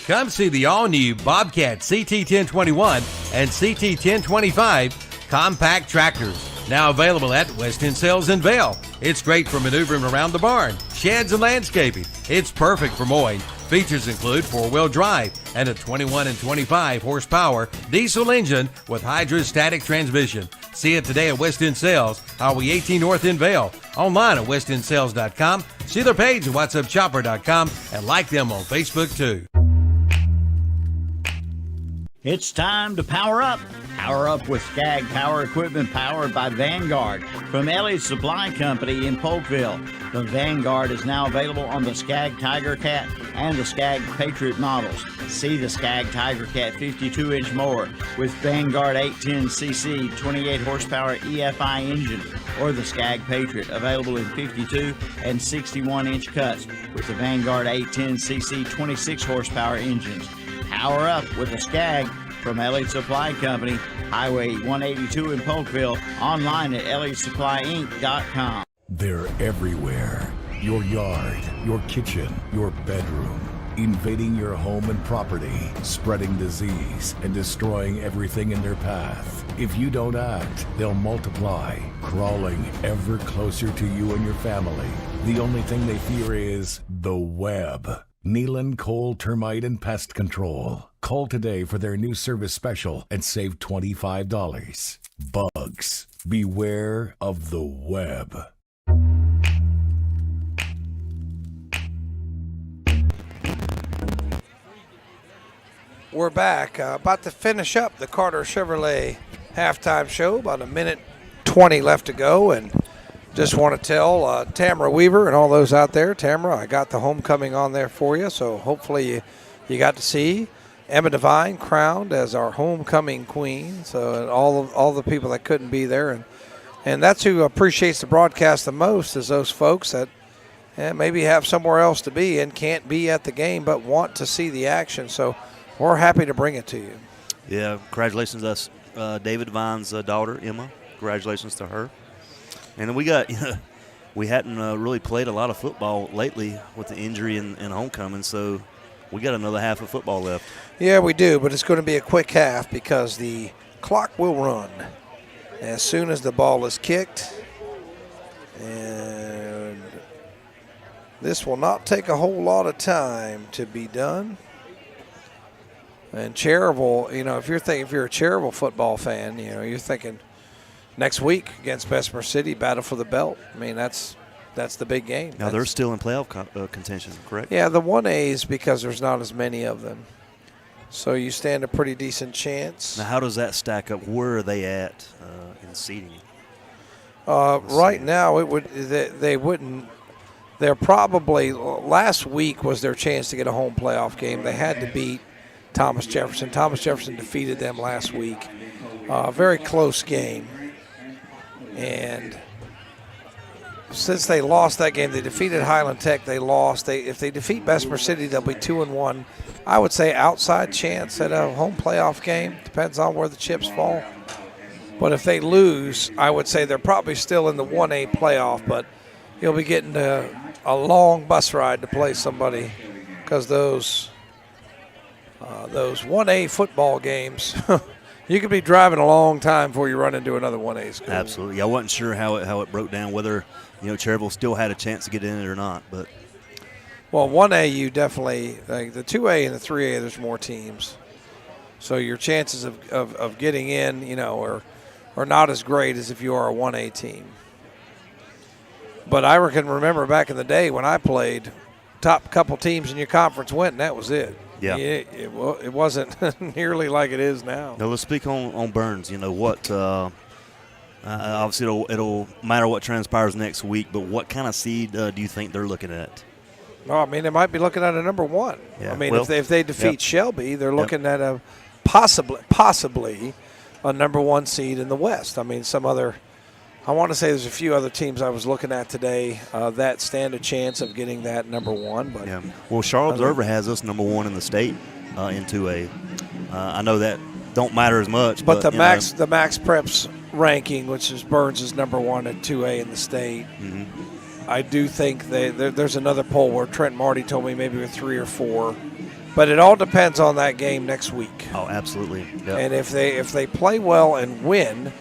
Come see the all-new Bobcat CT1021 and CT1025 compact tractors. Now available at West End Sales in Vail. It's great for maneuvering around the barn, sheds, and landscaping. It's perfect for mowing. Features include 4-wheel drive and a 21 and 25 horsepower diesel engine with hydrostatic transmission. See it today at West End Sales, Highway 18 North in Vail. Online at westendsales.com. See their page at whatsupchopper.com and like them on Facebook too. It's time to power up. Power up with Skag Power Equipment powered by Vanguard from Ellie's Supply Company in Polkville. The Vanguard is now available on the Skag Tiger Cat and the Skag Patriot models. See the Skag Tiger Cat 52-inch mower with Vanguard 810cc 28 horsepower EFI engine, or the Skag Patriot available in 52 and 61-inch cuts with the Vanguard 810cc 26 horsepower engines. Power up with a Skag from Ellie's Supply Company, Highway 182 in Polkville, online at elliessupplyinc.com. They're everywhere. Your yard, your kitchen, your bedroom. Invading your home and property, spreading disease, and destroying everything in their path. If you don't act, they'll multiply, crawling ever closer to you and your family. The only thing they fear is the web. Nealon Cole Termite and Pest Control. Call today for their new service special and save $25. Bugs. Beware of the web. We're back. About to finish up the Carter Chevrolet halftime show. About a minute 20 left to go. And just want to tell Tamara Weaver and all those out there, Tamara, I got the homecoming on there for you. So hopefully you got to see Emma Devine crowned as our homecoming queen. So and all the people that couldn't be there. And that's who appreciates the broadcast the most, is those folks that maybe have somewhere else to be and can't be at the game but want to see the action. So we're happy to bring it to you. Yeah, congratulations to us, David Devine's daughter, Emma. Congratulations to her. And then we hadn't really played a lot of football lately with the injury and homecoming, so we got another half of football left. Yeah, we do, but it's going to be a quick half because the clock will run as soon as the ball is kicked. And this will not take a whole lot of time to be done. And Cherryville, if you're a Cherryville football fan, you're thinking next week against Bessemer City, battle for the belt. I mean, that's the big game. Now they're still in playoff contention, correct? Yeah, the 1As, because there's not as many of them. So you stand a pretty decent chance. Now, how does that stack up? Where are they at in seeding? Right now, they wouldn't. They're probably, last week was their chance to get a home playoff game. They had to beat Thomas Jefferson. Thomas Jefferson defeated them last week. Very close game. And since they lost that game, they defeated Highland Tech. They lost. If they defeat Bessemer City, they'll be 2-1. I would say outside chance at a home playoff game. Depends on where the chips fall. But if they lose, I would say they're probably still in the 1A playoff. But you'll be getting a long bus ride to play somebody, because those 1A football games, you could be driving a long time before you run into another 1A school. Absolutely. I wasn't sure how it broke down, whether Cherryville still had a chance to get in it or not. But well, 1A, you definitely, like the 2A and the 3A, there's more teams, so your chances of getting in, are not as great as if you are a 1A team. But I can remember back in the day when I played, top couple teams in your conference went, and that was it. Yeah. It wasn't nearly like it is now. Now let's speak on Burns. Obviously it'll matter what transpires next week, but what kind of seed do you think they're looking at? Well, I mean, they might be looking at a number 1. Yeah. I mean, if they defeat Shelby, they're looking at a possibly a number 1 seed in the West. I mean, I want to say there's a few other teams I was looking at today that stand a chance of getting that number 1. But yeah. Well, Charlotte Observer has us number 1 in the state in 2A. I know that don't matter as much. But the Max Preps ranking, which is Burns is number 1 at 2A in the state. Mm-hmm. I do think there's another poll where Trent Marty told me maybe with 3 or 4. But it all depends on that game next week. Oh, absolutely. Yep. And if they play well and win,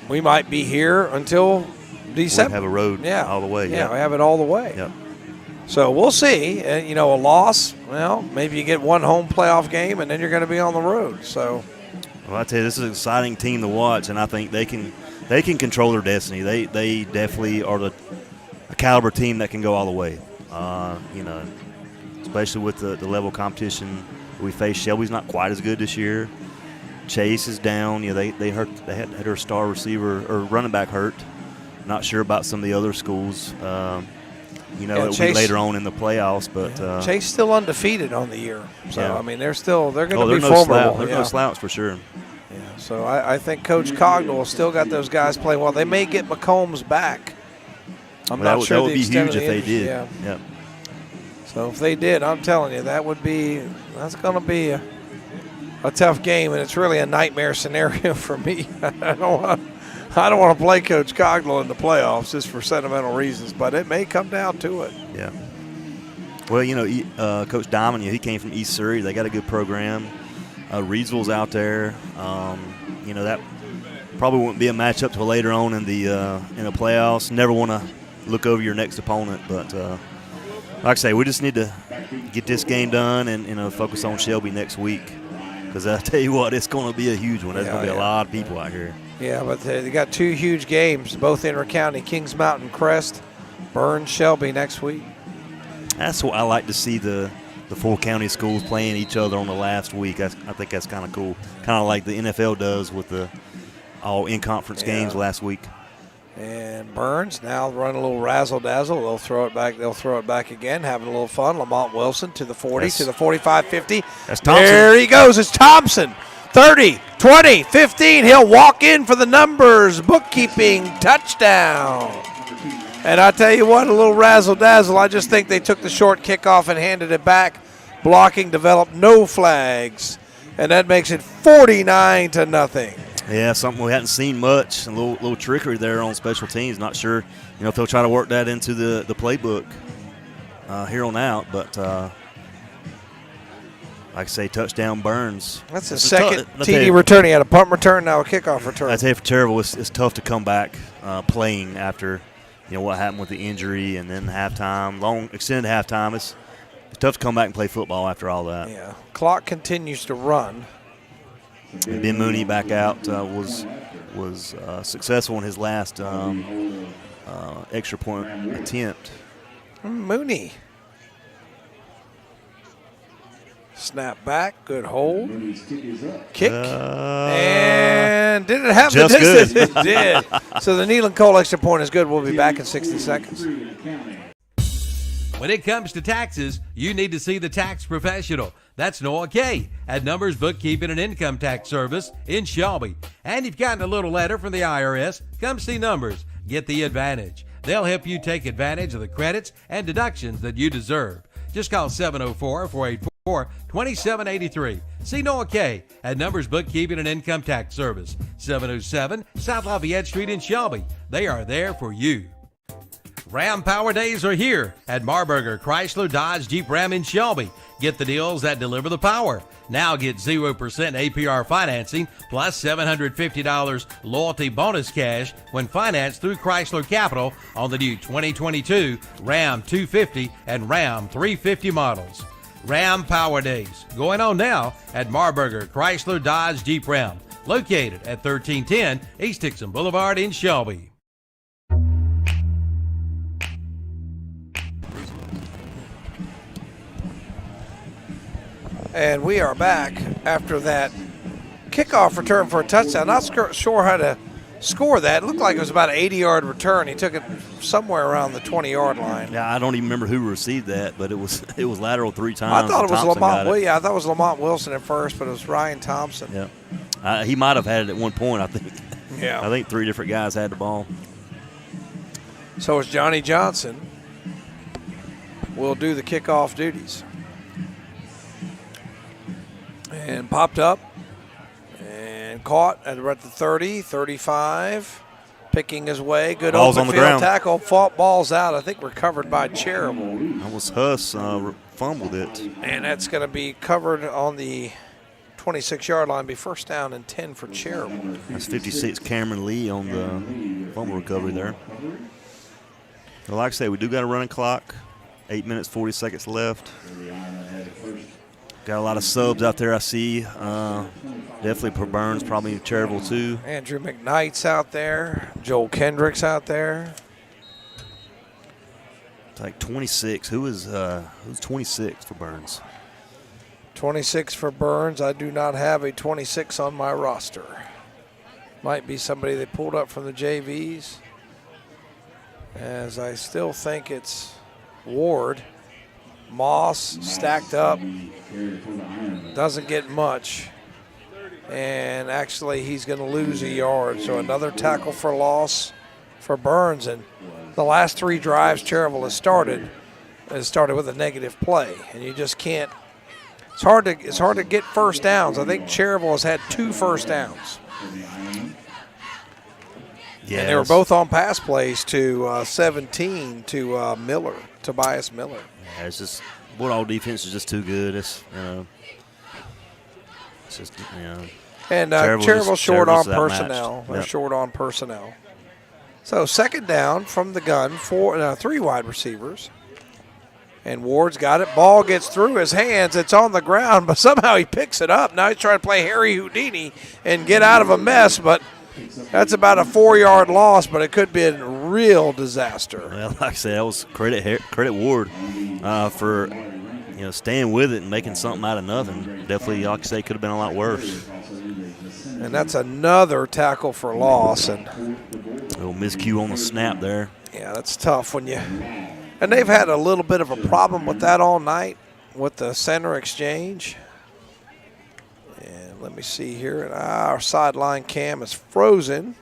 we might be here until December. We have a road all the way. Yeah, we have it all the way. Yep. So we'll see. And, a loss, well, maybe you get one home playoff game and then you're going to be on the road. So, well, I tell you, this is an exciting team to watch, and I think they can control their destiny. They definitely are a caliber team that can go all the way. Especially with the level of competition we face. Shelby's not quite as good this year. Chase is down. They had their star receiver or running back hurt. Not sure about some of the other schools. It'll be later on in the playoffs, but Chase still undefeated on the year. So yeah. I mean, they're going to be no formidable. They're no slouch for sure. Yeah. So I think Coach Cognell still got those guys playing well. They may get McCombs back. I'm not sure that would the be extent huge of the if they injury. did. Yeah. Yep. So if they did, I'm telling you, that's going to be a tough game, and it's really a nightmare scenario for me. I don't I don't want to play Coach Coglin in the playoffs just for sentimental reasons, but it may come down to it. Yeah. Well, Coach Diamond, he came from East Surrey. They got a good program. Reedsville's out there. That probably wouldn't be a matchup till later on in the playoffs. Never want to look over your next opponent, but like I say, we just need to get this game done and focus on Shelby next week. Because I tell you what, it's going to be a huge one. There's going to be a lot of people out here. Yeah, but they got 2 huge games, both inter-county, Kings Mountain Crest, Burns, Shelby next week. That's what I like to see the 4 county schools playing each other on the last week. I think that's kind of cool. Kind of like the NFL does with the all in-conference games last week. And Burns now run a little razzle-dazzle. They'll throw it back. They'll throw it back again, having a little fun. Lamont Wilson to the 40, to the 45-50. That's Thompson. There he goes. It's Thompson. 30, 20, 15. He'll walk in for the numbers. Bookkeeping touchdown. And I tell you what, a little razzle-dazzle. I just think they took the short kickoff and handed it back. Blocking developed, no flags. And that makes it 49-0. Yeah, something we hadn't seen much. A little trickery there on special teams. Not sure, if they'll try to work that into the playbook here on out. But like I say, touchdown Burns. That's the second TD return. He had a punt return, now a kickoff return. I tell you, for Cherryville, it's tough to come back playing after what happened with the injury and then halftime, long extended halftime. It's tough to come back and play football after all that. Yeah, clock continues to run. And Ben Mooney back out was successful in his last extra point attempt. Mooney. Snap back, good hold. Kick. And did it have the distance? It did. So the Neyland Cole extra point is good. We'll be back in 60 seconds. When it comes to taxes, you need to see the tax professional. That's Noah Kay at Numbers Bookkeeping and Income Tax Service in Shelby. And you've gotten a little letter from the IRS, come see Numbers. Get the advantage. They'll help you take advantage of the credits and deductions that you deserve. Just call 704-484-2783. See Noah Kay at Numbers Bookkeeping and Income Tax Service, 707 South Lafayette Street in Shelby. They are there for you. Ram Power Days are here at Marburger Chrysler Dodge Jeep Ram in Shelby. Get the deals that deliver the power. Now get 0% APR financing plus $750 loyalty bonus cash when financed through Chrysler Capital on the new 2022 Ram 250 and Ram 350 models. Ram Power Days going on now at Marburger Chrysler Dodge Jeep Ram, located at 1310 East Dixon Boulevard in Shelby. And we are back after that kickoff return for a touchdown. Not sure how to score that. It looked like it was about an 80-yard return. He took it somewhere around the 20-yard line. Yeah, I don't even remember who received that, but it was lateral 3 times. I thought it was Lamont. Well, yeah, I thought it was Lamont Wilson at first, but it was Ryan Thompson. Yeah, he might have had it at one point. I think. Yeah, I think 3 different guys had the ball. So it's Johnny Johnson will do the kickoff duties. And popped up and caught at the 30, 35, picking his way. Good ball's open on the field ground. tackle. Fought balls out. I think recovered by Cherryville. That was Huss fumbled it. And that's going to be covered on the 26-yard line. Be first down and 10 for Cherryville. That's 56 Cameron Lee on the fumble recovery there. Well, like I say, we do got a running clock. 8 minutes, 40 seconds left. Got a lot of subs out there, I see. Definitely for Burns, probably Cherryville too. Andrew McKnight's out there. Joel Kendrick's out there. It's like 26. Who's 26 for Burns? 26 for Burns. I do not have a 26 on my roster. Might be somebody they pulled up from the JVs. As I still think it's Ward. Moss stacked up, doesn't get much, and actually he's going to lose a yard. So another tackle for loss for Burns. And the last 3 drives Cherryville has started with a negative play, and you just can't. It's hard to get first downs. I think Cherryville has had 2 first downs. Yeah, and they were both on pass plays to 17 to Tobias Miller. Yeah, it's just Bulldog defense is just too good. It's just And Cherryville short on personnel. They're short on personnel. So second down from the gun, 3 wide receivers. And Ward's got it. Ball gets through his hands. It's on the ground, but somehow he picks it up. Now he's trying to play Harry Houdini and get out of a mess, but that's about a 4-yard loss, but it could be a real disaster. Well, like I said, that was credit Ward for staying with it and making something out of nothing. Definitely, like I say, could have been a lot worse. And that's another tackle for loss. And a little miscue on the snap there. Yeah, that's tough when you. And they've had a little bit of a problem with that all night with the center exchange. And let me see here. Our sideline cam is frozen.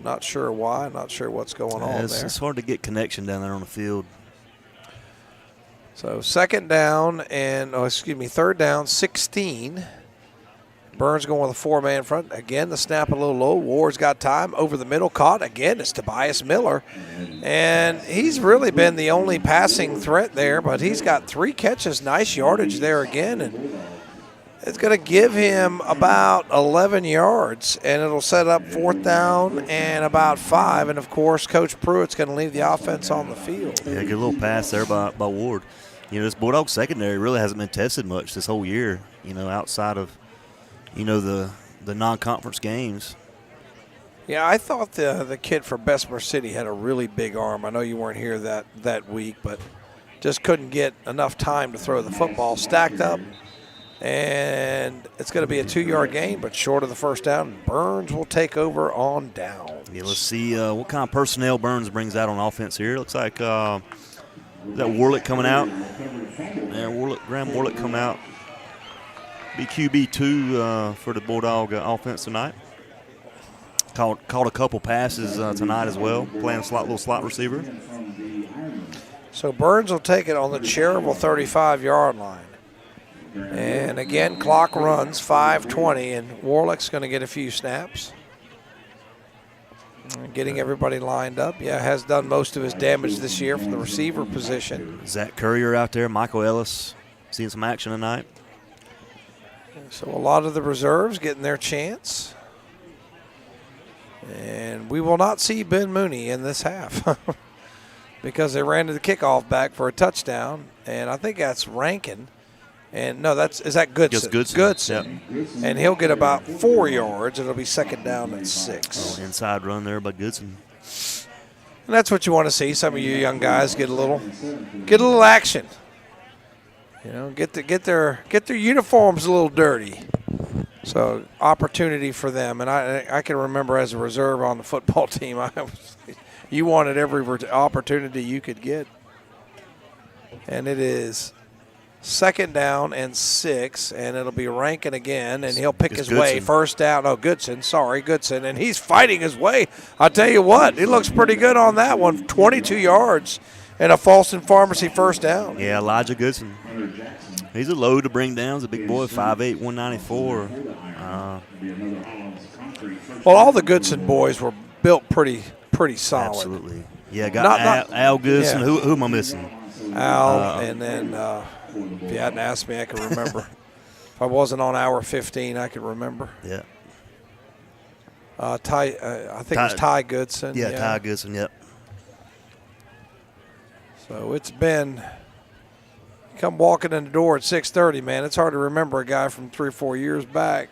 Not sure why. Not sure what's going on there. It's hard to get connection down there on the field. So third down, 16. Burns going with a 4-man front. Again, the snap a little low. Ward's got time. Over the middle, caught. Again, it's Tobias Miller. And he's really been the only passing threat there, but he's got 3 catches. Nice yardage there again. And it's going to give him about 11 yards, and it'll set up 4th down and about 5. And, of course, Coach Pruitt's going to leave the offense on the field. Yeah, good little pass there by Ward. This Bulldog secondary really hasn't been tested much this whole year, outside of the non-conference games. Yeah, I thought the kid for Bessemer City had a really big arm. I know you weren't here that week, but just couldn't get enough time to throw the football. Stacked up, and it's going to be a 2-yard gain, but short of the first down. Burns will take over on down. Yeah, let's see what kind of personnel Burns brings out on offense here. Looks like is that Warlick coming out? Yeah, Graham Warlick coming out. Be QB2 for the Bulldog offense tonight. Caught a couple passes tonight as well, playing little slot receiver. So Burns will take it on the Cherryville 35-yard line. And again, clock runs 5:20, and Warlick's going to get a few snaps. Getting everybody lined up. Yeah, has done most of his damage this year from the receiver position. Zach Courier out there, Michael Ellis, seeing some action tonight. So a lot of the reserves getting their chance. And we will not see Ben Mooney in this half because they ran to the kickoff back for a touchdown. And I think that's Rankin. And no, is that Goodson? Goodson. Yep. And he'll get about 4 yards. It'll be second down and 6. Inside run there by Goodson. And that's what you want to see. Some of you young guys get a little action. Get their uniforms a little dirty. So opportunity for them. And I can remember as a reserve on the football team, you wanted every opportunity you could get. And it is second down and 6, and it'll be Rankin again, and he'll pick his way. First down. Oh, Goodson. And he's fighting his way. I'll tell you what, he looks pretty good on that one. 22 yards and a Falston Pharmacy first down. Yeah, Elijah Goodson. He's a load to bring down. He's a big boy, 5'8", 194. Well, all the Goodson boys were built pretty solid. Absolutely. Yeah, got Al Goodson. Yeah. Who am I missing? Al, and then if you hadn't asked me, I could remember. If I wasn't on hour 15, I could remember. Yeah. I think it was Ty Goodson. Yeah, Ty Goodson, yep. So it's been come walking in the door at 6:30, man. It's hard to remember a guy from 3 or 4 years back.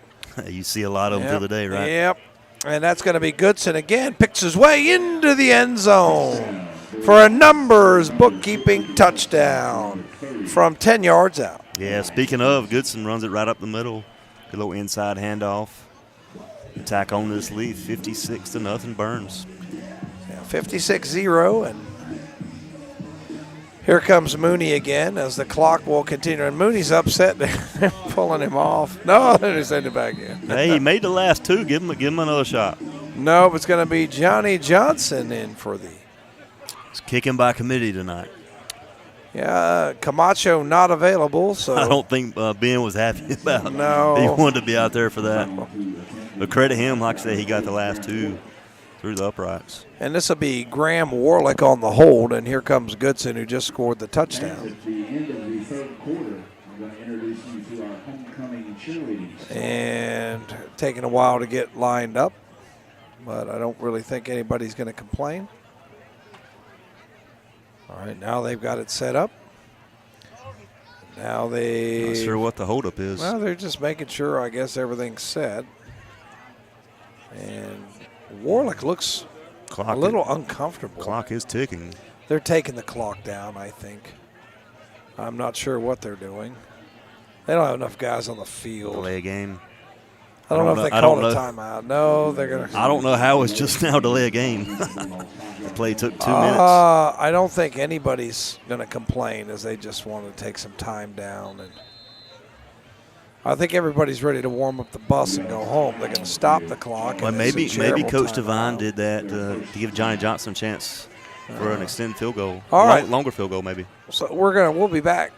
You see a lot of them through the day, right? Yep. And that's going to be Goodson again. Picks his way into the end zone for a numbers bookkeeping touchdown from 10 yards out. Yeah, speaking of, Goodson runs it right up the middle. Good little inside handoff. Attack on this lead, 56-0 Burns. Yeah, 56-0, and here comes Mooney again as the clock will continue. And Mooney's upset. They're pulling him off. No, they're sending it back in. Hey, he made the last 2. Give him another shot. No, it's going to be Johnny Johnson in for the. It's kicking by committee tonight. Yeah, Camacho not available. So I don't think Ben was happy about. No, he wanted to be out there for that. But credit him, like I said, he got the last 2. through the uprights. And this will be Graham Warlick on the hold, and here comes Goodson, who just scored the touchdown. At the end of the third quarter, I'm going to introduce you to our homecoming cheerleading. And taking a while to get lined up, but I don't really think anybody's going to complain. All right, now they've got it set up. Now they... Not sure what the holdup is. Well, they're just making sure, I guess, everything's set. And Warlick looks a little uncomfortable. Clock is ticking. They're taking the clock down, I think. I'm not sure what they're doing. They don't have enough guys on the field. Delay a game. I don't know if they called a timeout. No, they're going to. I don't know how it's just now delay a game. The play took 2 minutes. I don't think anybody's going to complain, as they just want to take some time down. And I think everybody's ready to warm up the bus and go home. They're going to stop the clock. Well, maybe Coach Devine did that to give Johnny Johnson a chance for an extended field goal. All right. Longer field goal, maybe. So we'll be back.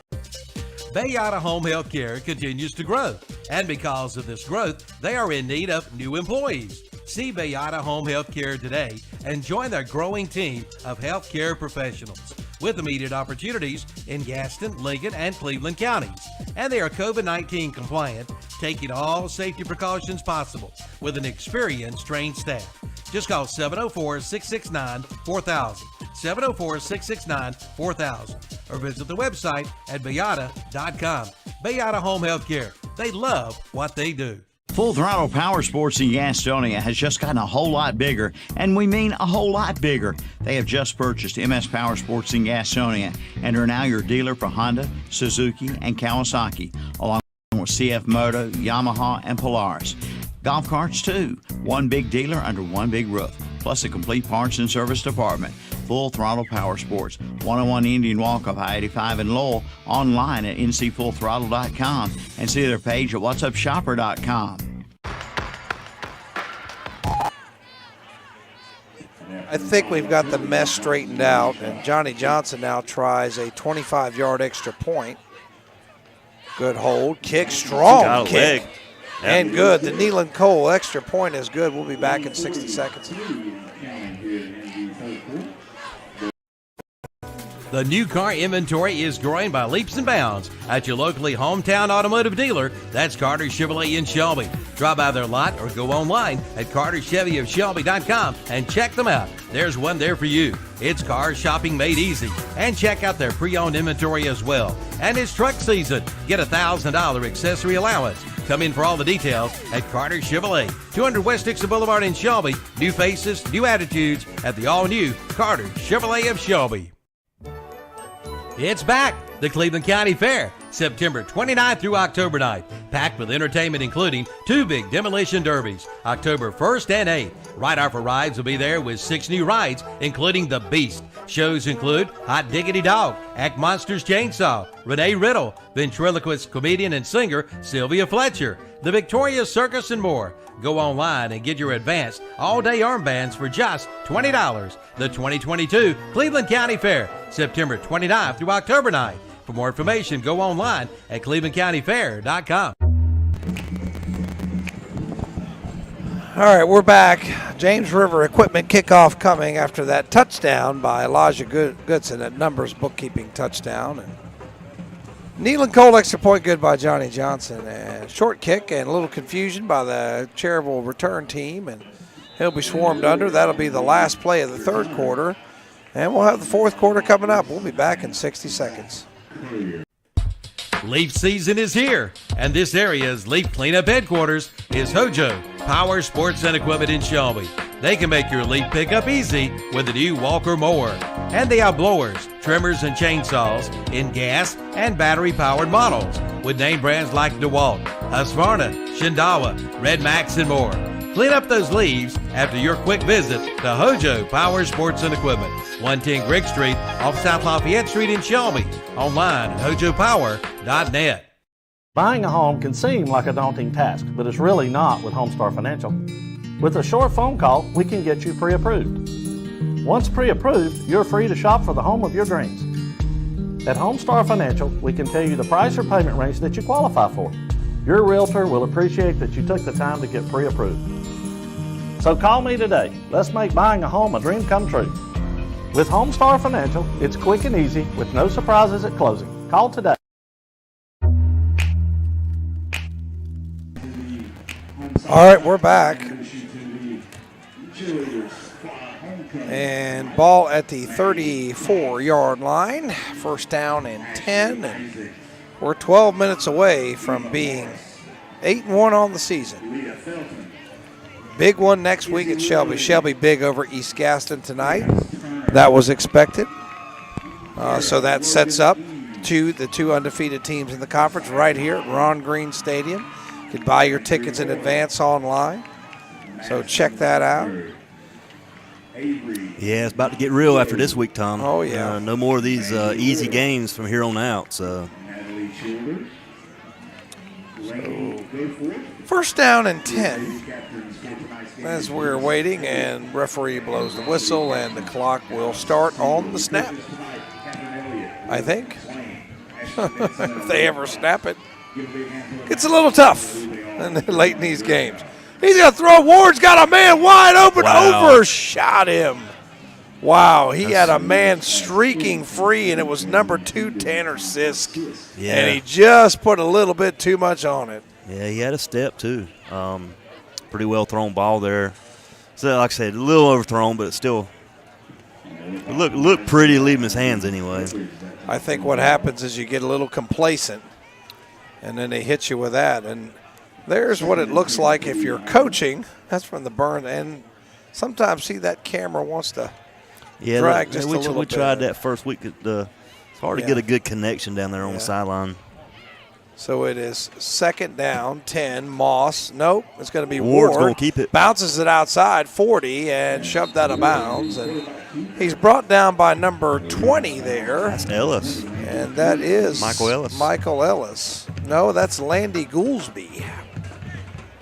Bayada Home Health Care continues to grow, and because of this growth, they are in need of new employees. See Bayada Home Health Care today and join their growing team of healthcare professionals with immediate opportunities in Gaston, Lincoln, and Cleveland counties. And they are COVID-19 compliant, taking all safety precautions possible with an experienced, trained staff. Just call 704-669-4000, 704-669-4000, or visit the website at bayada.com. Bayada Home Health Care. They love what they do. Full Throttle Power Sports in Gastonia has just gotten a whole lot bigger, and we mean a whole lot bigger. They have just purchased MS Power Sports in Gastonia and are now your dealer for Honda, Suzuki, and Kawasaki, along with CF Moto, Yamaha, and Polaris. Golf carts, too. One big dealer under one big roof, plus a complete parts and service department. Full Throttle Power Sports, 101 Indian Walk off I-85 in Lowell, online at ncfullthrottle.com, and see their page at whatsupshopper.com. I think we've got the mess straightened out, and Johnny Johnson now tries a 25-yard extra point. Good hold, kick, strong kick, and good. The Neelan Cole extra point is good. We'll be back in 60 seconds. The new car inventory is growing by leaps and bounds at your locally hometown automotive dealer. That's Carter Chevrolet in Shelby. Drop by their lot or go online at carterchevyofshelby.com and check them out. There's one there for you. It's car shopping made easy. And check out their pre-owned inventory as well. And it's truck season. Get a $1,000 accessory allowance. Come in for all the details at Carter Chevrolet, 200 West Dixon Boulevard in Shelby. New faces, new attitudes at the all-new Carter Chevrolet of Shelby. It's back, the Cleveland County Fair, September 29th through October 9th, packed with entertainment including 2 big demolition derbies, October 1st and 8th. Ride Our for Rides will be there with 6 new rides, including The Beast. Shows include Hot Diggity Dog, Act Monsters Chainsaw, Renee Riddle, ventriloquist comedian and singer Sylvia Fletcher, The Victoria Circus, and more. Go online and get your advanced all-day armbands for just $20. The 2022 Cleveland County Fair, September 29th through October 9th. For more information, go online at clevelandcountyfair.com. All right, we're back. James River equipment kickoff coming after that touchdown by Elijah Goodson, that numbers bookkeeping touchdown. And Neelan Cole extra point good by Johnny Johnson. And short kick and a little confusion by the Cherryville return team. And he'll be swarmed under. That'll be the last play of the third quarter. And we'll have the fourth quarter coming up. We'll be back in 60 seconds. Leaf season is here, and this area's leaf cleanup headquarters is Hojo Power Sports and Equipment in Shelby. They can make your leaf pickup easy with the new Walker mower. And they have blowers, trimmers, and chainsaws in gas and battery-powered models with name brands like DeWalt, Husqvarna, Shindawa, Red Max, and more. Clean up those leaves after your quick visit to Hojo Power Sports and Equipment, 110 Grigg Street off South Lafayette Street in Shelby. Online at hojopower.net. Buying a home can seem like a daunting task, but it's really not with Homestar Financial. With a short phone call, we can get you pre-approved. Once pre-approved, you're free to shop for the home of your dreams. At Homestar Financial, we can tell you the price or payment range that you qualify for. Your realtor will appreciate that you took the time to get pre-approved. So call me today. Let's make buying a home a dream come true. With Homestar Financial, it's quick and easy with no surprises at closing. Call today. All right, we're back. And ball at the 34-yard line. First down and 10. And we're 12 minutes away from being 8-1 on the season. Big one next week at Shelby. Shelby big over East Gaston tonight. That was expected. So that sets up the two undefeated teams in the conference right here at Ron Green Stadium. You can buy your tickets in advance online. So check that out. Yeah, it's about to get real after this week, Tom. Oh, yeah. No more of these easy games from here on out. So first down and 10 as we're waiting, and referee blows the whistle, and the clock will start on the snap, I think. If they ever snap it. It's a little tough late in these games. He's going to throw. Ward's got a man wide open. Wow. Overshot him. Wow, he had a man streaking free, and it was number 2, Tanner Sisk. Yeah. And he just put a little bit too much on it. yeah, he had a step too. Pretty well thrown ball there. So like I said, a little overthrown, but it still looked pretty leaving his hands anyway. I think what happens is you get a little complacent, and then they hit you with that. And there's what it looks like if you're coaching. That's from the burn. And sometimes, see, that camera wants to drag just a little bit. We tried that first week. It's hard to get a good connection down there on the sideline. So it is second down, 10. Moss. Nope, it's going to be Ward's Ward. going to keep it. Bounces it outside 40 and shoved out of bounds. And he's brought down by number 20 there. That's Ellis. And that is Michael Ellis. No, that's Landy Goolsby.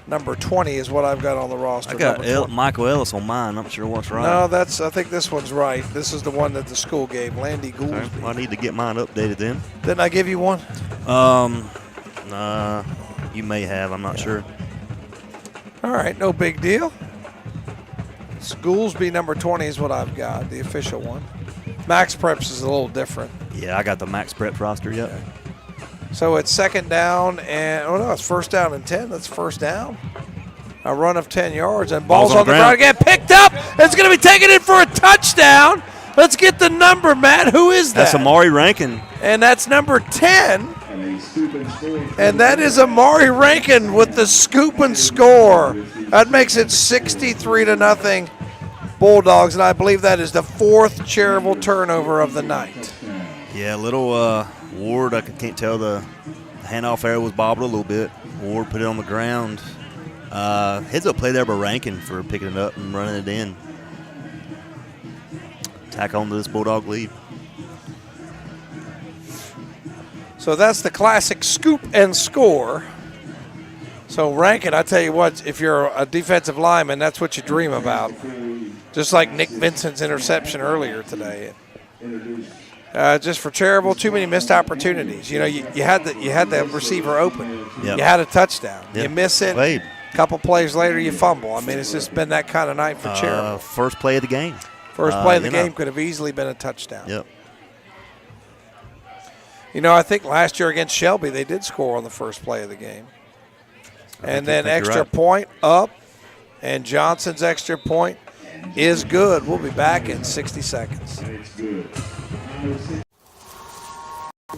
Number 20 is what I've got on the roster. I got Michael Ellis on mine. I'm not sure what's right. No, I think this one's right. This is the one that the school gave, Landy Goolsby. Okay. I need to get mine updated then. Didn't I give you one? You may have. I'm not sure. All right, no big deal. Goolsby number 20 is what I've got, the official one. Max Preps is a little different. Yeah, I got the Max Prep roster, yep. Okay. So it's second down and, it's first down and 10. That's first down. A run of 10 yards and ball's on the ground again. Picked up. It's going to be taken in for a touchdown. Let's get the number, Matt. Who is that? That's Amari Rankin. And that's number 10. And that is Amari Rankin with the scoop and score. That makes it 63-0 Bulldogs, and I believe that is the 4th Cherryville turnover of the night. Yeah, little Ward, I can't tell, the handoff area was bobbled a little bit. Ward put it on the ground. Heads up play there by Rankin for picking it up and running it in. Tack on to this Bulldog lead. So that's the classic scoop and score. So Rankin, I tell you what, if you're a defensive lineman, that's what you dream about. Just like Nick Vincent's interception earlier today. Just for Cherryville, too many missed opportunities. You had the receiver open. Yep. You had a touchdown. Yep. You miss it. Played. A couple plays later, you fumble. I mean, it's just been that kind of night for Cherryville. First play of the game. First play of the game could have easily been a touchdown. Yep. I think last year against Shelby, they did score on the first play of the game. And then extra point up, and Johnson's extra point is good. We'll be back in 60 seconds.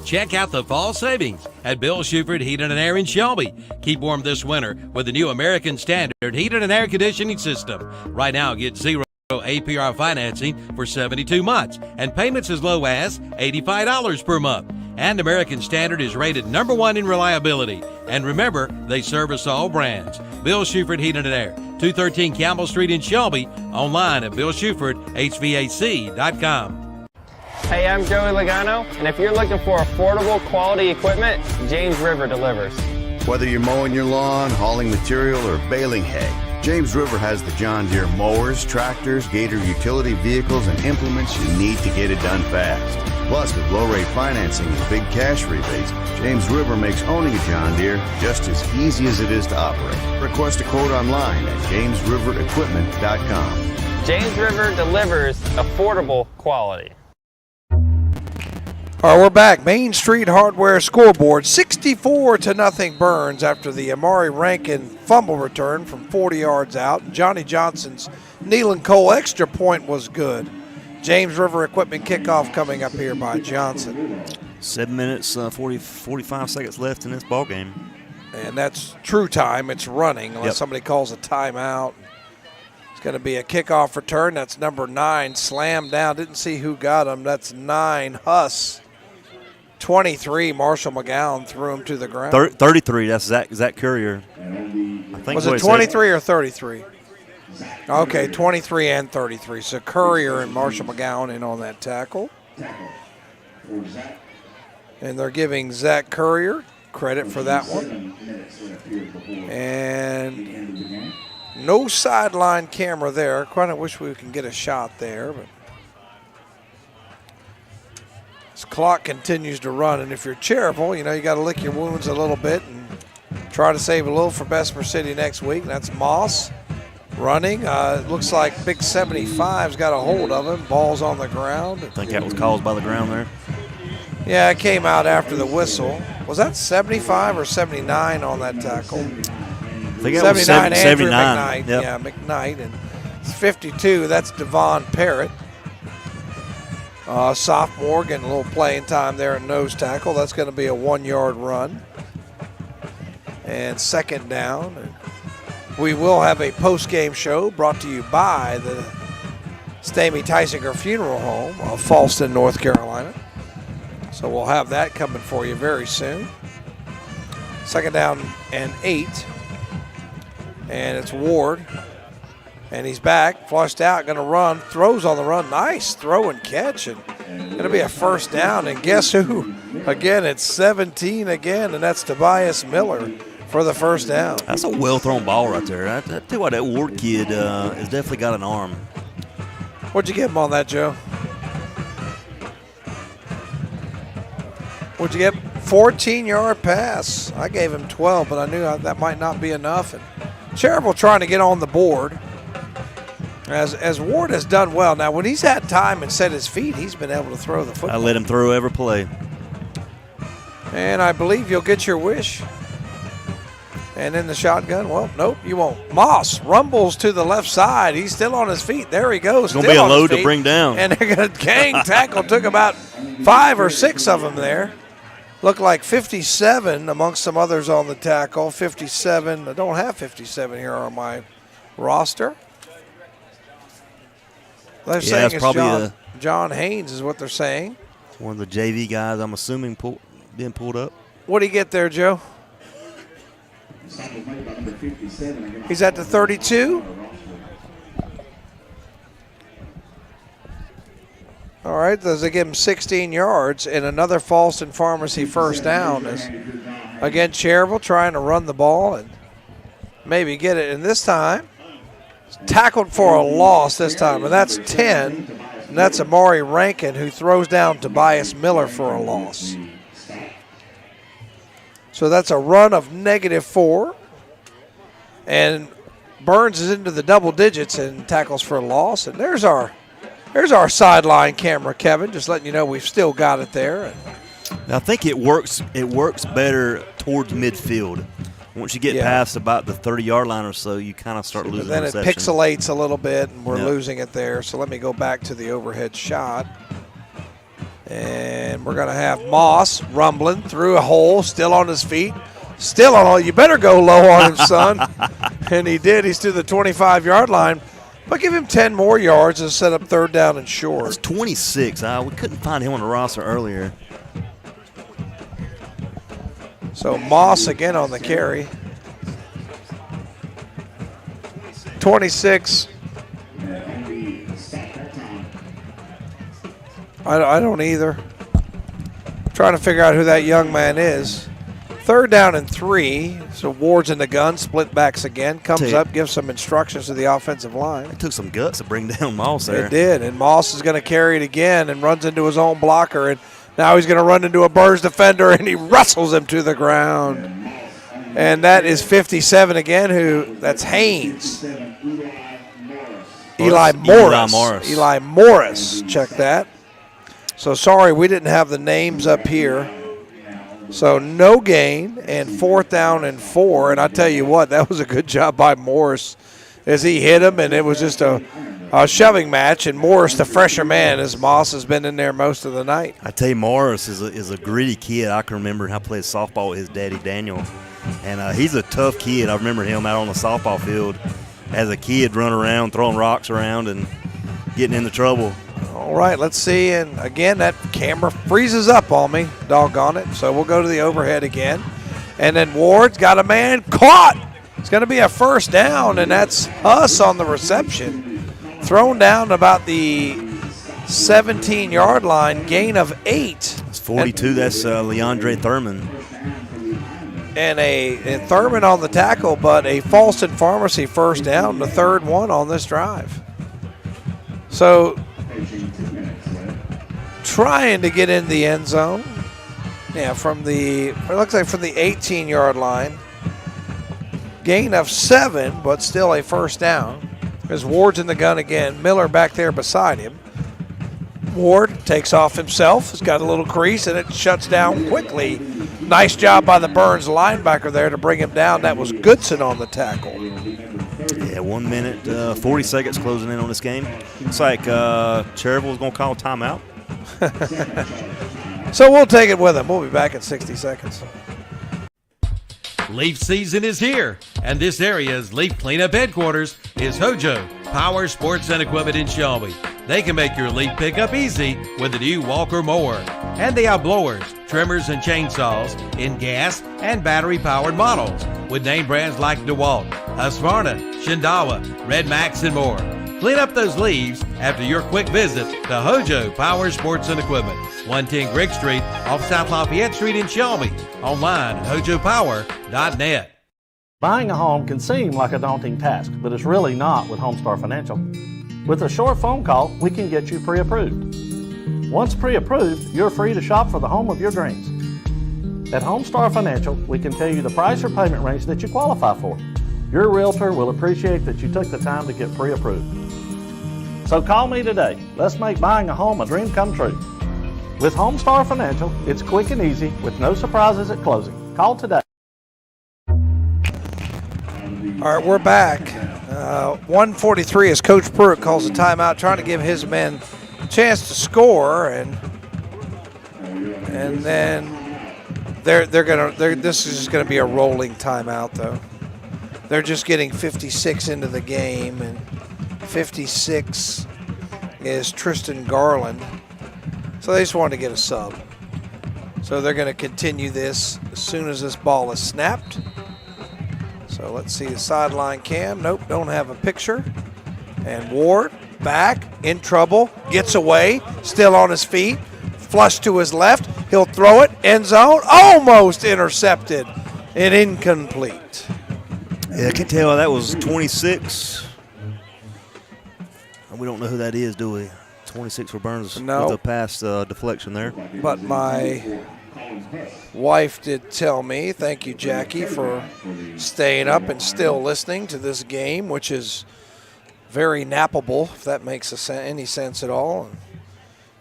Check out the fall savings at Bill Shuford Heating and Air in Shelby. Keep warm this winter with the new American Standard heating and air conditioning system. Right now, get 0 APR financing for 72 months and payments as low as $85 per month. And American Standard is rated #1 in reliability. And remember, they service all brands. Bill Shuford Heating and Air, 213 Campbell Street in Shelby. Online at BillShufordHVAC.com. Hey, I'm Joey Logano, and if you're looking for affordable quality equipment, James River delivers. Whether you're mowing your lawn, hauling material, or baling hay, James River has the John Deere mowers, tractors, Gator utility vehicles, and implements you need to get it done fast. Plus, with low-rate financing and big cash rebates, James River makes owning a John Deere just as easy as it is to operate. Request a quote online at jamesriverequipment.com. James River delivers affordable quality. All right, we're back. Main Street Hardware scoreboard, 64-0 Burns after the Amari Rankin fumble return from 40 yards out. Johnny Johnson's Nealon Cole extra point was good. James River Equipment kickoff coming up here by Johnson. 7 minutes, 45 seconds left in this ball game. And that's true time. It's running unless Yep. somebody calls a timeout. It's going to be a kickoff return. That's number 9, slammed down. Didn't see who got him. That's 9, Huss. 23, Marshall McGowan threw him to the ground. 33, that's Zach Courier. I think Was it 23 or 33? Okay, 23 and 33. So Courier and Marshall McGowan in on that tackle. And they're giving Zach Courier credit for that one. And no sideline camera there. Kind of wish we can get a shot there, but this clock continues to run. And if you're Cherryville, you know, you got to lick your wounds a little bit and try to save a little for Bessemer City next week. And that's Moss running. It looks like Big 75's got a hold of him. Ball's on the ground. I think that was caused by the ground there. Yeah, it came out after the whistle. Was that 75 or 79 on that tackle? I think that was 79, Andrew 79. McKnight. Yep. Yeah, McKnight. And it's 52. That's Devon Parrott. Sophomore getting a little playing time there at nose tackle. That's going to be a 1-yard run. And second down. And we will have a post-game show brought to you by the Stamey Tysinger Funeral Home of Falston, North Carolina. So we'll have that coming for you very soon. Second down and 8. And it's Ward. And he's back, flushed out, going to run, throws on the run. Nice throw and catch. And going to be a first down. And guess who? Again, it's 17 again, and that's Tobias Miller for the first down. That's a well-thrown ball right there. I tell you what, that Ward kid has definitely got an arm. What'd you give him on that, Joe? What'd you get? 14-yard pass. I gave him 12, but I knew that might not be enough. And Cherryville trying to get on the board. As Ward has done well. Now, when he's had time and set his feet, he's been able to throw the football. I let him throw every play. And I believe you'll get your wish. And in the shotgun, well, nope, you won't. Moss rumbles to the left side. He's still on his feet. There he goes. It's going to be a load to bring down. And they're going to gang tackle. Took about 5 or 6 of them there. Looked like 57 amongst some others on the tackle. 57. I don't have 57 here on my roster. They're saying it's probably John Haynes is what they're saying. One of the JV guys, I'm assuming, being pulled up. What do you get there, Joe? He's at the 32. All right, does they give him 16 yards and another Falston Pharmacy first down? As, again, Cherryville trying to run the ball and maybe get it. And this time, tackled for a loss this time. And that's 10. And that's Amari Rankin who throws down Tobias Miller for a loss. So that's a run of -4. And Burns is into the double digits and tackles for a loss. And there's our sideline camera, Kevin. Just letting you know we've still got it there. I think it works better towards midfield. Once you get past about the 30-yard line or so, you kind of start losing then reception. It pixelates a little bit, and we're losing it there. So let me go back to the overhead shot. And we're going to have Moss rumbling through a hole, still on his feet. Still on all. You better go low on him, son. And he did. He's to the 25-yard line. But give him 10 more yards and set up third down and short. That's 26. We couldn't find him on the roster earlier. So Moss again on the carry. 26. I don't either. Trying to figure out who that young man is. 3rd down and 3. So Ward's in the gun, split backs again, comes up, gives some instructions to the offensive line. It took some guts to bring down Moss there. It did, and Moss is going to carry it again and runs into his own blocker, and now he's going to run into a Burns defender, and he wrestles him to the ground. And that is 57 again, that's Haynes. Eli Morris, check that. So sorry, we didn't have the names up here. So no gain and 4th down and 4. And I tell you what, that was a good job by Morris as he hit him, and it was just a shoving match. And Morris, the fresher man, as Moss has been in there most of the night. I tell you, Morris is a gritty kid. I can remember how he played softball with his daddy, Daniel. And he's a tough kid. I remember him out on the softball field as a kid, running around, throwing rocks around and getting into trouble. All right, let's see. And again, that camera freezes up on me, doggone it. So we'll go to the overhead again. And then Ward's got a man caught. It's going to be a 1st down, and that's Huss on the reception. Thrown down about the 17-yard line, gain of 8. It's 42. That's Leandre Thurman. And Thurman on the tackle, but a Falston Pharmacy 1st down, the 3rd one on this drive. So trying to get in the end zone. Yeah, it looks like from the 18-yard line. Gain of 7, but still a 1st down. As Ward's in the gun again. Miller back there beside him. Ward takes off himself. He's got a little crease, and it shuts down quickly. Nice job by the Burns linebacker there to bring him down. That was Goodson on the tackle. Yeah, 1 minute, 40 seconds closing in on this game. Looks like Cherryville is going to call a timeout. So we'll take it with him. We'll be back in 60 seconds. Leaf season is here, and this area's leaf cleanup headquarters is Hojo Power Sports and Equipment in Shelby. They can make your leaf pickup easy with the new Walker mower. And they have blowers, trimmers, and chainsaws in gas and battery-powered models with name brands like DeWalt, Husqvarna, Shindawa, Red Max, and more. Clean up those leaves after your quick visit to Hojo Power Sports and Equipment, 110 Grigg Street off South Lafayette Street in Shelby. Online at hojopower.net. Buying a home can seem like a daunting task, but it's really not with Homestar Financial. With a short phone call, we can get you pre-approved. Once pre-approved, you're free to shop for the home of your dreams. At Homestar Financial, we can tell you the price or payment range that you qualify for. Your realtor will appreciate that you took the time to get pre-approved. So call me today. Let's make buying a home a dream come true. With Homestar Financial, it's quick and easy with no surprises at closing. Call today. All right, we're back. 1:43 as Coach Pruitt calls a timeout, trying to give his men a chance to score, and then this is just gonna be a rolling timeout though. They're just getting 56 into the game, and 56 is Tristan Garland. So they just wanted to get a sub. So they're going to continue this as soon as this ball is snapped. So let's see the sideline cam. Nope, don't have a picture. And Ward back, in trouble, gets away, still on his feet, flush to his left. He'll throw it, end zone, almost intercepted and incomplete. Yeah, I can tell that was 26. We don't know who that is, do we? 26 for Burns no. With a pass deflection there. But my wife did tell me, thank you, Jackie, for staying up and still listening to this game, which is very nappable, if that makes any sense at all. And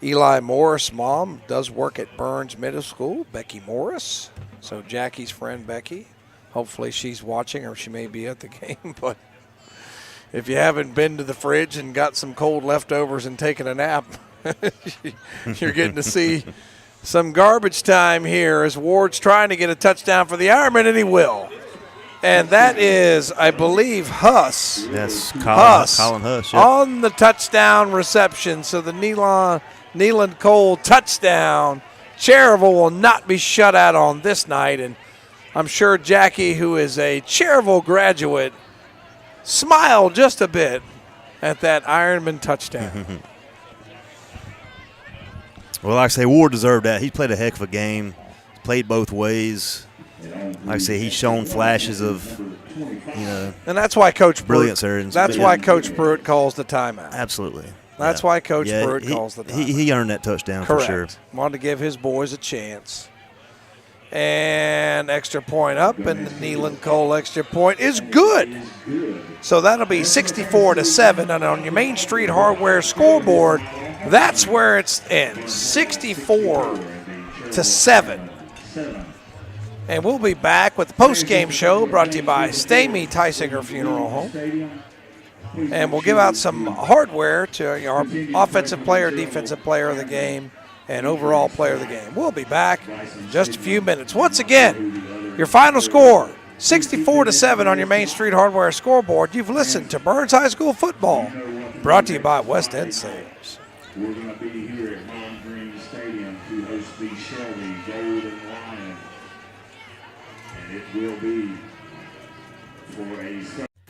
Eli Morris' mom does work at Burns Middle School, Becky Morris. So Jackie's friend, Becky. Hopefully she's watching, or she may be at the game. But if you haven't been to the fridge and got some cold leftovers and taken a nap, you're getting to see some garbage time here as Ward's trying to get a touchdown for the Ironmen, and he will. And that is, I believe, Huss. Yes, Colin Huss. Yep. On the touchdown reception. So the Neeland Cole touchdown. Cherryville will not be shut out on this night. And I'm sure Jackie, who is a Cherryville graduate, smiled just a bit at that Ironman touchdown. Well, like I say, Ward deserved that. He played a heck of a game. Played both ways. like I say, he's shown flashes of, and that's why Coach brilliance Pruitt, there. That's why Coach Pruitt calls the timeout. Absolutely. That's why Coach Pruitt calls the timeout. He earned that touchdown. Correct. For sure. Wanted to give his boys a chance. And extra point up, and the Neyland Cole extra point is good. So that'll be 64-7. And on your Main Street Hardware scoreboard, that's where it ends, 64-7. And we'll be back with the post-game show brought to you by Stamey Tysinger Funeral Home. And we'll give out some hardware to our offensive player, defensive player of the game, and overall player of the game. We'll be back in just a few minutes. Once again, your final score, 64-7 on your Main Street Hardware scoreboard. You've listened to Burns High School football, brought to you by West End Sales. We're going to be here at Ron Green Stadium to host the Shelby Golden Lion. And it will be for a...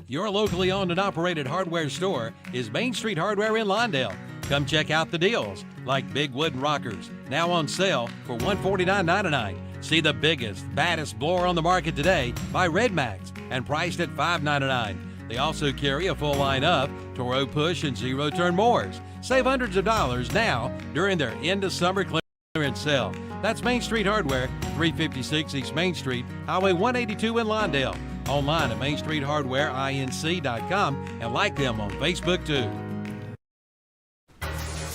Your locally owned and operated hardware store is Main Street Hardware in Lawndale. Come check out the deals, like big wooden rockers, now on sale for $149.99. See the biggest, baddest blower on the market today by Red Max and priced at $5.99. They also carry a full line of Toro push and zero turn mowers. Save hundreds of dollars now during their end of summer clearance sale. That's Main Street Hardware, 356 East Main Street, Highway 182 in Lawndale. Online at mainstreethardwareinc.com and like them on Facebook too.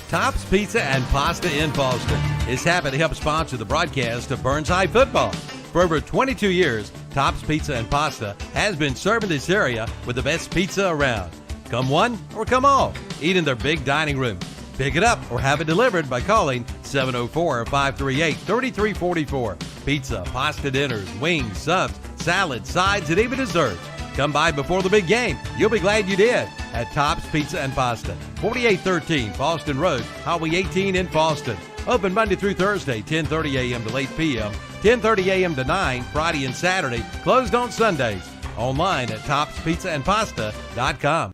Tops Pizza and Pasta in Boston is happy to help sponsor the broadcast of Burns High football. For over 22 years, Tops Pizza and Pasta has been serving this area with the best pizza around. Come one or come all, eat in their big dining room. Pick it up or have it delivered by calling 704-538-3344. Pizza, pasta dinners, wings, subs, salads, sides, and even desserts. Come by before the big game. You'll be glad you did at Tops Pizza and Pasta, 4813 Boston Road, Highway 18 in Boston. Open Monday through Thursday, 10:30 a.m. to 8 p.m., 10:30 a.m. to 9, Friday and Saturday. Closed on Sundays. Online at topspizzaandpasta.com.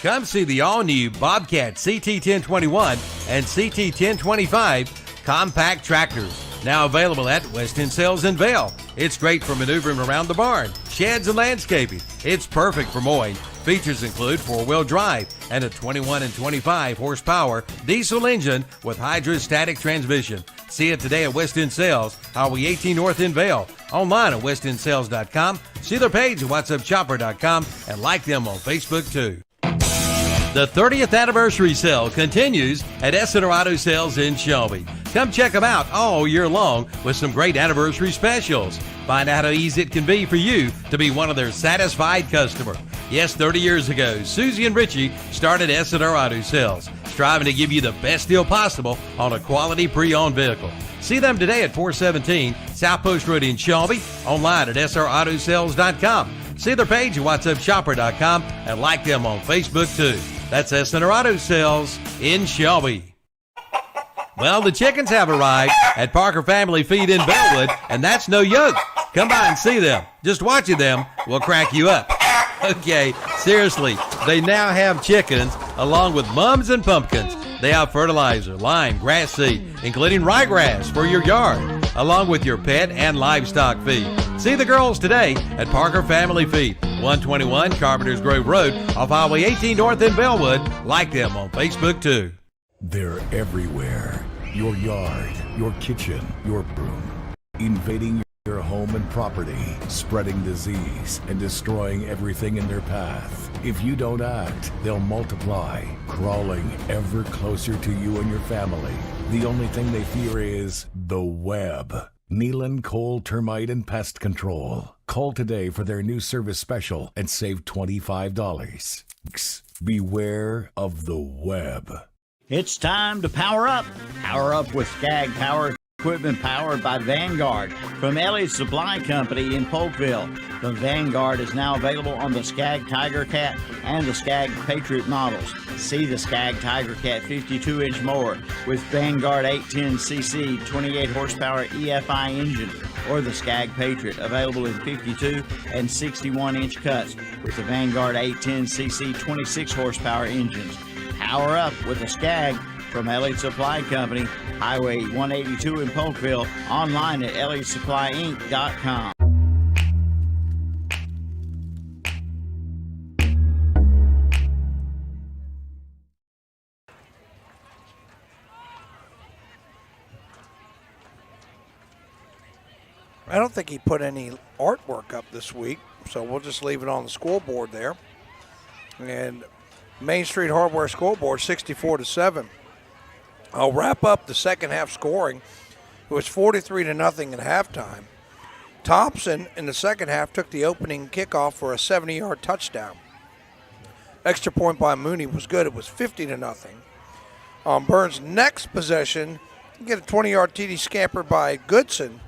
Come see the all-new Bobcat CT1021 and CT1025 compact tractors. Now available at West End Sales in Vail. It's great for maneuvering around the barn, sheds, and landscaping. It's perfect for mowing. Features include four-wheel drive and a 21 and 25 horsepower diesel engine with hydrostatic transmission. See it today at West End Sales, Highway 18 North in Vail. Online at westendsales.com. See their page at whatsupchopper.com and like them on Facebook too. The 30th anniversary sale continues at Essener Auto Sales in Shelby. Come check them out all year long with some great anniversary specials. Find out how easy it can be for you to be one of their satisfied customers. Yes, 30 years ago, Susie and Richie started Essener Auto Sales, striving to give you the best deal possible on a quality pre-owned vehicle. See them today at 417 South Post Road in Shelby, online at srautosales.com. See their page at whatsupshopper.com and like them on Facebook too. That's Essener Auto Sales in Shelby. Well, the chickens have arrived at Parker Family Feed in Bellwood, and that's no yoke. Come by and see them. Just watching them will crack you up. Okay, seriously, they now have chickens along with mums and pumpkins. They have fertilizer, lime, grass seed, including ryegrass for your yard, along with your pet and livestock feed. See the girls today at Parker Family Feed, 121 Carpenters Grove Road off Highway 18 North in Bellwood. Like them on Facebook too. They're everywhere. Your yard, your kitchen, your room. Invading your home and property, spreading disease and destroying everything in their path. If you don't act, they'll multiply, crawling ever closer to you and your family. The only thing they fear is the web. Neyland Cole Termite and Pest Control. Call today for their new service special and save $25. Beware of the web. It's time to power up. Power up with Skag Power Equipment powered by Vanguard from Ellie's Supply Company in Polkville. The Vanguard is now available on the Skag Tiger Cat and the Skag Patriot models. See the Skag Tiger Cat 52-inch mower with Vanguard 810cc 28 horsepower EFI engine, or the Skag Patriot available in 52 and 61-inch cuts with the Vanguard 810cc 26 horsepower engines. Power up with the Skag from Ellie's Supply Company, Highway 182 in Polkville, online at elliotsupplyinc.com. I don't think he put any artwork up this week, so we'll just leave it on the scoreboard there. And Main Street Hardware scoreboard, 64-7. I'll wrap up the second half scoring. It was 43-0 at halftime. Thompson in the second half took the opening kickoff for a 70-yard touchdown. Extra point by Mooney was good. It was 50-0. On Burns' next possession, you get a 20-yard TD scamper by Goodson.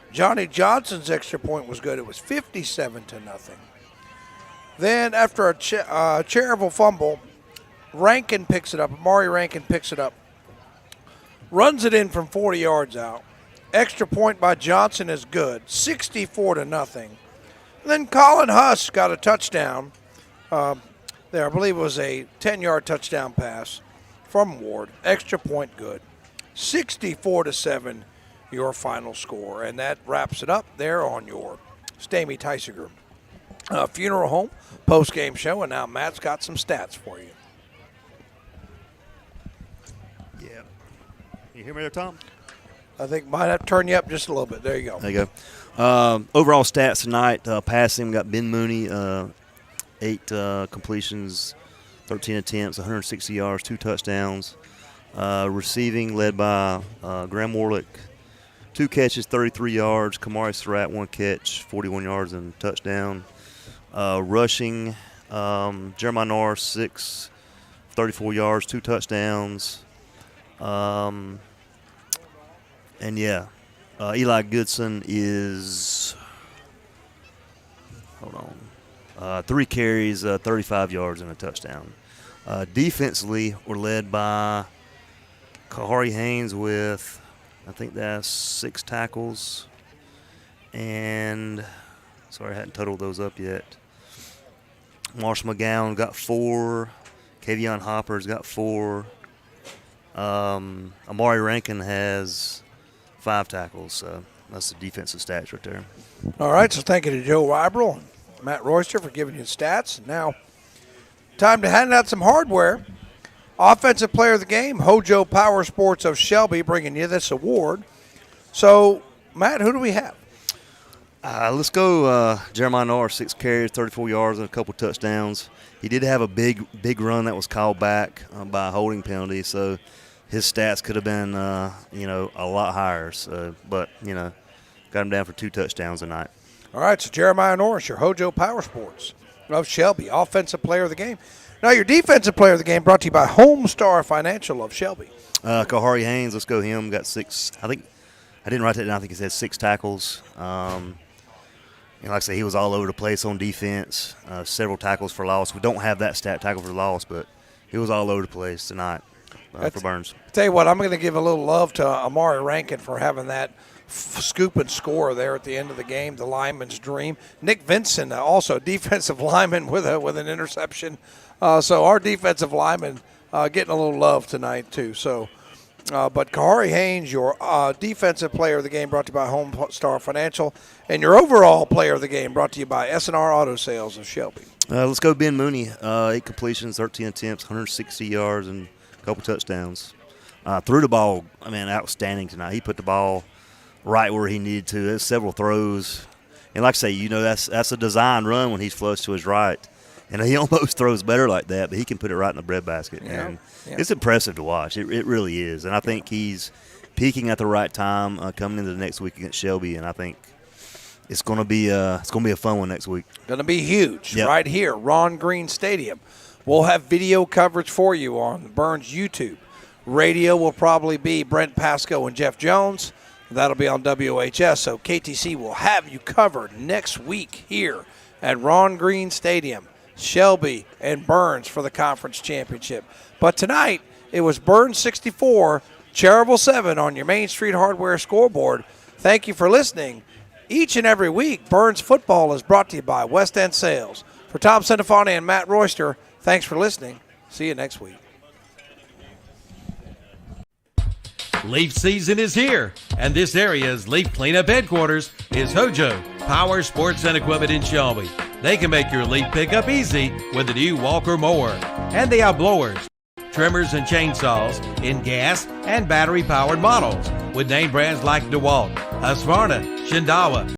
Johnny Johnson's extra point was good. It was 57-0. Then after a Cherryville fumble, Rankin picks it up. Amari Rankin picks it up. Runs it in from 40 yards out. Extra point by Johnson is good, 64-0. Then Colin Huss got a touchdown there. I believe it was a 10-yard touchdown pass from Ward. Extra point good, 64-7. Your final score, and that wraps it up there on your Stamey Tysiger Funeral Home post-game show. And now Matt's got some stats for you. Yeah. You hear me there, Tom? I think might have to turn you up just a little bit. There you go. There you go. Overall stats tonight, passing, got Ben Mooney, 8 completions, 13 attempts, 160 yards, 2 touchdowns. Receiving led by Graham Warlick, 2 catches, 33 yards. Kamari Surratt, 1 catch, 41 yards and touchdown. Rushing, Jeremiah Norris, 6, 34 yards, 2 touchdowns. And Eli Goodson is, 3 carries, 35 yards and a touchdown. Defensively, we're led by Kahari Haynes with, I think that's 6 tackles. And, sorry, I hadn't totaled those up yet. Marshall McGowan got 4. Kavion Hopper's got 4. Amari Rankin has 5 tackles. So that's the defensive stats right there. All right, so thank you to Joe Ribrel and Matt Royster for giving you the stats. Now, time to hand out some hardware. Offensive Player of the Game, Hojo Power Sports of Shelby, bringing you this award. So, Matt, who do we have? Let's go Jeremiah Norris, 6 carries, 34 yards, and a couple touchdowns. He did have a big run that was called back by a holding penalty, so his stats could have been, a lot higher. So, but, got him down for 2 touchdowns tonight. All right, so Jeremiah Norris, your Hojo Power Sports of Shelby, Offensive Player of the Game. Now, your Defensive Player of the Game brought to you by Homestar Financial of Shelby. Kahari Haynes, let's go him. Got 6. I think I didn't write that down. I think he said 6 tackles. Like I said, he was all over the place on defense. Several tackles for loss. We don't have that stat, tackle for loss, but he was all over the place tonight for Burns. I tell you what, I'm going to give a little love to Amari Rankin for having that scoop and score there at the end of the game, the lineman's dream. Nick Vinson, also defensive lineman with an interception. So our defensive lineman getting a little love tonight too. So, but Kahari Haynes, your Defensive Player of the Game, brought to you by Homestar Financial, and your overall Player of the Game brought to you by S&R Auto Sales of Shelby. Let's go Ben Mooney, 8 completions, 13 attempts, 160 yards, and a couple touchdowns. Threw the ball, outstanding tonight. He put the ball right where he needed to. There's several throws. And like I say, that's a design run when he's flushed to his right. And he almost throws better like that, but he can put it right in the breadbasket. Yeah. And it's impressive to watch. It really is. And I think he's peaking at the right time coming into the next week against Shelby. And I think it's going to be a fun one next week. Going to be huge right here, Ron Green Stadium. We'll have video coverage for you on Burns YouTube. Radio will probably be Brent Pasco and Jeff Jones. That'll be on WHS. So KTC will have you covered next week here at Ron Green Stadium. Shelby and Burns for the conference championship. But tonight, it was Burns 64, Cherryville 7 on your Main Street Hardware scoreboard. Thank you for listening. Each and every week, Burns football is brought to you by West End Sales. For Tom Centofanti and Matt Royster, thanks for listening. See you next week. Leaf season is here, and this area's leaf cleanup headquarters is Hojo Power Sports and Equipment in Shelby. They can make your leaf pickup easy with the new Walker mower. And they have blowers, trimmers, and chainsaws in gas and battery-powered models with name brands like DeWalt, Husqvarna, Shindawa,